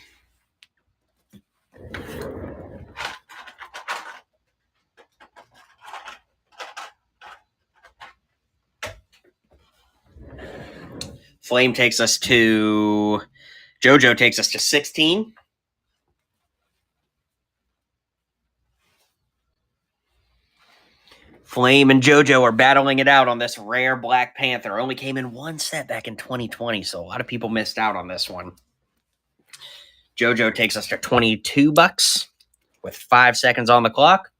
Flame takes us to... JoJo takes us to 16. Flame and JoJo are battling it out on this rare Black Panther. Only came in one set back in 2020, so a lot of people missed out on this one. JoJo takes us to $22 with 5 seconds on the clock.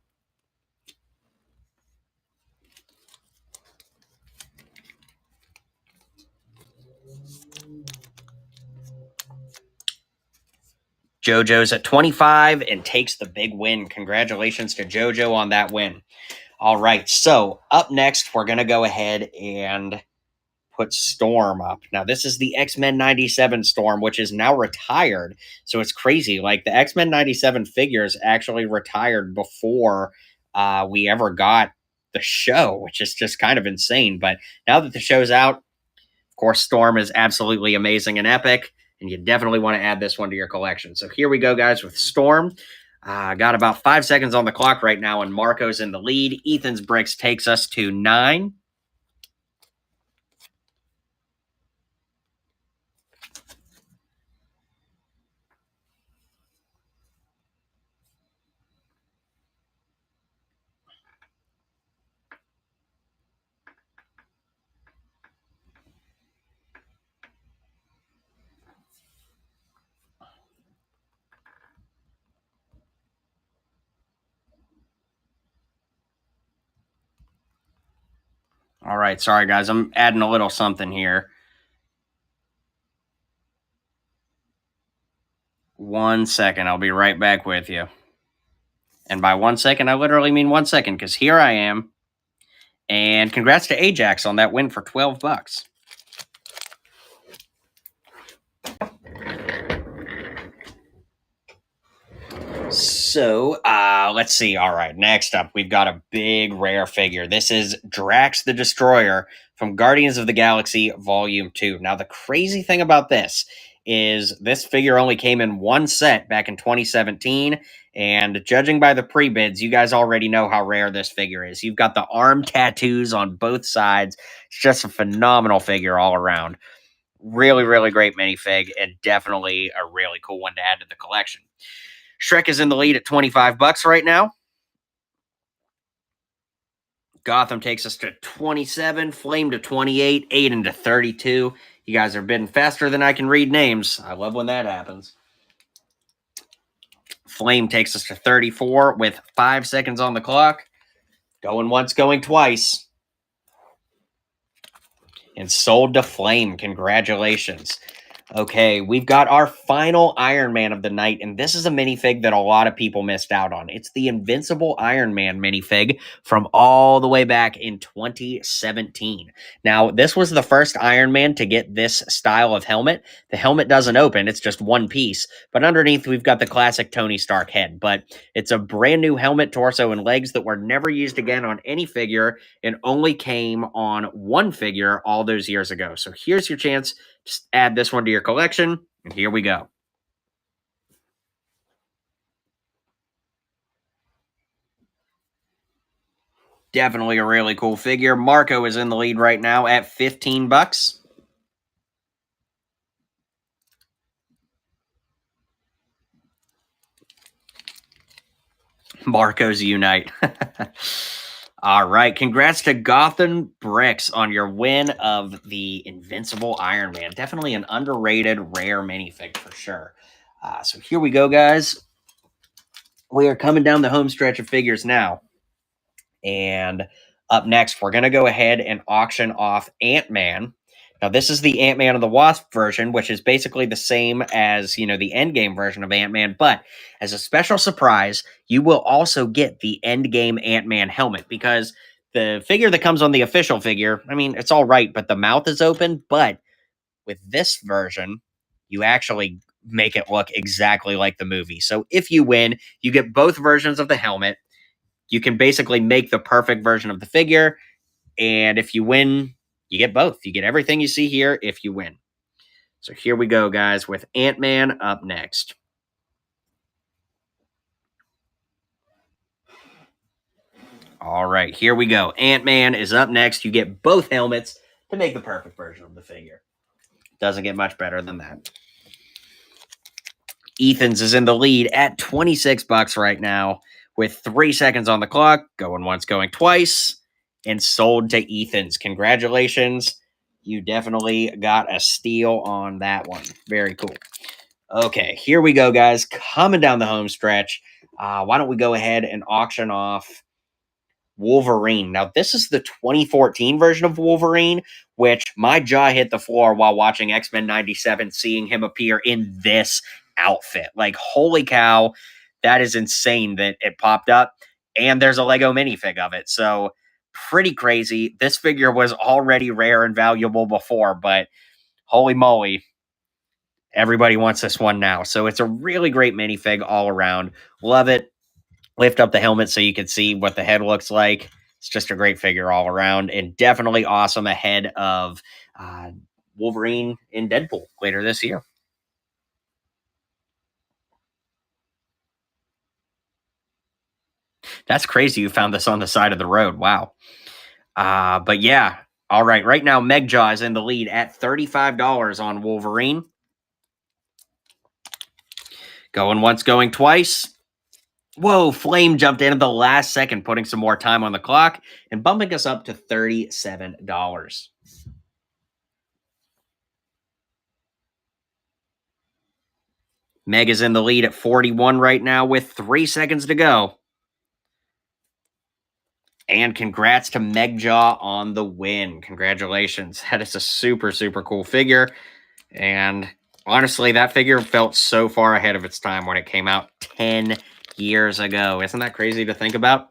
JoJo's at 25 and takes the big win. Congratulations to JoJo on that win. All right, so up next, we're going to go ahead and put Storm up. Now, this is the X-Men 97 Storm, which is now retired. So it's crazy. Like, the X-Men 97 figures actually retired before we ever got the show, which is just kind of insane. But now that the show's out, of course, Storm is absolutely amazing and epic, and you definitely want to add this one to your collection. So here we go, guys, with Storm. Got about 5 seconds on the clock right now, and Marco's in the lead. Ethan's Bricks takes us to 9. All right, sorry, guys. I'm adding a little something here. 1 second. I'll be right back with you. And by 1 second, I literally mean 1 second, because here I am. And congrats to Ajax on that win for $12. So, let's see. All right, next up, we've got a big rare figure. This is Drax the Destroyer from Guardians of the Galaxy Volume 2. Now, the crazy thing about this is this figure only came in one set back in 2017, and judging by the pre-bids, you guys already know how rare this figure is. You've got the arm tattoos on both sides. It's just a phenomenal figure all around. Really, really great minifig, and definitely a really cool one to add to the collection. Shrek is in the lead at $25 right now. Gotham takes us to 27, Flame to 28, Aiden to 32. You guys are bidding faster than I can read names. I love when that happens. Flame takes us to 34 with 5 seconds on the clock. Going once, going twice. And sold to Flame. Congratulations. Okay, we've got our final Iron Man of the night, and this is a minifig that a lot of people missed out on. It's the Invincible Iron Man minifig from all the way back in 2017. Now, this was the first Iron Man to get this style of helmet. The helmet doesn't open, it's just one piece, but underneath we've got the classic Tony Stark head, but it's a brand new helmet, torso, and legs that were never used again on any figure and only came on one figure all those years ago. So here's your chance. Just add this one to your collection, and here we go. Definitely a really cool figure. Marco is in the lead right now at $15. Marco's Unite. All right, congrats to Gotham Bricks on your win of the Invincible Iron Man. Definitely an underrated, rare minifig for sure. So here we go, guys. We are coming down the home stretch of figures now. And up next, we're going to go ahead and auction off Ant-Man. Now, this is the Ant-Man and the Wasp version, which is basically the same as, you know, the Endgame version of Ant-Man. But as a special surprise, you will also get the Endgame Ant-Man helmet, because the figure that comes on the official figure, I mean, it's all right, but the mouth is open. But with this version, you actually make it look exactly like the movie. So if you win, you get both versions of the helmet. You can basically make the perfect version of the figure. And if you win, you get both. You get everything you see here if you win. So here we go, guys, with Ant-Man up next. All right, here we go. Ant-Man is up next. You get both helmets to make the perfect version of the figure. Doesn't get much better than that. Ethan's is in the lead at 26 bucks right now with 3 seconds on the clock. Going once, going twice, and sold to Ethan's. Congratulations. You definitely got a steal on that one. Very cool. Okay, here we go, guys. Coming down the home stretch. Why don't we go ahead and auction off Wolverine. Now, this is the 2014 version of Wolverine, which my jaw hit the floor while watching X-Men 97, seeing him appear in this outfit. Like, holy cow, that is insane that it popped up. And there's a Lego minifig of it. So, pretty crazy. This figure was already rare and valuable before, but holy moly, everybody wants this one now. So, it's a really great minifig all around. Love it. Lift up the helmet so you can see what the head looks like. It's just a great figure all around, and definitely awesome ahead of Wolverine in Deadpool later this year. That's crazy you found this on the side of the road. Wow. But yeah, all right. Right now, Megjaw is in the lead at $35 on Wolverine. Going once, going twice. Whoa, Flame jumped in at the last second, putting some more time on the clock and bumping us up to $37. Meg is in the lead at 41 right now with 3 seconds to go. And congrats to Megjaw on the win. Congratulations. That is a super, super cool figure. And honestly, that figure felt so far ahead of its time when it came out 10 years ago. Isn't that crazy to think about?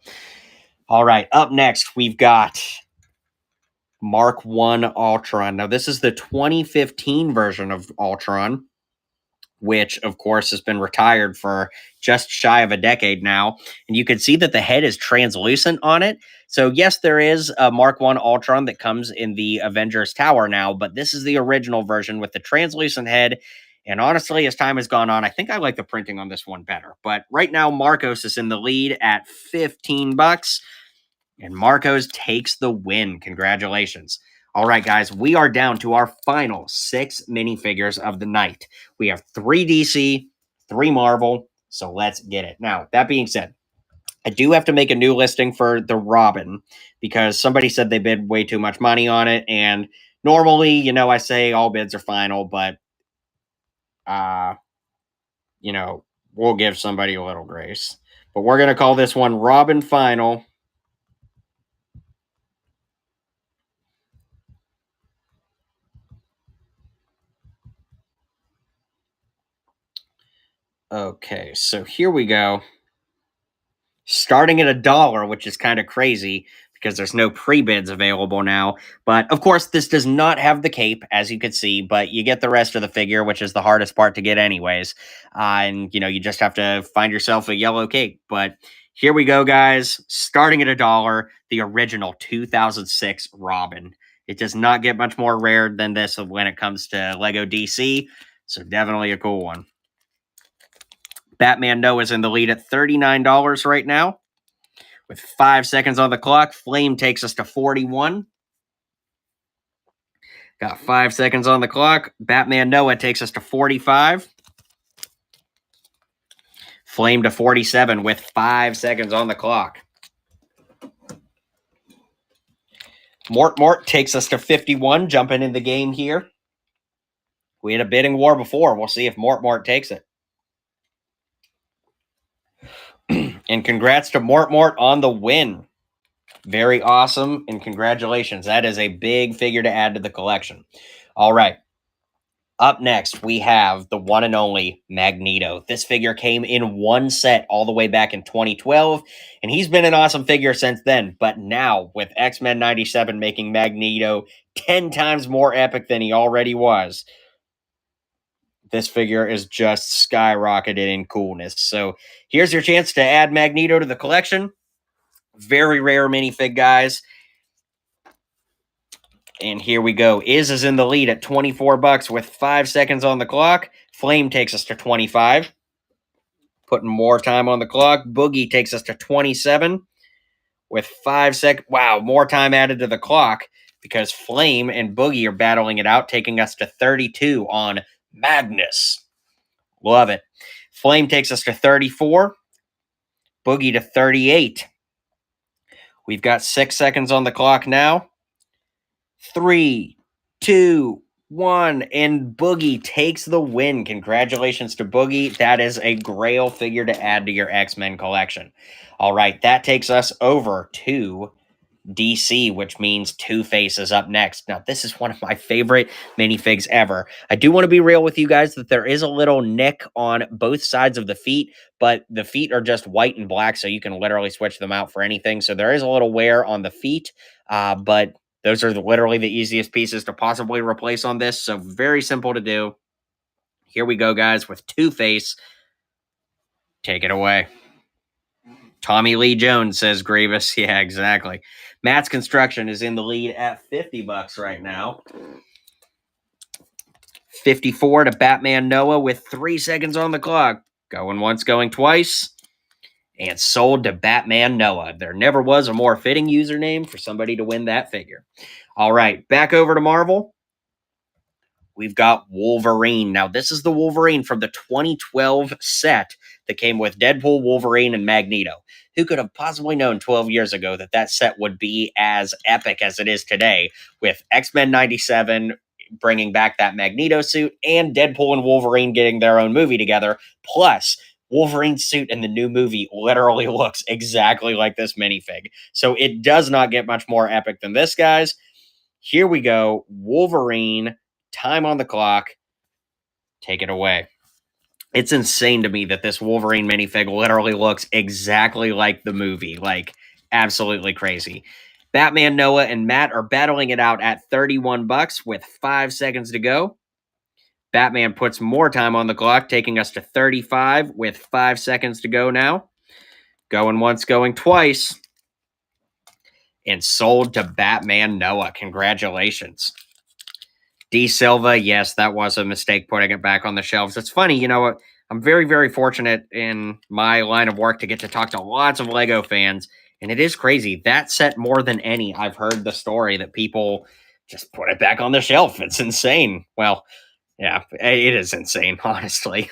All right, up next, we've got Mark 1 Ultron. Now, this is the 2015 version of Ultron, which of course has been retired for just shy of a decade now. And you can see that the head is translucent on it. So yes, there is a Mark 1 Ultron that comes in the Avengers Tower now, but this is the original version with the translucent head. And honestly, as time has gone on, I think I like the printing on this one better. But right now, Marcos is in the lead at 15 bucks. And Marcos takes the win. Congratulations. All right, guys, we are down to our final 6 minifigures of the night. We have 3 DC, 3 Marvel, so let's get it. Now, that being said, I do have to make a new listing for the Robin because somebody said they bid way too much money on it, and normally, I say all bids are final, but, we'll give somebody a little grace. But we're going to call this one Robin Final. Okay, so here we go. Starting at $1, which is kind of crazy because there's no pre-bids available now. But of course, this does not have the cape, as you can see, but you get the rest of the figure, which is the hardest part to get anyways. And, you just have to find yourself a yellow cape. But here we go, guys. Starting at $1, the original 2006 Robin. It does not get much more rare than this when it comes to Lego DC. So definitely a cool one. Batman Noah's in the lead at $39 right now. With 5 seconds on the clock, Flame takes us to 41. Got 5 seconds on the clock. Batman Noah takes us to 45. Flame to 47 with 5 seconds on the clock. Mort takes us to 51, jumping in the game here. We had a bidding war before. We'll see if Mort takes it. And congrats to Mort on the win. Very awesome, and congratulations. That is a big figure to add to the collection. All right. Up next, we have the one and only Magneto. This figure came in one set all the way back in 2012, and he's been an awesome figure since then. But now, with X-Men 97 making Magneto 10 times more epic than he already was, this figure is just skyrocketed in coolness. So here's your chance to add Magneto to the collection. Very rare minifig, guys. And here we go. Is in the lead at 24 bucks with 5 seconds on the clock. Flame takes us to 25. Putting more time on the clock. Boogie takes us to 27 with 5 seconds. Wow, more time added to the clock because Flame and Boogie are battling it out, taking us to 32 on Madness. Love it. Flame takes us to 34. Boogie to 38. We've got 6 seconds on the clock now. 3, 2, 1, and Boogie takes the win. Congratulations to Boogie. That is a Grail figure to add to your X-Men collection. All right, that takes us over to DC, which means Two-Face is up next. Now, this is one of my favorite minifigs ever. I do want to be real with you guys that there is a little nick on both sides of the feet, but the feet are just white and black, so you can literally switch them out for anything. So there is a little wear on the feet, but those are literally the easiest pieces to possibly replace on this, so very simple to do. Here we go, guys, with Two-Face. Take it away. Tommy Lee Jones, says Grievous. Yeah, exactly. Matt's Construction is in the lead at 50 bucks right now. 54 to Batman Noah with 3 seconds on the clock. Going once, going twice. And sold to Batman Noah. There never was a more fitting username for somebody to win that figure. All right, back over to Marvel. We've got Wolverine. Now, this is the Wolverine from the 2012 set that came with Deadpool, Wolverine, and Magneto. Who could have possibly known 12 years ago that that set would be as epic as it is today, with X-Men 97 bringing back that Magneto suit and Deadpool and Wolverine getting their own movie together, plus Wolverine's suit in the new movie literally looks exactly like this minifig. So it does not get much more epic than this, guys. Here we go. Wolverine, time on the clock. Take it away. It's insane to me that this Wolverine minifig literally looks exactly like the movie. Like, absolutely crazy. Batman Noah and Matt are battling it out at 31 bucks with 5 seconds to go. Batman puts more time on the clock, taking us to 35 with 5 seconds to go now. Going once, going twice. And sold to Batman Noah. Congratulations. D. Silva, yes, that was a mistake putting it back on the shelves. It's funny, you know, I'm very, very fortunate in my line of work to get to talk to lots of Lego fans, and it is crazy. That set more than any, I've heard the story that people just put it back on the shelf. It's insane. Well, yeah, it is insane, honestly.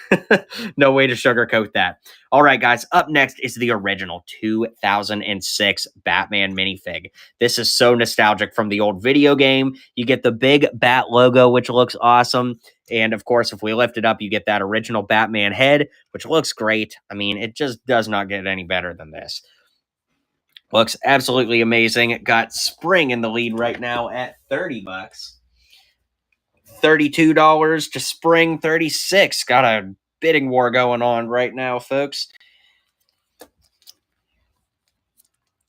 No way to sugarcoat that. All right, guys, up next is the original 2006 Batman minifig. This is so nostalgic from the old video game. You get the big bat logo, which looks awesome. And, of course, if we lift it up, you get that original Batman head, which looks great. I mean, it just does not get any better than this. Looks absolutely amazing. It got Spring in the lead right now at 30 bucks. $32 to Spring, 36. Got a bidding war going on right now, folks.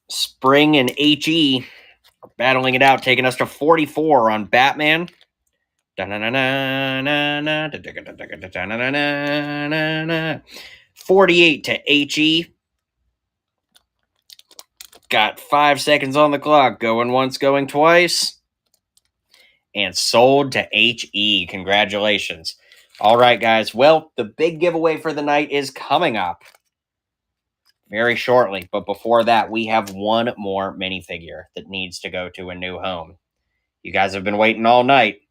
Spring and HE are battling it out, taking us to 44 on Batman. 48 to HE. Got 5 seconds on the clock. Going once, going twice. And sold to HE. Congratulations. All right, guys. Well, the big giveaway for the night is coming up very shortly. But before that, we have one more minifigure that needs to go to a new home. You guys have been waiting all night.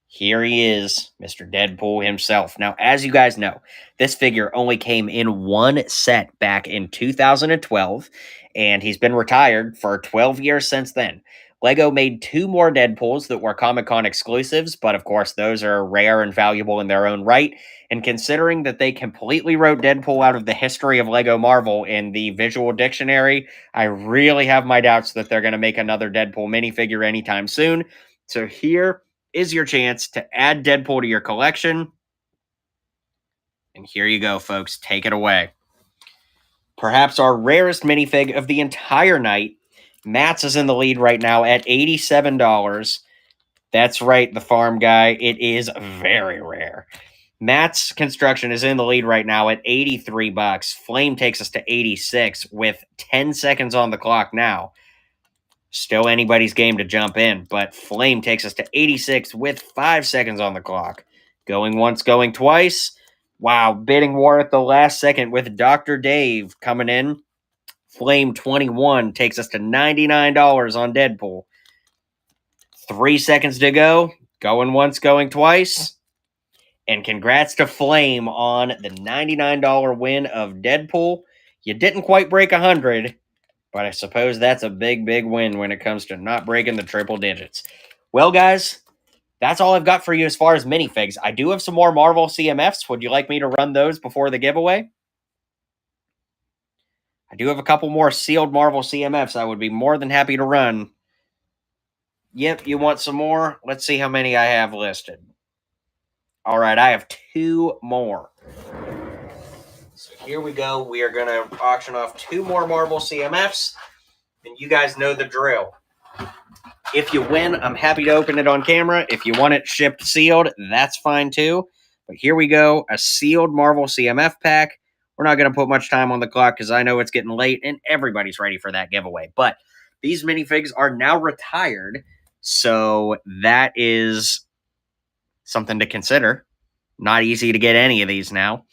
Here he is, Mr. Deadpool himself. Now, as you guys know, this figure only came in one set back in 2012, and he's been retired for 12 years since then. Lego made 2 more Deadpools that were Comic-Con exclusives, but of course those are rare and valuable in their own right. And considering that they completely wrote Deadpool out of the history of Lego Marvel in the visual dictionary, I really have my doubts that they're going to make another Deadpool minifigure anytime soon. So here is your chance to add Deadpool to your collection. And here you go, folks. Take it away. Perhaps our rarest minifig of the entire night. Matt's is in the lead right now at $87. That's right, the farm guy. It is very rare. Matt's Construction is in the lead right now at 83 bucks. Flame takes us to 86 with 10 seconds on the clock now. Still anybody's game to jump in, but Flame takes us to 86 with 5 seconds on the clock. Going once, going twice. Wow, bidding war at the last second with Dr. Dave coming in. Flame 21 takes us to $99 on Deadpool. 3 seconds to go. Going once, going twice. And congrats to Flame on the $99 win of Deadpool. You didn't quite break 100, but I suppose that's a big, big win when it comes to not breaking the triple digits. Well, guys, that's all I've got for you as far as minifigs. I do have some more Marvel CMFs. Would you like me to run those before the giveaway? I do have a couple more sealed Marvel CMFs I would be more than happy to run. Yep, you want some more? Let's see how many I have listed. All right, I have 2 more. So here we go. We are going to auction off 2 more Marvel CMFs, and you guys know the drill. If you win, I'm happy to open it on camera. If you want it shipped sealed, that's fine too. But here we go, a sealed Marvel CMF pack. We're not going to put much time on the clock because I know it's getting late and everybody's ready for that giveaway. But these minifigs are now retired, so that is something to consider. Not easy to get any of these now.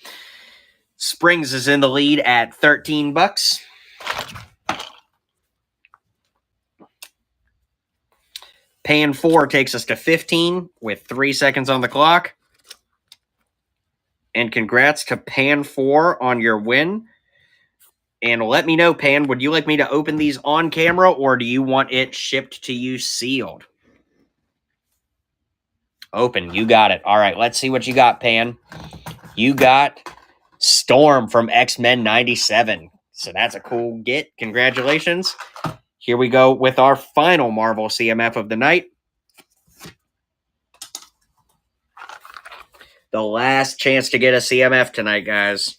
Springs is in the lead at 13 bucks. Pan 4 takes us to 15 with 3 seconds on the clock. And congrats to Pan 4 on your win. And let me know, Pan, would you like me to open these on camera or do you want it shipped to you sealed? Open, you got it. All right, let's see what you got, Pan. You got Storm from X-Men 97. So that's a cool get. Congratulations. Here we go with our final Marvel CMF of the night. The last chance to get a CMF tonight, guys.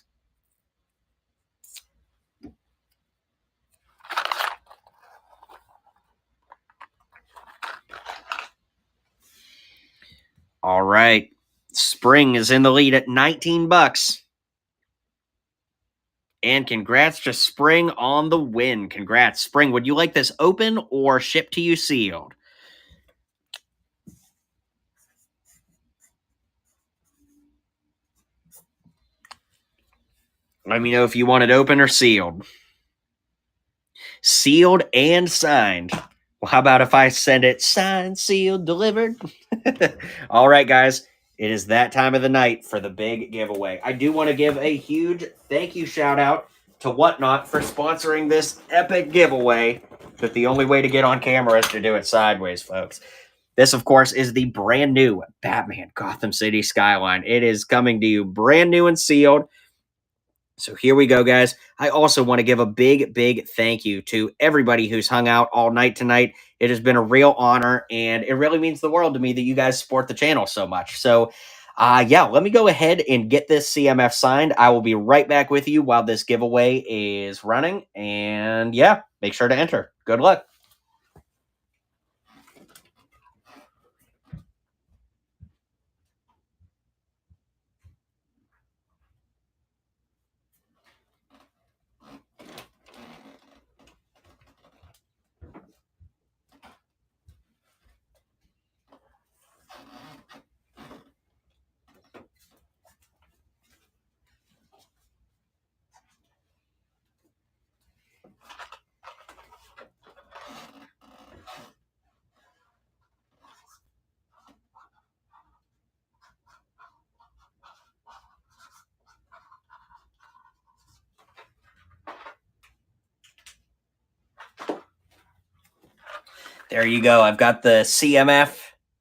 All right. Spring is in the lead at 19 bucks. And congrats to Spring on the win. Congrats. Spring, would you like this open or shipped to you sealed? Let me know if you want it open or sealed. Sealed and signed. Well, how about if I send it signed, sealed, delivered? All right, guys. It is that time of the night for the big giveaway. I do want to give a huge thank you shout out to Whatnot for sponsoring this epic giveaway. But the only way to get on camera is to do it sideways, folks. This, of course, is the brand new Batman Gotham City Skyline. It is coming to you brand new and sealed. So here we go, guys. I also want to give a big, big thank you to everybody who's hung out all night tonight. It has been a real honor, and it really means the world to me that you guys support the channel so much. So, yeah, let me go ahead and get this CMF signed. I will be right back with you while this giveaway is running. And, yeah, make sure to enter. Good luck. There you go. I've got the CMF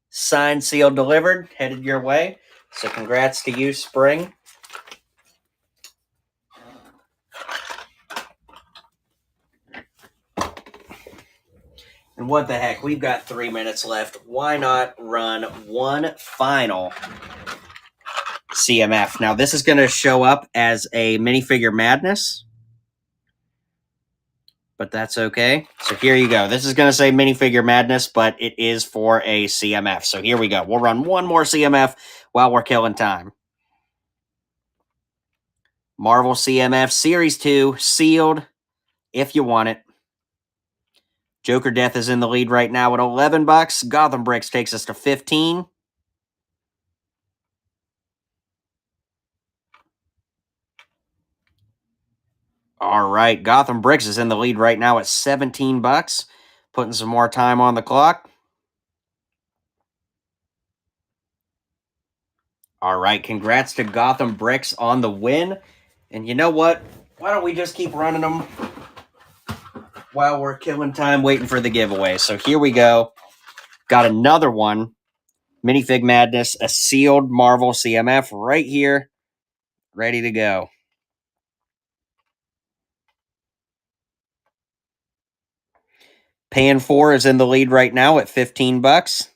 signed, sealed, delivered, headed your way. So congrats to you, Spring. And what the heck, we've got 3 minutes left. Why not run one final CMF? Now, this is going to show up as a minifigure madness, but that's okay. So here you go. This is going to say minifigure madness, but it is for a CMF. So here we go. We'll run one more CMF while we're killing time. Marvel CMF Series 2, sealed, if you want it. Joker Death is in the lead right now at 11 bucks. Gotham Bricks takes us to 15. All right, Gotham Bricks is in the lead right now at 17 bucks. Putting some more time on the clock. All right, congrats to Gotham Bricks on the win. And you know what? Why don't we just keep running them while we're killing time waiting for the giveaway? So here we go. Got another one. Minifig Madness, a sealed Marvel CMF right here, ready to go. Pan 4 is in the lead right now at 15 bucks.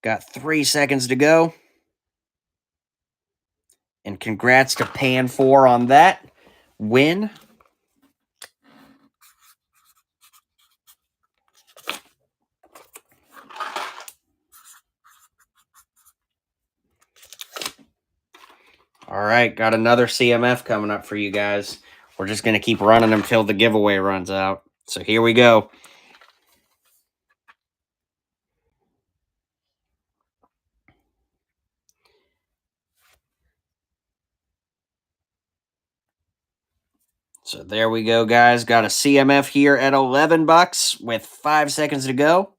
Got 3 seconds to go. And congrats to Pan 4 on that win. All right, got another CMF coming up for you guys. We're just going to keep running them until the giveaway runs out. So here we go. So there we go, guys. Got a CMF here at 11 bucks with 5 seconds to go.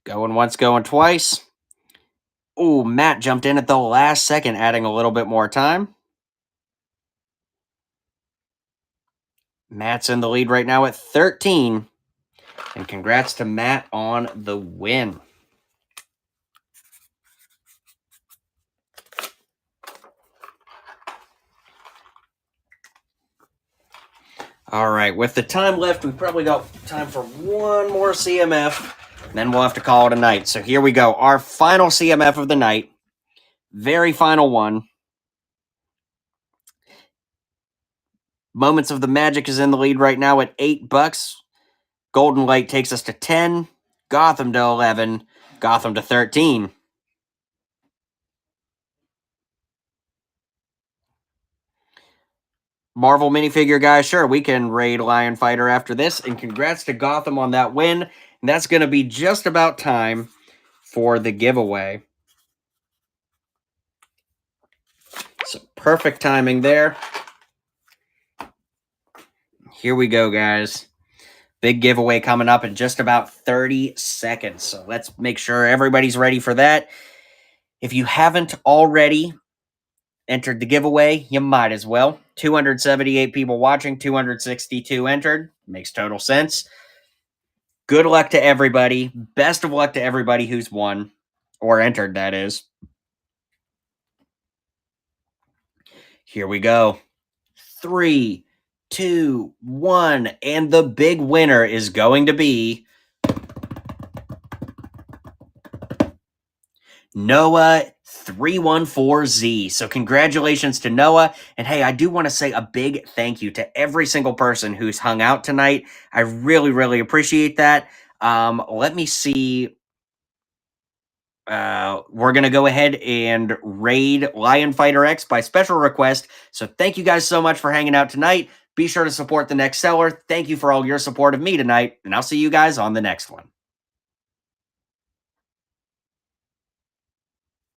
Going once, going twice. Oh, Matt jumped in at the last second, adding a little bit more time. Matt's in the lead right now at 13. And congrats to Matt on the win. All right, with the time left, we probably got time for one more CMF. Then we'll have to call it a night. So here we go. Our final CMF of the night. Very final one. Moments of the Magic is in the lead right now at 8 bucks. Golden Light takes us to 10. Gotham to 11. Gotham to 13. Marvel minifigure guys, sure, we can raid Lion Fighter after this. And congrats to Gotham on that win. And that's going to be just about time for the giveaway. So perfect timing there. Here we go, guys. Big giveaway coming up in just about 30 seconds. So let's make sure everybody's ready for that. If you haven't already entered the giveaway, you might as well. 278 people watching, 262 entered. Makes total sense. Good luck to everybody. Best of luck to everybody who's won or entered, that is. Here we go. 3, 2, 1. And the big winner is going to be Noah 314Z. So congratulations to Noah. And hey, I do want to say a big thank you to every single person who's hung out tonight. I really, really appreciate that. Let me see. We're going to go ahead and raid Lion Fighter X by special request. So thank you guys so much for hanging out tonight. Be sure to support the next seller. Thank you for all your support of me tonight, and I'll see you guys on the next one.